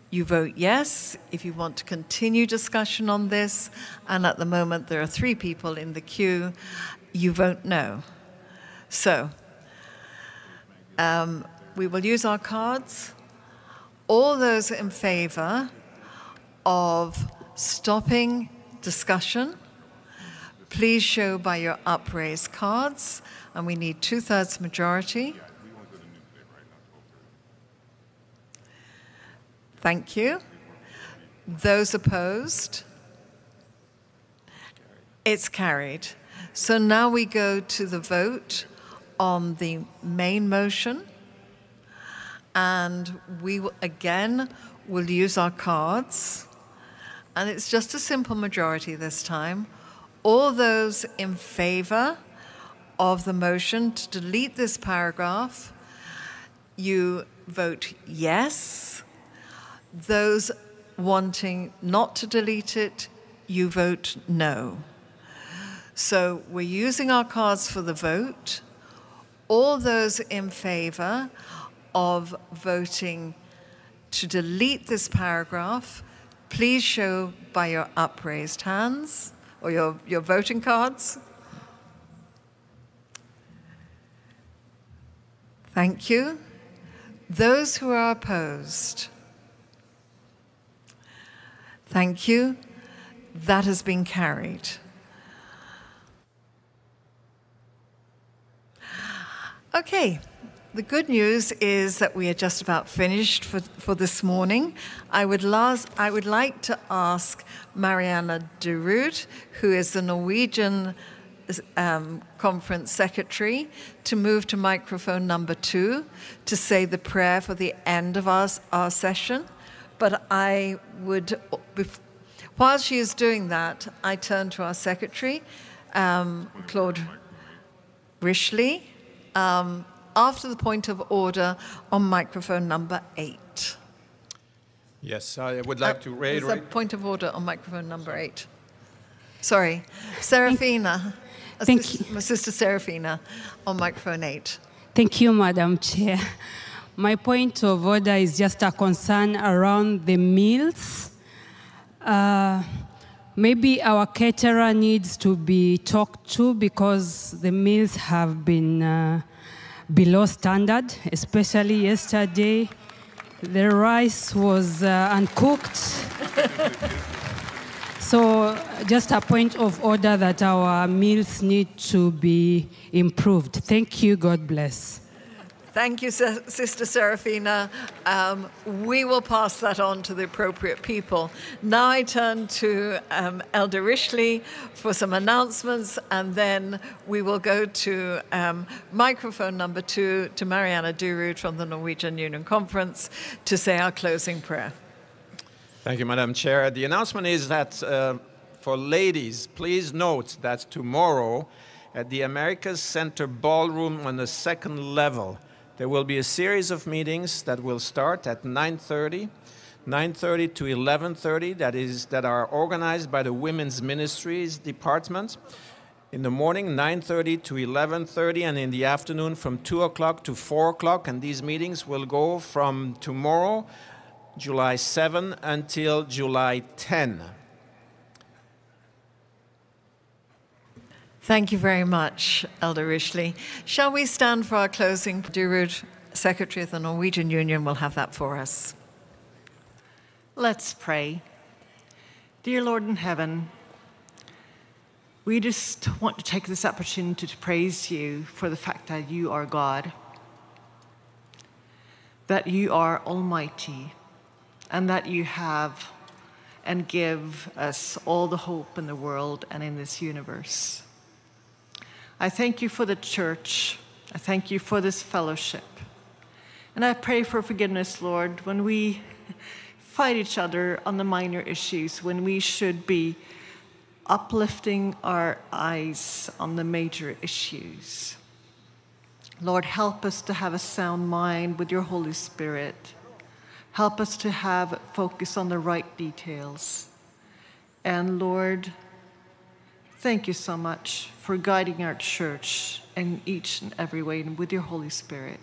you vote yes. If you want to continue discussion on this, and at the moment there are 3 people in the queue, you vote no. So, we will use our cards. All those in favor of stopping discussion, please show by your upraised cards, and we need 2/3 majority. Thank you. Those opposed? It's carried. So now we go to the vote on the main motion. And we again will use our cards. And it's just a simple majority this time. All those in favor of the motion to delete this paragraph, you vote yes. Those wanting not to delete it, you vote no. So we're using our cards for the vote. All those in favor of voting to delete this paragraph, please show by your upraised hands. or your voting cards. Thank you. Those who are opposed? Thank you. That has been carried. Okay. The good news is that we are just about finished for this morning. I would like to ask Mariana de Rood, who is the Norwegian Conference Secretary, to move to microphone number 2 to say the prayer for the end of our session. But I would, while she is doing that, I turn to our Secretary, Claude Rishley, after the point of order on microphone number 8. Yes, I would like to reiterate. There's a point of order on microphone number 8. Sorry, Serafina. Thank you. My sister Serafina on microphone 8. Thank you, Madam Chair. My point of order is just a concern around the meals. Maybe our caterer needs to be talked to because the meals have been below standard, especially yesterday. The rice was uncooked. So just a point of order that our meals need to be improved. Thank you. God bless. Thank you, Sister Serafina. We will pass that on to the appropriate people. Now I turn to Elder Rishley for some announcements, and then we will go to microphone number 2 to Mariana de Rood from the Norwegian Union Conference to say our closing prayer. Thank you, Madam Chair. The announcement is that for ladies, please note that tomorrow at the Americas Center Ballroom on the 2nd level, there will be a series of meetings that will start at 9:30 to 11:30, that are organized by the Women's Ministries Department. In the morning, 9:30 to 11:30, and in the afternoon from 2 o'clock to 4 o'clock. And these meetings will go from tomorrow, July 7, until July 10. Thank you very much, Elder Rishley. Shall we stand for our closing? De Rood, Secretary of the Norwegian Union, will have that for us. Let's pray. Dear Lord in heaven, we just want to take this opportunity to praise you for the fact that you are God, that you are almighty, and that you have and give us all the hope in the world and in this universe. I thank you for the church. I thank you for this fellowship. And I pray for forgiveness, Lord, when we fight each other on the minor issues, when we should be uplifting our eyes on the major issues. Lord, help us to have a sound mind with your Holy Spirit. Help us to have focus on the right details. And Lord, thank you so much for guiding our church in each and every way and with your Holy Spirit.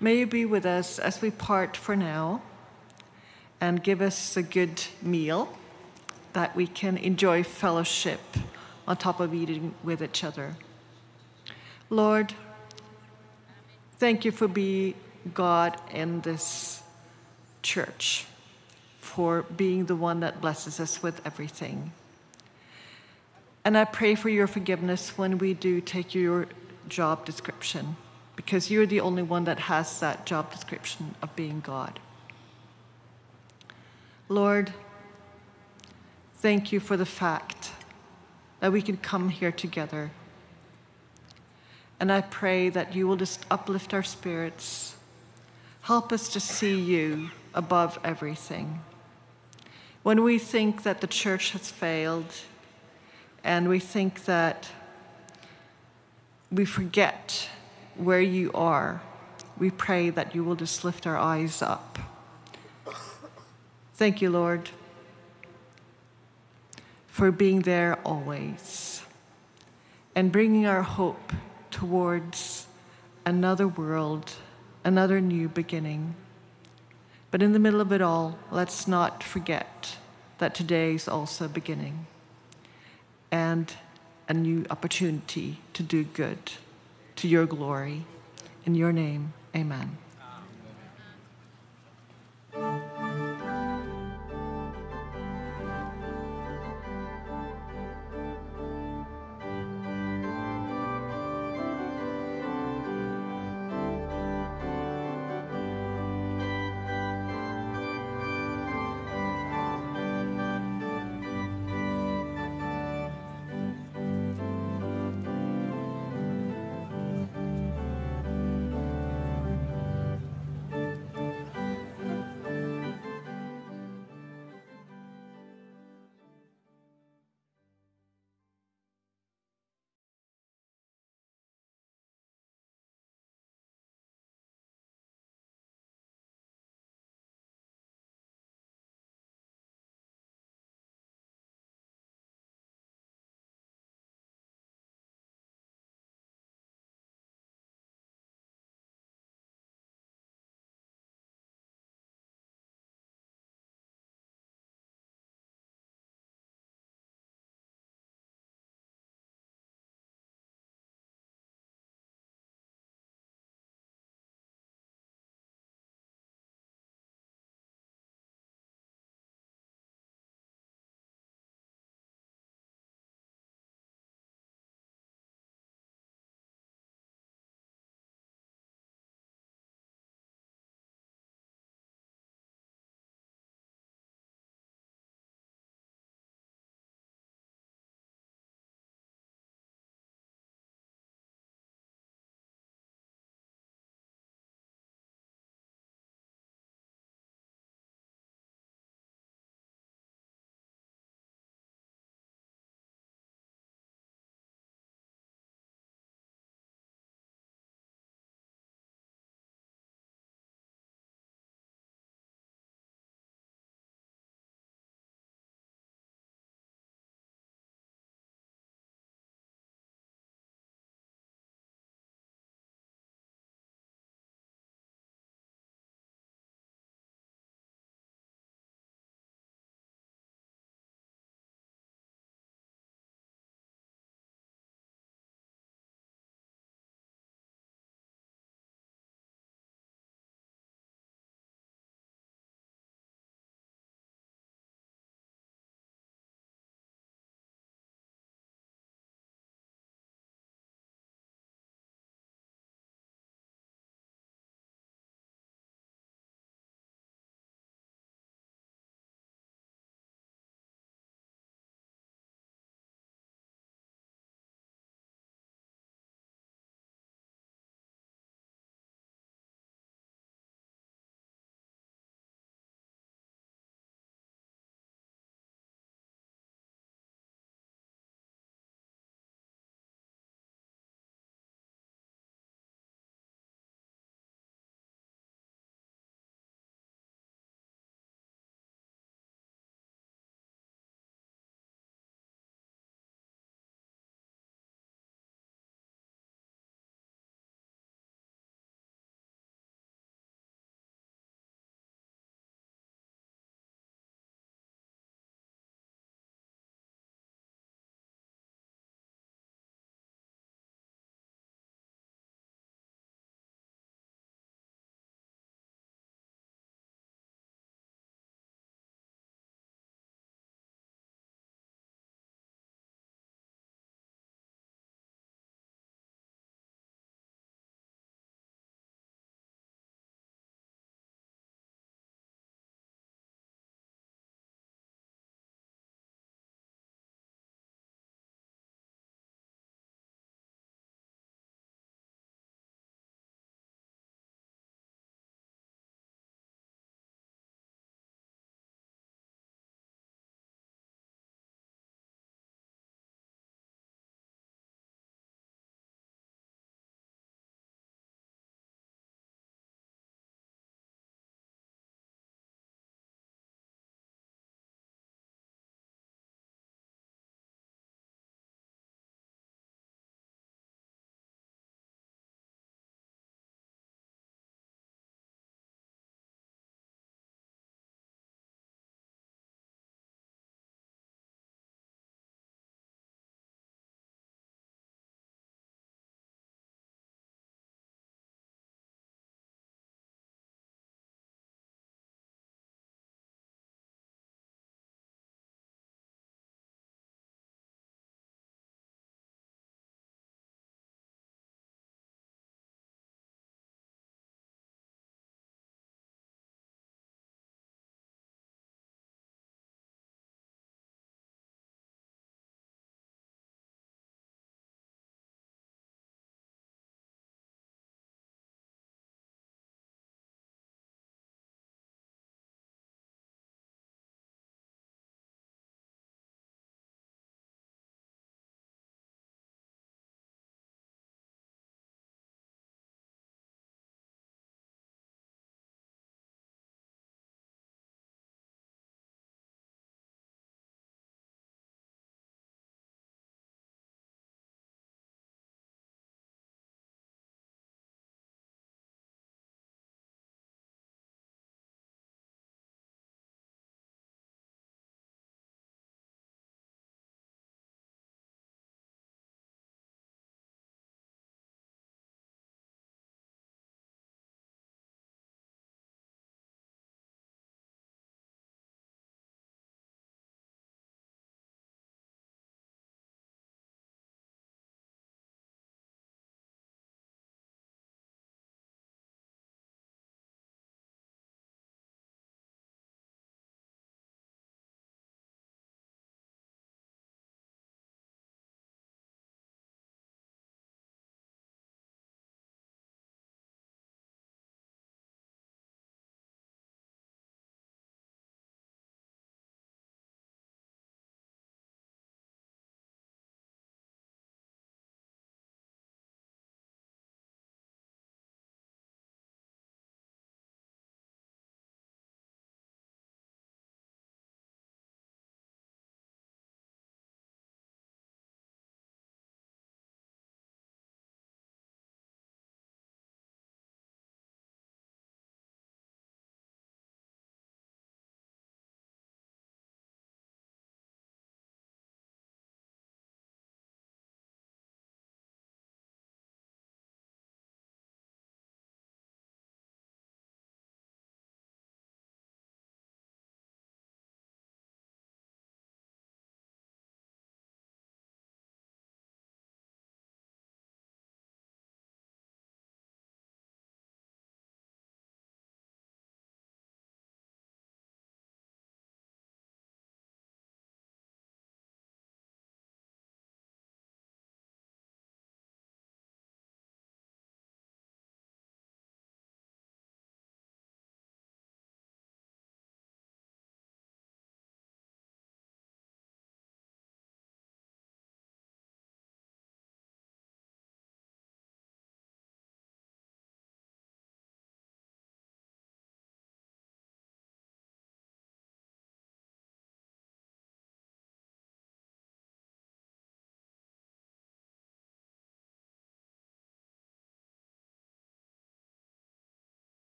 May you be with us as we part for now and give us a good meal that we can enjoy fellowship on top of eating with each other. Lord, thank you for being God in this church, for being the one that blesses us with everything. And I pray for your forgiveness when we do take your job description, because you're the only one that has that job description of being God. Lord, thank you for the fact that we can come here together. And I pray that you will just uplift our spirits. Help us to see you above everything. When we think that the church has failed, and we think that we forget where you are, we pray that you will just lift our eyes up. Thank you, Lord, for being there always and bringing our hope towards another world, another new beginning. But in the middle of it all, let's not forget that today is also a beginning. and a new opportunity to do good to your glory. In your name, amen.